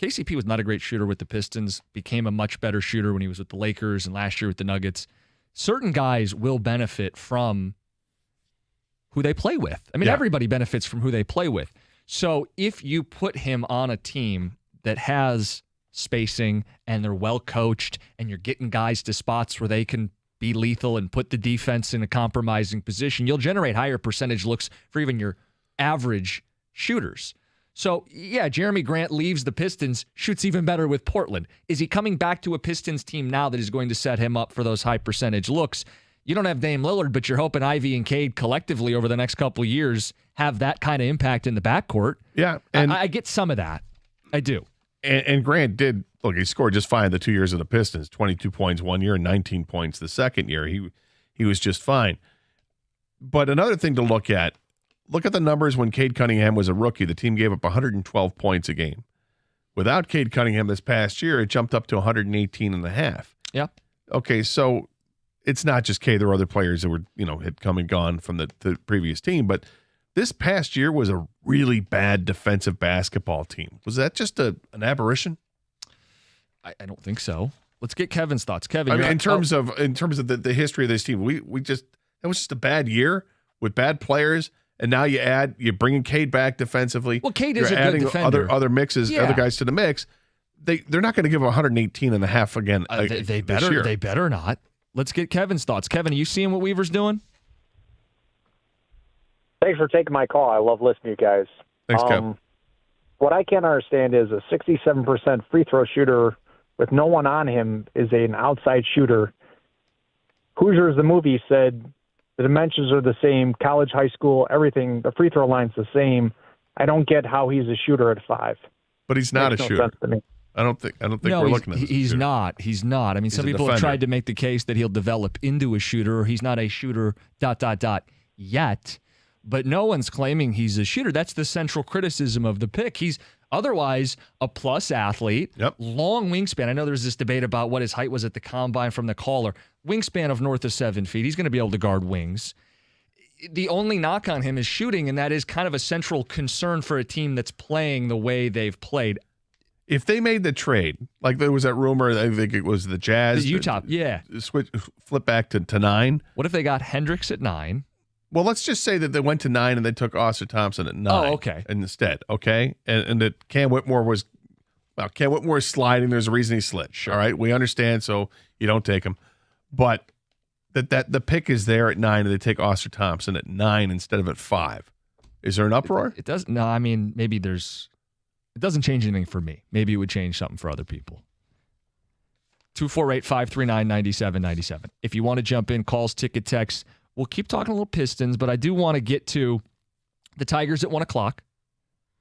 KCP was not a great shooter with the Pistons, became a much better shooter when he was with the Lakers and last year with the Nuggets. Certain guys will benefit from who they play with. I mean, everybody benefits from who they play with. So if you put him on a team that has spacing and they're well coached and you're getting guys to spots where they can be lethal and put the defense in a compromising position, you'll generate higher percentage looks for even your average shooters. So, yeah, Jeremy Grant leaves the Pistons, shoots even better with Portland. Is he coming back to a Pistons team now that is going to set him up for those high percentage looks? You don't have Dame Lillard, but you're hoping Ivy and Cade collectively over the next couple of years have that kind of impact in the backcourt. Yeah. And I get some of that. I do. And Grant did, look, he scored just fine the 2 years of the Pistons, 22 points one year and 19 points the second year. He was just fine. But another thing to look at the numbers when Cade Cunningham was a rookie. The team gave up 112 points a game. Without Cade Cunningham this past year, it jumped up to 118.5. Yeah. Okay, so it's not just Cade. There were other players that were, had come and gone from the previous team, but this past year was a really bad defensive basketball team. Was that just an aberration? I don't think so. Let's get Kevin's thoughts. Kevin, I mean, in terms of the history of this team, it was just a bad year with bad players. And now you're bringing Cade back defensively. Well, Cade is a good defender. Other mixes, other guys to the mix. They're not going to give 118 and a half again. They better not. Let's get Kevin's thoughts. Kevin, are you seeing what Weaver's doing? Thanks for taking my call. I love listening to you guys. Thanks, Kevin. What I can't understand is a 67% free throw shooter with no one on him is an outside shooter. Hoosiers, the movie, said the dimensions are the same, college, high school, everything. The free throw line's the same. I don't get how he's a shooter at 5. But he's not a shooter. Sense to me. I don't think we're looking at this. He's not. He's not. I mean, some people have tried to make the case that he'll develop into a shooter, or he's not a shooter, ... yet. But no one's claiming he's a shooter. That's the central criticism of the pick. He's otherwise a plus athlete, long wingspan. I know there's this debate about what his height was at the combine from the caller. Wingspan of north of 7 feet. He's going to be able to guard wings. The only knock on him is shooting, and that is kind of a central concern for a team that's playing the way they've played. If they made the trade, like there was that rumor, I think it was the Jazz. The Utah, flip back to 9. What if they got Hendricks at 9? Well, let's just say that they went to 9 and they took Austin Thompson at 9. Oh, okay. Instead, okay? And that Cam Whitmore was sliding. There's a reason he slid. Sure. All right? We understand, so you don't take him. But that the pick is there at 9 and they take Austin Thompson at 9 instead of at 5. Is there an uproar? It does. No, I mean, maybe there's. It doesn't change anything for me. Maybe it would change something for other people. 248-539-9797. If you want to jump in, calls, ticket, texts. We'll keep talking a little Pistons, but I do want to get to the Tigers at 1 o'clock.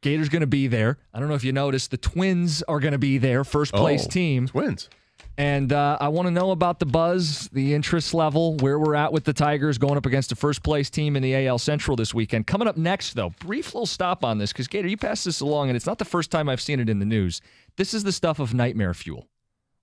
Gators going to be there. I don't know if you noticed, the Twins are going to be there, first place team. Twins. And I want to know about the buzz, the interest level, where we're at with the Tigers going up against the first place team in the AL Central this weekend. Coming up next, though, brief little stop on this, because Gator, you passed this along, and it's not the first time I've seen it in the news. This is the stuff of nightmare fuel.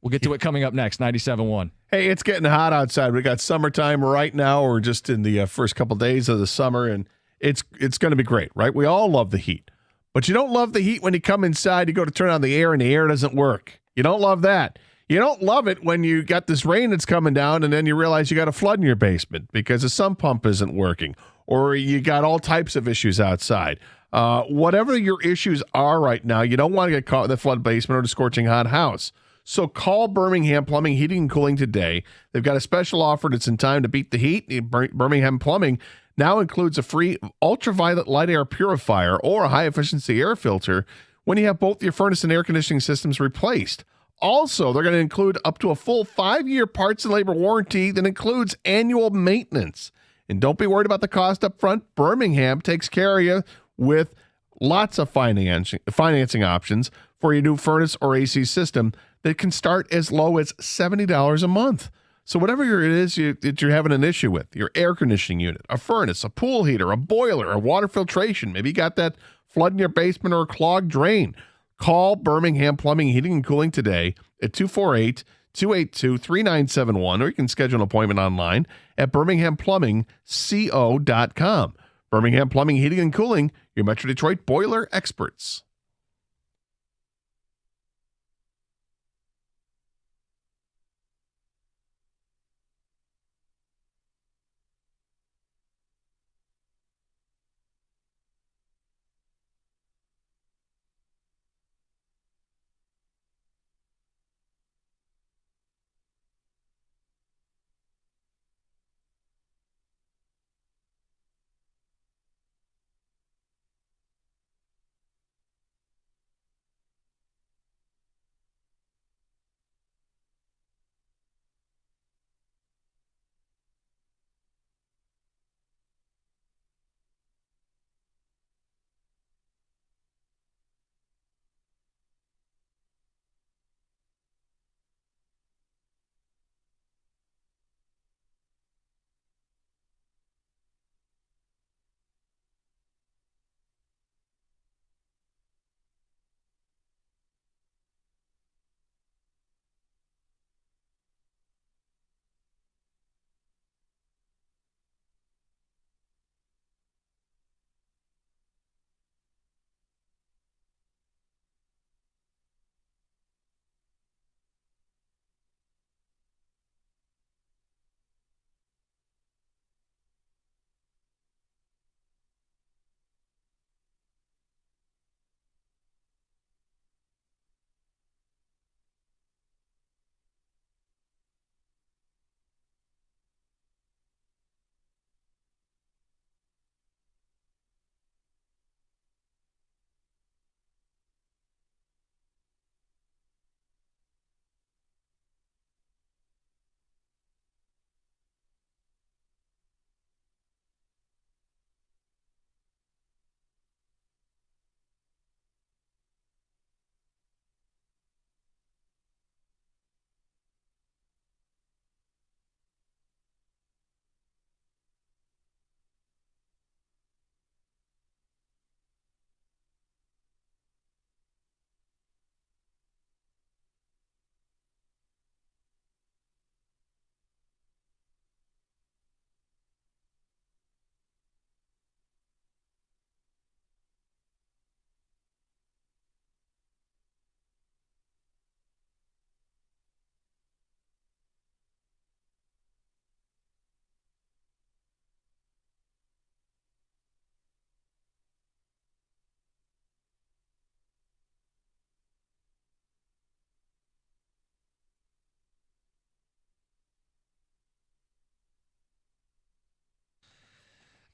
We'll get to it coming up next, 97.1. Hey, it's getting hot outside. We got summertime right now. We're just in the first couple days of the summer, and it's going to be great, right? We all love the heat. But you don't love the heat when you come inside, you go to turn on the air, and the air doesn't work. You don't love that. You don't love it when you got this rain that's coming down, and then you realize you got a flood in your basement because the sump pump isn't working, or you got all types of issues outside. Whatever your issues are right now, you don't want to get caught in the flood basement or the scorching hot house. So call Birmingham Plumbing, Heating, and Cooling today. They've got a special offer that's in time to beat the heat. Birmingham Plumbing now includes a free ultraviolet light air purifier or a high-efficiency air filter when you have both your furnace and air conditioning systems replaced. Also, they're going to include up to a full 5-year parts and labor warranty that includes annual maintenance. And don't be worried about the cost up front. Birmingham takes care of you with lots of financing options for your new furnace or AC system that can start as low as $70 a month. So whatever it is that you're having an issue with, your air conditioning unit, a furnace, a pool heater, a boiler, a water filtration, maybe you got that flood in your basement or a clogged drain, call Birmingham Plumbing, Heating, and Cooling today at 248-282-3971, or you can schedule an appointment online at birminghamplumbingco.com. Birmingham Plumbing, Heating, and Cooling, your Metro Detroit boiler experts.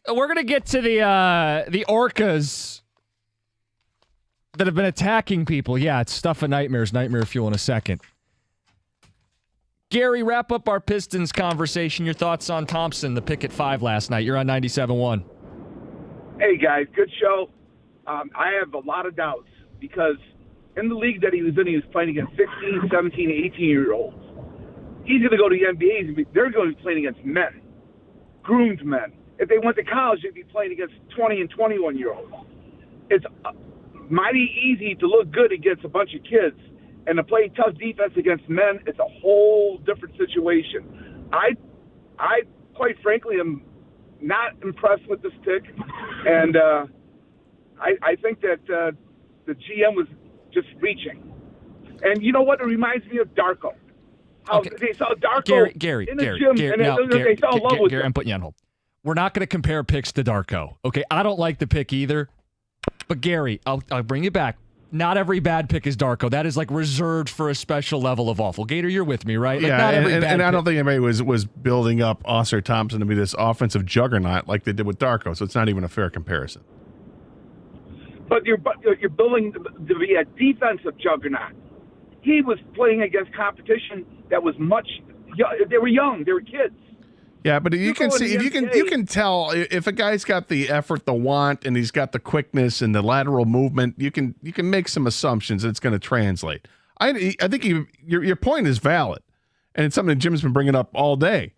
we're going to get to the orcas that have been attacking people. Yeah, it's stuff of nightmares, nightmare fuel in a second. Gary, wrap up our Pistons conversation. Your thoughts on Thompson, the pick at 5 last night. You're on 97.1. Hey, guys, good show. I have a lot of doubts because in the league that he was in, he was playing against 16, 17, 18-year-olds. He's going to go to the NBA. They're going to be playing against men, groomed men. If they went to college, they'd be playing against 20 and 21-year-olds. It's mighty easy to look good against a bunch of kids, and to play tough defense against men, it's a whole different situation. I quite frankly am not impressed with this pick, and I think that the GM was just reaching. And you know what? It reminds me of Darko. How they saw Darko in the gym, and they fell in love with him. I'm putting you on hold. We're not going to compare picks to Darko. Okay, I don't like the pick either. But Gary, I'll bring you back. Not every bad pick is Darko. That is like reserved for a special level of awful. Gator, you're with me, right? Like, yeah, and I don't think anybody was building up Oscar Thompson to be this offensive juggernaut like they did with Darko, so it's not even a fair comparison. But you're building to be a defensive juggernaut. He was playing against competition that was they were young, they were kids. Yeah, but you can see if you can tell if a guy's got the effort, the want, and he's got the quickness and the lateral movement. You can make some assumptions that it's going to translate. I think your point is valid, and it's something that Jim's been bringing up all day,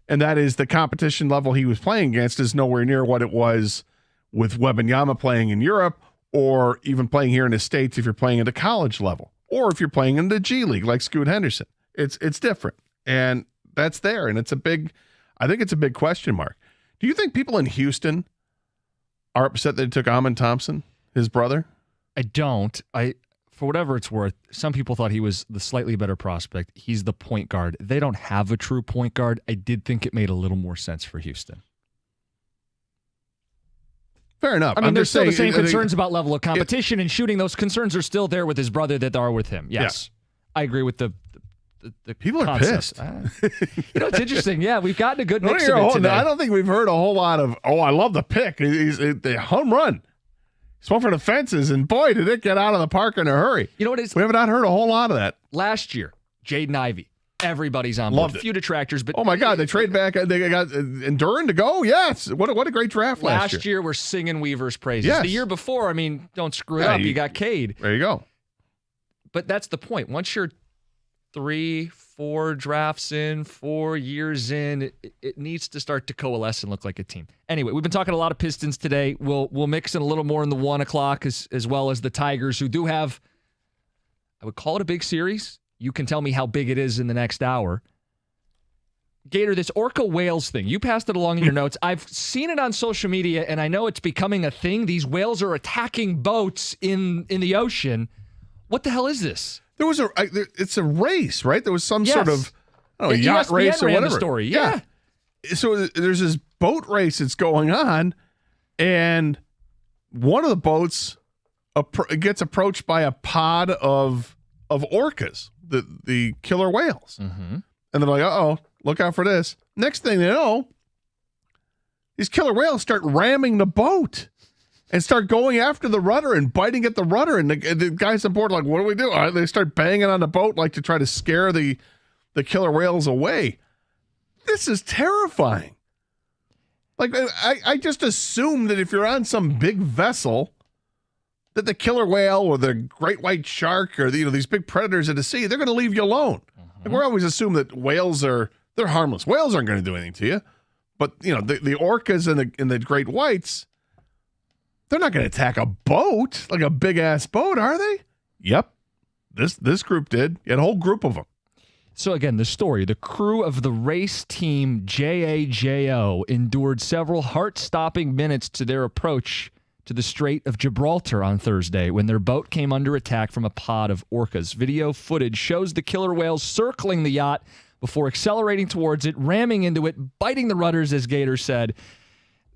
and that is the competition level he was playing against is nowhere near what it was with Wembanyama playing in Europe, or even playing here in the States if you're playing at the college level, or if you're playing in the G League like Scoot Henderson. It's different, and that's there, and I think it's a big question mark. Do you think people in Houston are upset that they took Amen Thompson, his brother? I don't. For whatever it's worth, some people thought he was the slightly better prospect. He's the point guard. They don't have a true point guard. I did think it made a little more sense for Houston. Fair enough. I mean, there's still the same concerns about level of competition and shooting. Those concerns are still there with his brother that are with him. Yes. Yeah. I agree with the people concept. Are pissed. It's interesting. Yeah, we've gotten a good mix of it today. I don't think we've heard a whole lot of, I love the pick. He's a home run. Swung for the fences, and boy, did it get out of the park in a hurry. You know what it is? We have not heard a whole lot of that. Last year, Jaden Ivey. Everybody's on board. Loved a few detractors, but oh my God, they trade back. They got Enduran to go. Yes, what a great draft last year. Last year, we're singing Weaver's praises. Yes. The year before, I mean, don't screw it up. You got Cade. There you go. But that's the point. Once you're 3-4 drafts in, 4 years in, it needs to start to coalesce and look like a team. Anyway, we've been talking a lot of Pistons today. We'll mix in a little more in the 1 o'clock as well as the Tigers, who do have, I would call it a big series. You can tell me how big it is in the next hour. Gator, this orca whales thing, you passed it along in your notes. I've seen it on social media, and I know it's becoming a thing. These whales are attacking boats in the ocean. What the hell is this? There was it's a race, right? There was some sort of yacht ESPN race or ran whatever. The story. Yeah. So there's this boat race that's going on, and one of the boats gets approached by a pod of orcas, the killer whales. Mm-hmm. And they're like, uh-oh, look out for this. Next thing they know, these killer whales start ramming the boat and start going after the rudder and biting at the rudder. And the guys on board are like, what do we do? They start banging on the boat like to try to scare the killer whales away. This is terrifying. Like, I just assume that if you're on some big vessel, that the killer whale or the great white shark or these big predators of the sea, they're going to leave you alone. Mm-hmm. Like, we're always assume that whales they're harmless. Whales aren't going to do anything to you. But, the orcas and the great whites, they're not going to attack a boat, like a big-ass boat, are they? Yep. This group did. You had a whole group of them. So again, the story, the crew of the race team JAJO endured several heart-stopping minutes to their approach to the Strait of Gibraltar on Thursday when their boat came under attack from a pod of orcas. Video footage shows the killer whales circling the yacht before accelerating towards it, ramming into it, biting the rudders, as Gator said.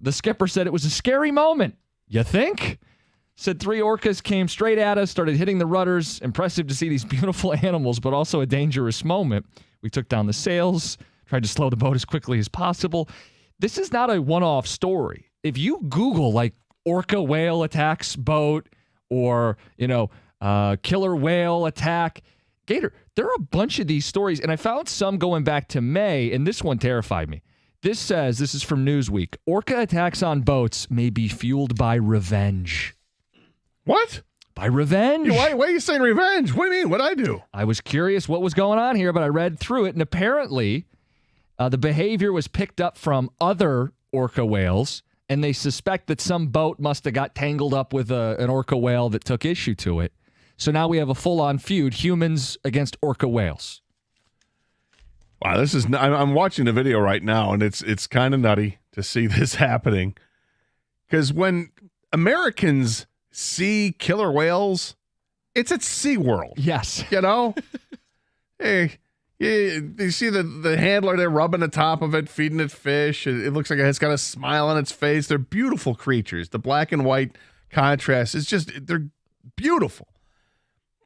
The skipper said it was a scary moment. You think? Said 3 orcas came straight at us, started hitting the rudders. Impressive to see these beautiful animals, but also a dangerous moment. We took down the sails, tried to slow the boat as quickly as possible. This is not a one-off story. if you Google like orca whale attacks boat or, killer whale attack, Gator, there are a bunch of these stories, and I found some going back to May, and this one terrified me. This is from Newsweek, orca attacks on boats may be fueled by revenge. What? By revenge. Why are you saying revenge? What do you mean? What'd I do? I was curious what was going on here, but I read through it, and apparently the behavior was picked up from other orca whales, and they suspect that some boat must have got tangled up with an orca whale that took issue to it. So now we have a full-on feud, humans against orca whales. Wow, this is. I'm watching the video right now, and it's kind of nutty to see this happening. Because when Americans see killer whales, it's at SeaWorld. Yes. Hey, you see the handler there rubbing the top of it, feeding it fish. It looks like it's got a smile on its face. They're beautiful creatures. The black and white contrast is they're beautiful.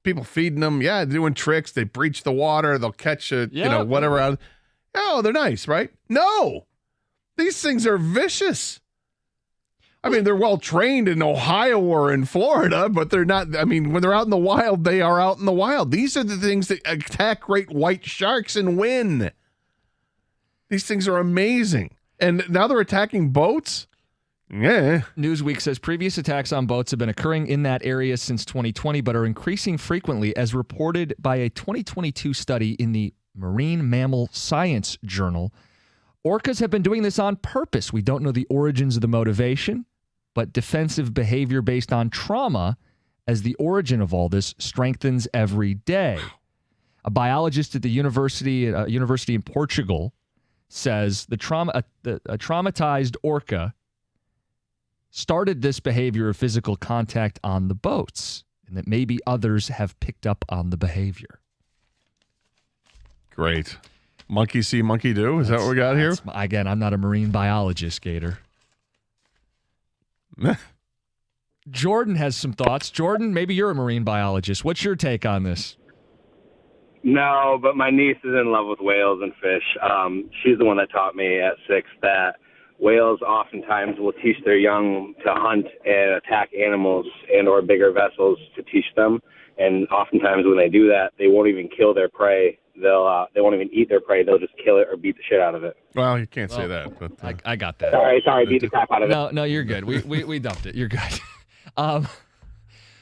People feeding them, doing tricks. They breach the water. They'll catch whatever. Oh, they're nice, right? No, these things are vicious. I mean, they're well trained in Ohio or in Florida, but they're not. I mean, when they're out in the wild, they are out in the wild. These are the things that attack great white sharks and win. These things are amazing. And now they're attacking boats? Yeah. Newsweek says previous attacks on boats have been occurring in that area since 2020, but are increasing frequently, as reported by a 2022 study in the Marine Mammal Science Journal. Orcas have been doing this on purpose. We don't know the origins of the motivation, but defensive behavior based on trauma as the origin of all this strengthens every day. A biologist at the university in Portugal says a traumatized orca started this behavior of physical contact on the boats, and that maybe others have picked up on the behavior. Great. Monkey see, monkey do? Is that what we got here? Again, I'm not a marine biologist, Gator. Jordan has some thoughts. Jordan, maybe you're a marine biologist. What's your take on this? No, but my niece is in love with whales and fish. She's the one that taught me at 6 that whales oftentimes will teach their young to hunt and attack animals and or bigger vessels to teach them. And oftentimes when they do that, they won't even kill their prey. They won't even eat their prey. They'll just kill it or beat the shit out of it. Well, you can't say that. But I got that. Sorry, beat the crap out of it. No, you're good. We dumped it. You're good. I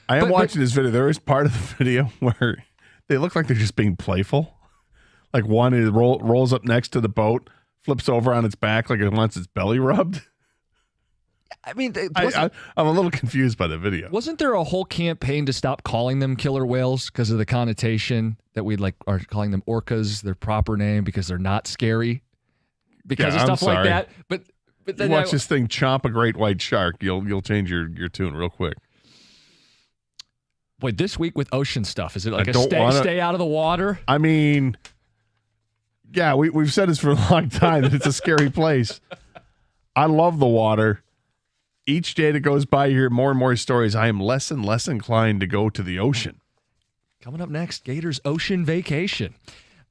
am watching this video. There is part of the video where they look like they're just being playful. Like one rolls up next to the boat, flips over on its back like it wants its belly rubbed. I mean, I'm a little confused by the video. Wasn't there a whole campaign to stop calling them killer whales because of the connotation that we are calling them orcas, their proper name, because they're not scary? Because of stuff like that. But then you watch this thing chomp a great white shark, you'll change your tune real quick. Boy, this week with ocean stuff, is it like stay out of the water? I mean, yeah, we've said this for a long time that it's a scary place. I love the water. Each day that goes by, you hear more and more stories. I am less and less inclined to go to the ocean. Coming up next, Gators Ocean Vacation.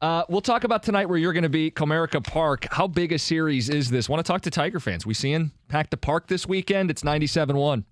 We'll talk about tonight where you're going to be, Comerica Park. How big a series is this? Want to talk to Tiger fans. We seeing pack the park this weekend? It's 97-1.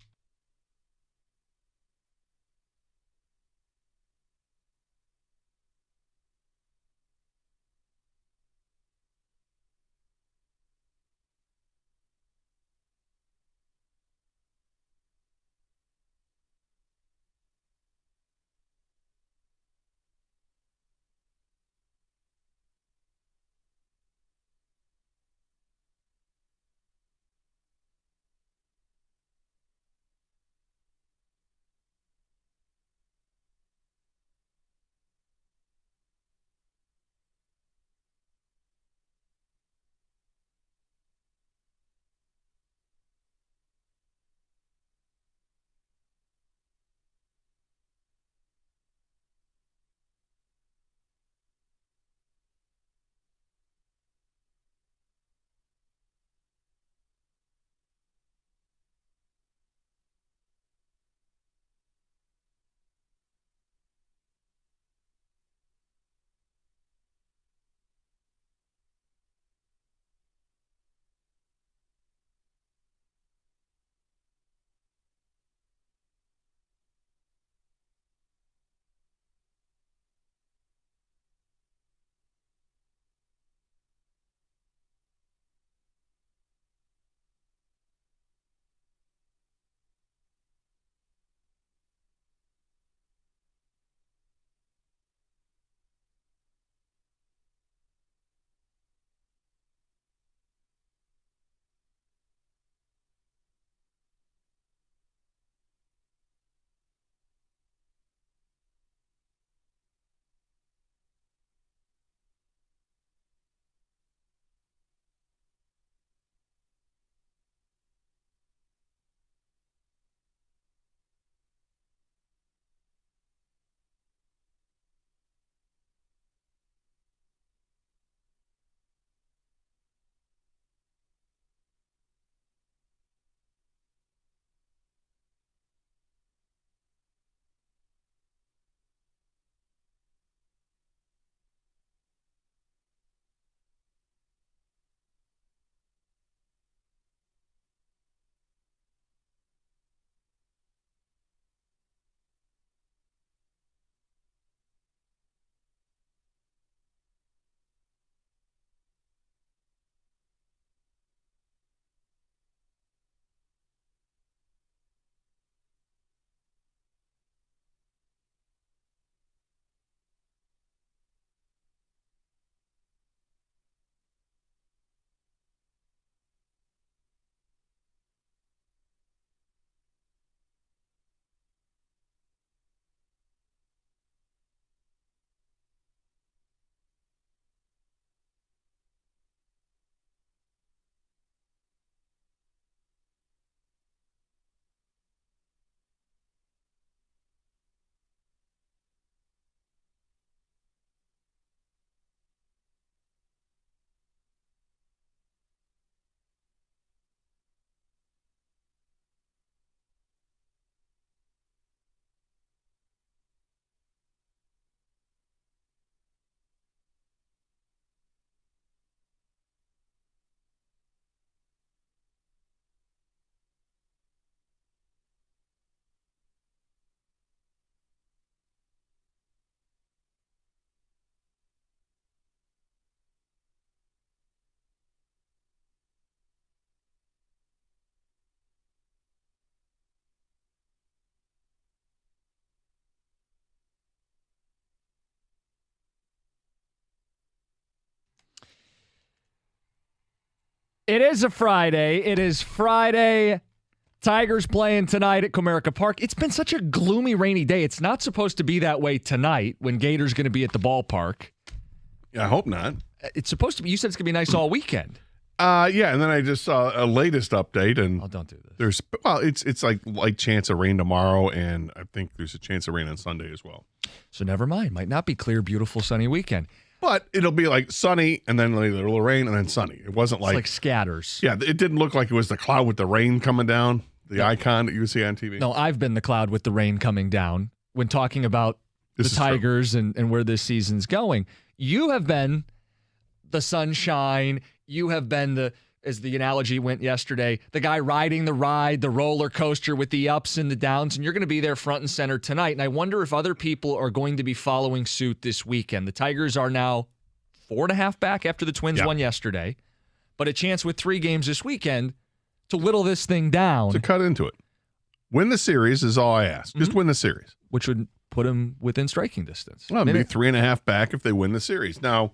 It is a Friday. It is Friday. Tigers playing tonight at Comerica Park. It's been such a gloomy, rainy day. It's not supposed to be that way tonight when Gators going to be at the ballpark. Yeah, I hope not. It's supposed to be. You said it's going to be nice all weekend. Yeah, and then I just saw a latest update, and don't do this. There's it's like light chance of rain tomorrow, and I think there's a chance of rain on Sunday as well. So never mind. Might not be clear, beautiful, sunny weekend. But it'll be like sunny, and then like a little rain, and then sunny. It wasn't It's like scatters. Yeah, it didn't look like it was the cloud with the rain coming down, the icon that you see on TV. No, I've been the cloud with the rain coming down when talking about the Tigers and where this season's going. You have been the sunshine. You have been the, as the analogy went yesterday, the guy riding the ride, the roller coaster with the ups and the downs, and you're going to be there front and center tonight. And I wonder if other people are going to be following suit this weekend. The Tigers are now 4.5 back after the Twins won yesterday, but a chance with 3 games this weekend to whittle this thing down. To cut into it. Win the series is all I ask. Just win the series. Which would put them within striking distance. Well, maybe 3.5 back if they win the series. Now,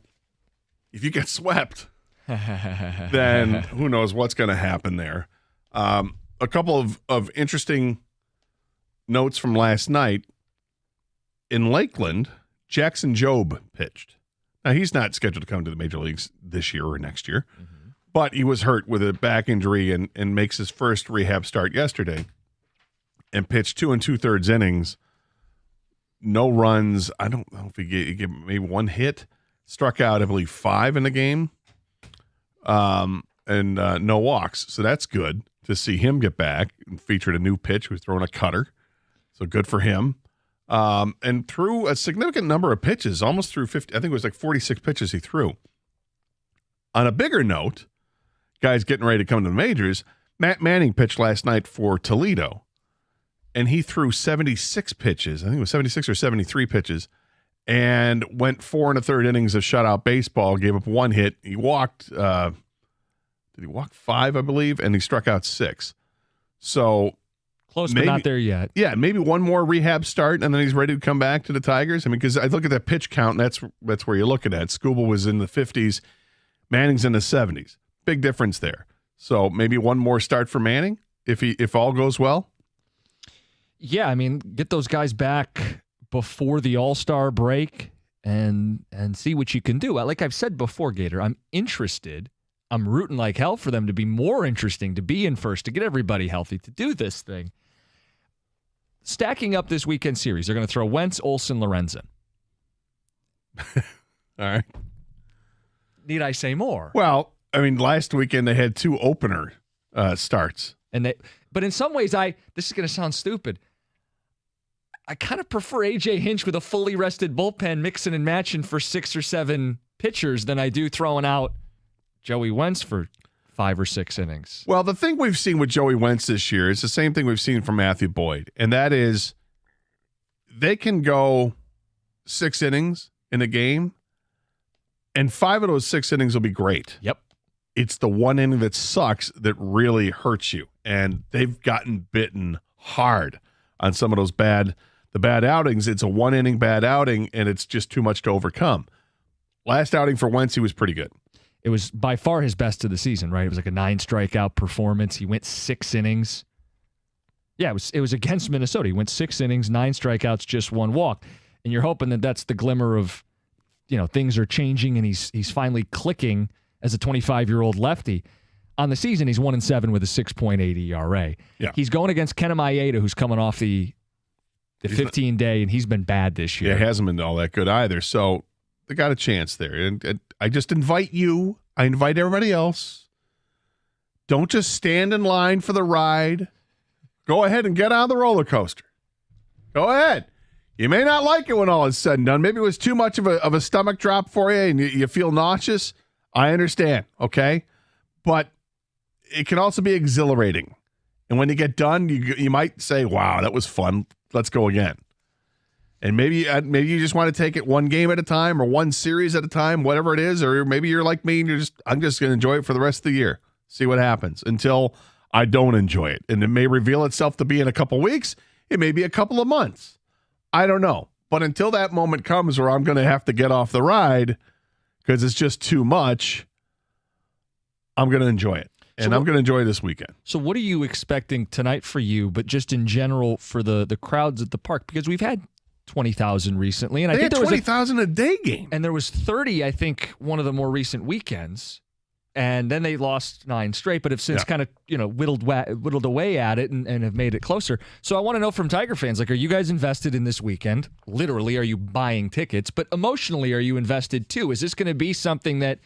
if you get swept, then who knows what's going to happen there. A couple of interesting notes from last night. In Lakeland, Jackson Jobe pitched. Now, he's not scheduled to come to the major leagues this year or next year, but he was hurt with a back injury and makes his first rehab start yesterday and pitched 2 2/3 innings. No runs. I don't know if he gave maybe 1 hit. Struck out, I believe, 5 in the game. And no walks. So that's good to see him get back and featured a new pitch. He was throwing a cutter. So good for him. And threw a significant number of pitches, almost threw 50. I think it was like 46 pitches he threw. On a bigger note, guys getting ready to come to the majors, Matt Manning pitched last night for Toledo. And he threw 76 pitches. I think it was 76 or 73 pitches. And went 4 1/3 innings of shutout baseball, gave up 1 hit. He walked, did he walk 5, I believe? And he struck out 6. So close, but not there yet. Yeah, maybe 1 more rehab start, and then he's ready to come back to the Tigers. I mean, because I look at that pitch count, and that's where you're looking at. Skubal was in the 50s. Manning's in the 70s. Big difference there. So maybe 1 more start for Manning if all goes well. Yeah, I mean, get those guys back before the All-Star break and see what you can do. Like I've said before, Gator, I'm interested. I'm rooting like hell for them to be more interesting, to be in first, to get everybody healthy, to do this thing. Stacking up this weekend series, they're going to throw Wentz, Olsen, Lorenzen. All right. Need I say more? Well, I mean, last weekend they had 2 opener starts. But in some ways, this is going to sound stupid. I kind of prefer A.J. Hinch with a fully rested bullpen mixing and matching for 6 or 7 pitchers than I do throwing out Joey Wentz for 5 or 6 innings. Well, the thing we've seen with Joey Wentz this year is the same thing we've seen from Matthew Boyd, and that is they can go 6 innings in a game, and 5 of those 6 innings will be great. Yep. It's the 1 inning that sucks that really hurts you, and they've gotten bitten hard on some of those bad outings. It's a 1 inning bad outing, and it's just too much to overcome. Last outing for Wentz, he was pretty good. It was by far his best of the season, right? It was like a 9 strikeout performance. He went 6 innings. Yeah, it was against Minnesota. He went 6 innings, 9 strikeouts, just 1 walk. And you're hoping that that's the glimmer of, things are changing and he's finally clicking as a 25-year-old lefty. On the season, he's 1-7 with a 6.8 ERA. Yeah. He's going against Kena Maeda, who's coming off the 15-day, and he's been bad this year. Yeah, he hasn't been all that good either. So they got a chance there. And I just invite you, I invite everybody else, don't just stand in line for the ride. Go ahead and get on the roller coaster. Go ahead. You may not like it when all is said and done. Maybe it was too much of a stomach drop for you and you feel nauseous. I understand, okay? But it can also be exhilarating. And when you get done, you might say, wow, that was fun. Let's go again. And maybe you just want to take it 1 game at a time or 1 series at a time, whatever it is. Or maybe you're like me and I'm just going to enjoy it for the rest of the year. See what happens until I don't enjoy it. And it may reveal itself to be in a couple weeks. It may be a couple of months. I don't know. But until that moment comes where I'm going to have to get off the ride because it's just too much, I'm going to enjoy it. And I'm going to enjoy this weekend. So what are you expecting tonight for you, but just in general for the crowds at the park? Because we've had 20,000 recently. And I think there was 20,000 a day game. And there was 30, I think, one of the more recent weekends. And then they lost 9 straight, but have since kind of, whittled away at it and have made it closer. So I want to know from Tiger fans, are you guys invested in this weekend? Literally, are you buying tickets? But emotionally, are you invested too? Is this going to be something that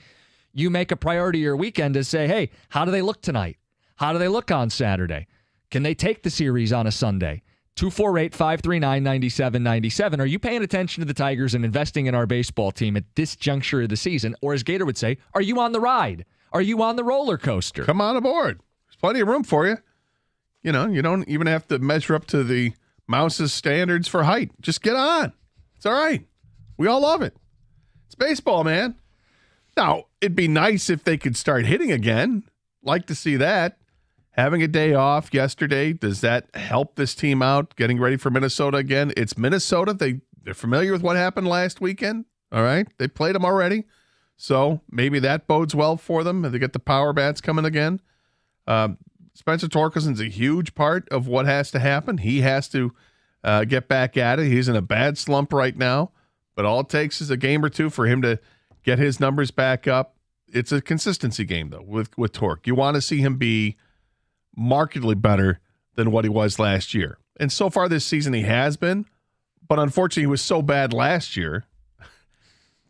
you make a priority your weekend to say, hey, how do they look tonight? How do they look on Saturday? Can they take the series on a Sunday? 248-539-9797. Are you paying attention to the Tigers and investing in our baseball team at this juncture of the season? Or as Gator would say, are you on the ride? Are you on the roller coaster? Come on aboard. There's plenty of room for you. You don't even have to measure up to the Mouse's standards for height. Just get on. It's all right. We all love it. It's baseball, man. Now, it'd be nice if they could start hitting again. Like to see that. Having a day off yesterday, does that help this team out getting ready for Minnesota again? It's Minnesota. They're familiar with what happened last weekend. All right. They played them already. So maybe that bodes well for them. They get the power bats coming again. Spencer Torkelson's a huge part of what has to happen. He has to get back at it. He's in a bad slump right now. But all it takes is a game or two for him to get his numbers back up. It's a consistency game, though, with Torque. You want to see him be markedly better than what he was last year. And so far this season he has been, but unfortunately he was so bad last year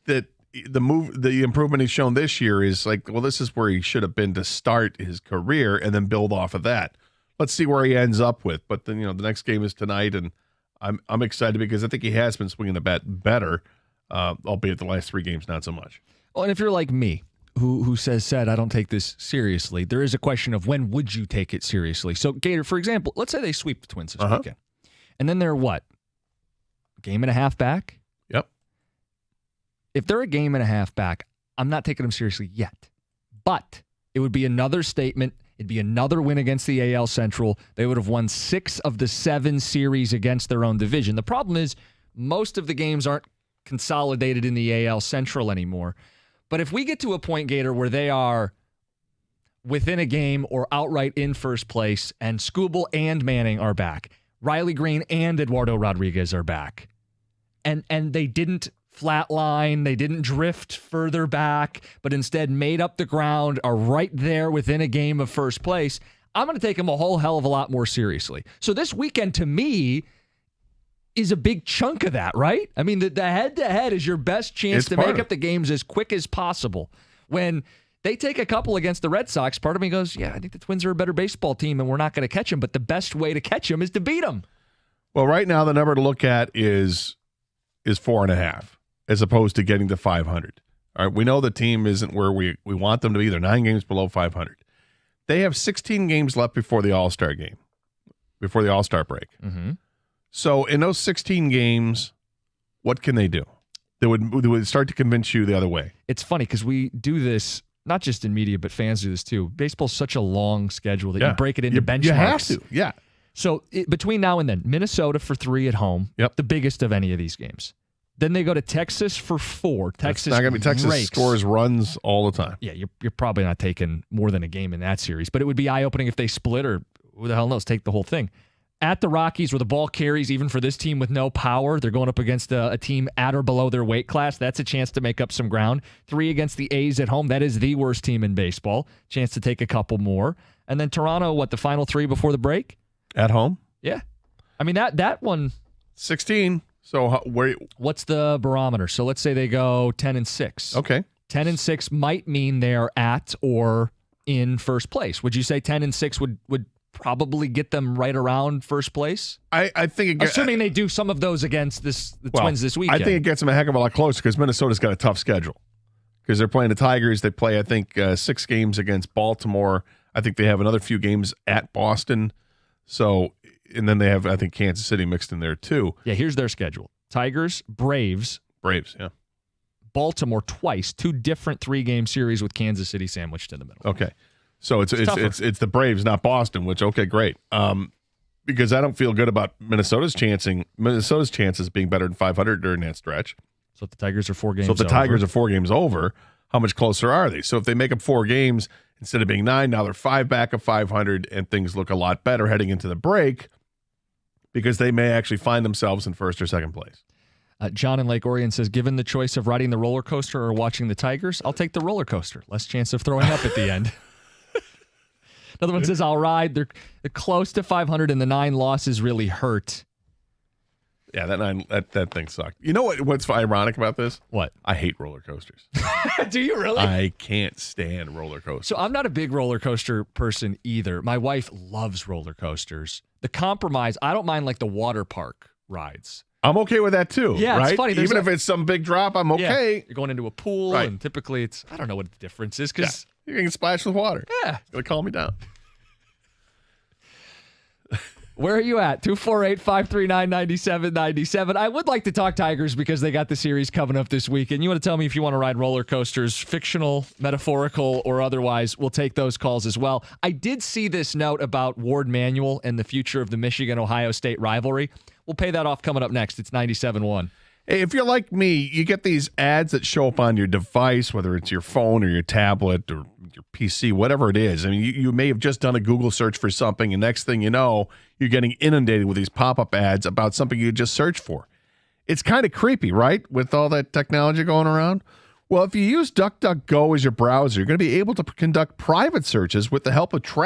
that the improvement he's shown this year is like, well, this is where he should have been to start his career and then build off of that. Let's see where he ends up with. But then, the next game is tonight, and I'm excited because I think he has been swinging the bat better, albeit the last 3 games not so much. Well, and if you're like me, who said I don't take this seriously, there is a question of when would you take it seriously. So Gator, for example, let's say they sweep the Twins this weekend, and then they're what, a game and a half back? Yep. If they're a game and a half back, I'm not taking them seriously yet, but it would be another statement. It'd be another win against the AL Central. They would have won 6 of the 7 series against their own division. The problem is most of the games aren't consolidated in the AL Central anymore. But if we get to a point, Gator, where they are within a game or outright in first place, and Skubal and Manning are back, Riley Green and Eduardo Rodriguez are back, and they didn't flatline, they didn't drift further back, but instead made up the ground, are right there within a game of first place, I'm going to take them a whole hell of a lot more seriously. So this weekend, to me, is a big chunk of that, right? I mean, the head-to-head is your best chance to make up the games as quick as possible. When they take a couple against the Red Sox, part of me goes, yeah, I think the Twins are a better baseball team and we're not going to catch them, but the best way to catch them is to beat them. Well, right now the number to look at is 4.5 as opposed to getting to 500. All right, we know the team isn't where we want them to be. They're 9 games below 500. They have 16 games left before the All-Star game, before the All-Star break. Mm-hmm. So in those 16 games, what can they do? They would start to convince you the other way. It's funny because we do this, not just in media, but fans do this too. Baseball's such a long schedule that you break it into benchmarks. You have to, yeah. So between now and then, Minnesota for 3 at home, the biggest of any of these games. Then they go to Texas for 4. Texas not gonna be Texas rakes. Scores runs all the time. Yeah, you're probably not taking more than a game in that series, but it would be eye-opening if they split, or who the hell knows, take the whole thing. At the Rockies, where the ball carries, even for this team with no power, they're going up against a team at or below their weight class. That's a chance to make up some ground. 3 against the A's at home. That is the worst team in baseball. Chance to take a couple more. And then Toronto, the final 3 before the break? At home? Yeah. I mean, that one. 16. So what's the barometer? So let's say they go 10-6. Okay. 10-6 might mean they're at or in first place. Would you say 10-6 would probably get them right around first place? I think assuming they do some of those against the Twins this weekend. I think it gets them a heck of a lot closer because Minnesota's got a tough schedule because they're playing the Tigers. They play, I think, 6 games against Baltimore. I think they have another few games at Boston. So, and then they have, I think, Kansas City mixed in there too. Yeah, here's their schedule: Tigers, Braves, yeah, Baltimore twice, 2 different 3-game series with Kansas City sandwiched in the middle. Okay. So it's the Braves, not Boston, which, okay, great. Because I don't feel good about Minnesota's chances being better than 500 during that stretch. So if the Tigers are 4 games over. how much closer are they? So if they make up 4 games instead of being 9, now they're 5 back of 500, and things look a lot better heading into the break because they may actually find themselves in first or second place. John in Lake Orion says, given the choice of riding the roller coaster or watching the Tigers, I'll take the roller coaster. Less chance of throwing up at the end. Another one says, I'll ride. They're close to 500, and the 9 losses really hurt. Yeah, that thing sucked. You know what's ironic about this? What? I hate roller coasters. Do you really? I can't stand roller coasters. So I'm not a big roller coaster person either. My wife loves roller coasters. The compromise, I don't mind like the water park rides. I'm okay with that too. Yeah, right? It's funny. Even if it's some big drop, I'm okay. Yeah, you're going into a pool, right. and typically it's, I don't know what the difference is because you're going to splash with water. Yeah. It's going to calm me down. Where are you at? 248-539-9797. I would like to talk Tigers because they got the series coming up this week. And you want to tell me if you want to ride roller coasters, fictional, metaphorical, or otherwise, we'll take those calls as well. I did see this note about Ward Manuel and the future of the Michigan-Ohio State rivalry. We'll pay that off coming up next. It's 97.1. Hey, if you're like me, you get these ads that show up on your device, whether it's your phone or your tablet or your PC, whatever it is. I mean, you may have just done a Google search for something, and next thing you know, you're getting inundated with these pop-up ads about something you just searched for. It's kind of creepy, right, with all that technology going around? Well, if you use DuckDuckGo as your browser, you're going to be able to conduct private searches with the help of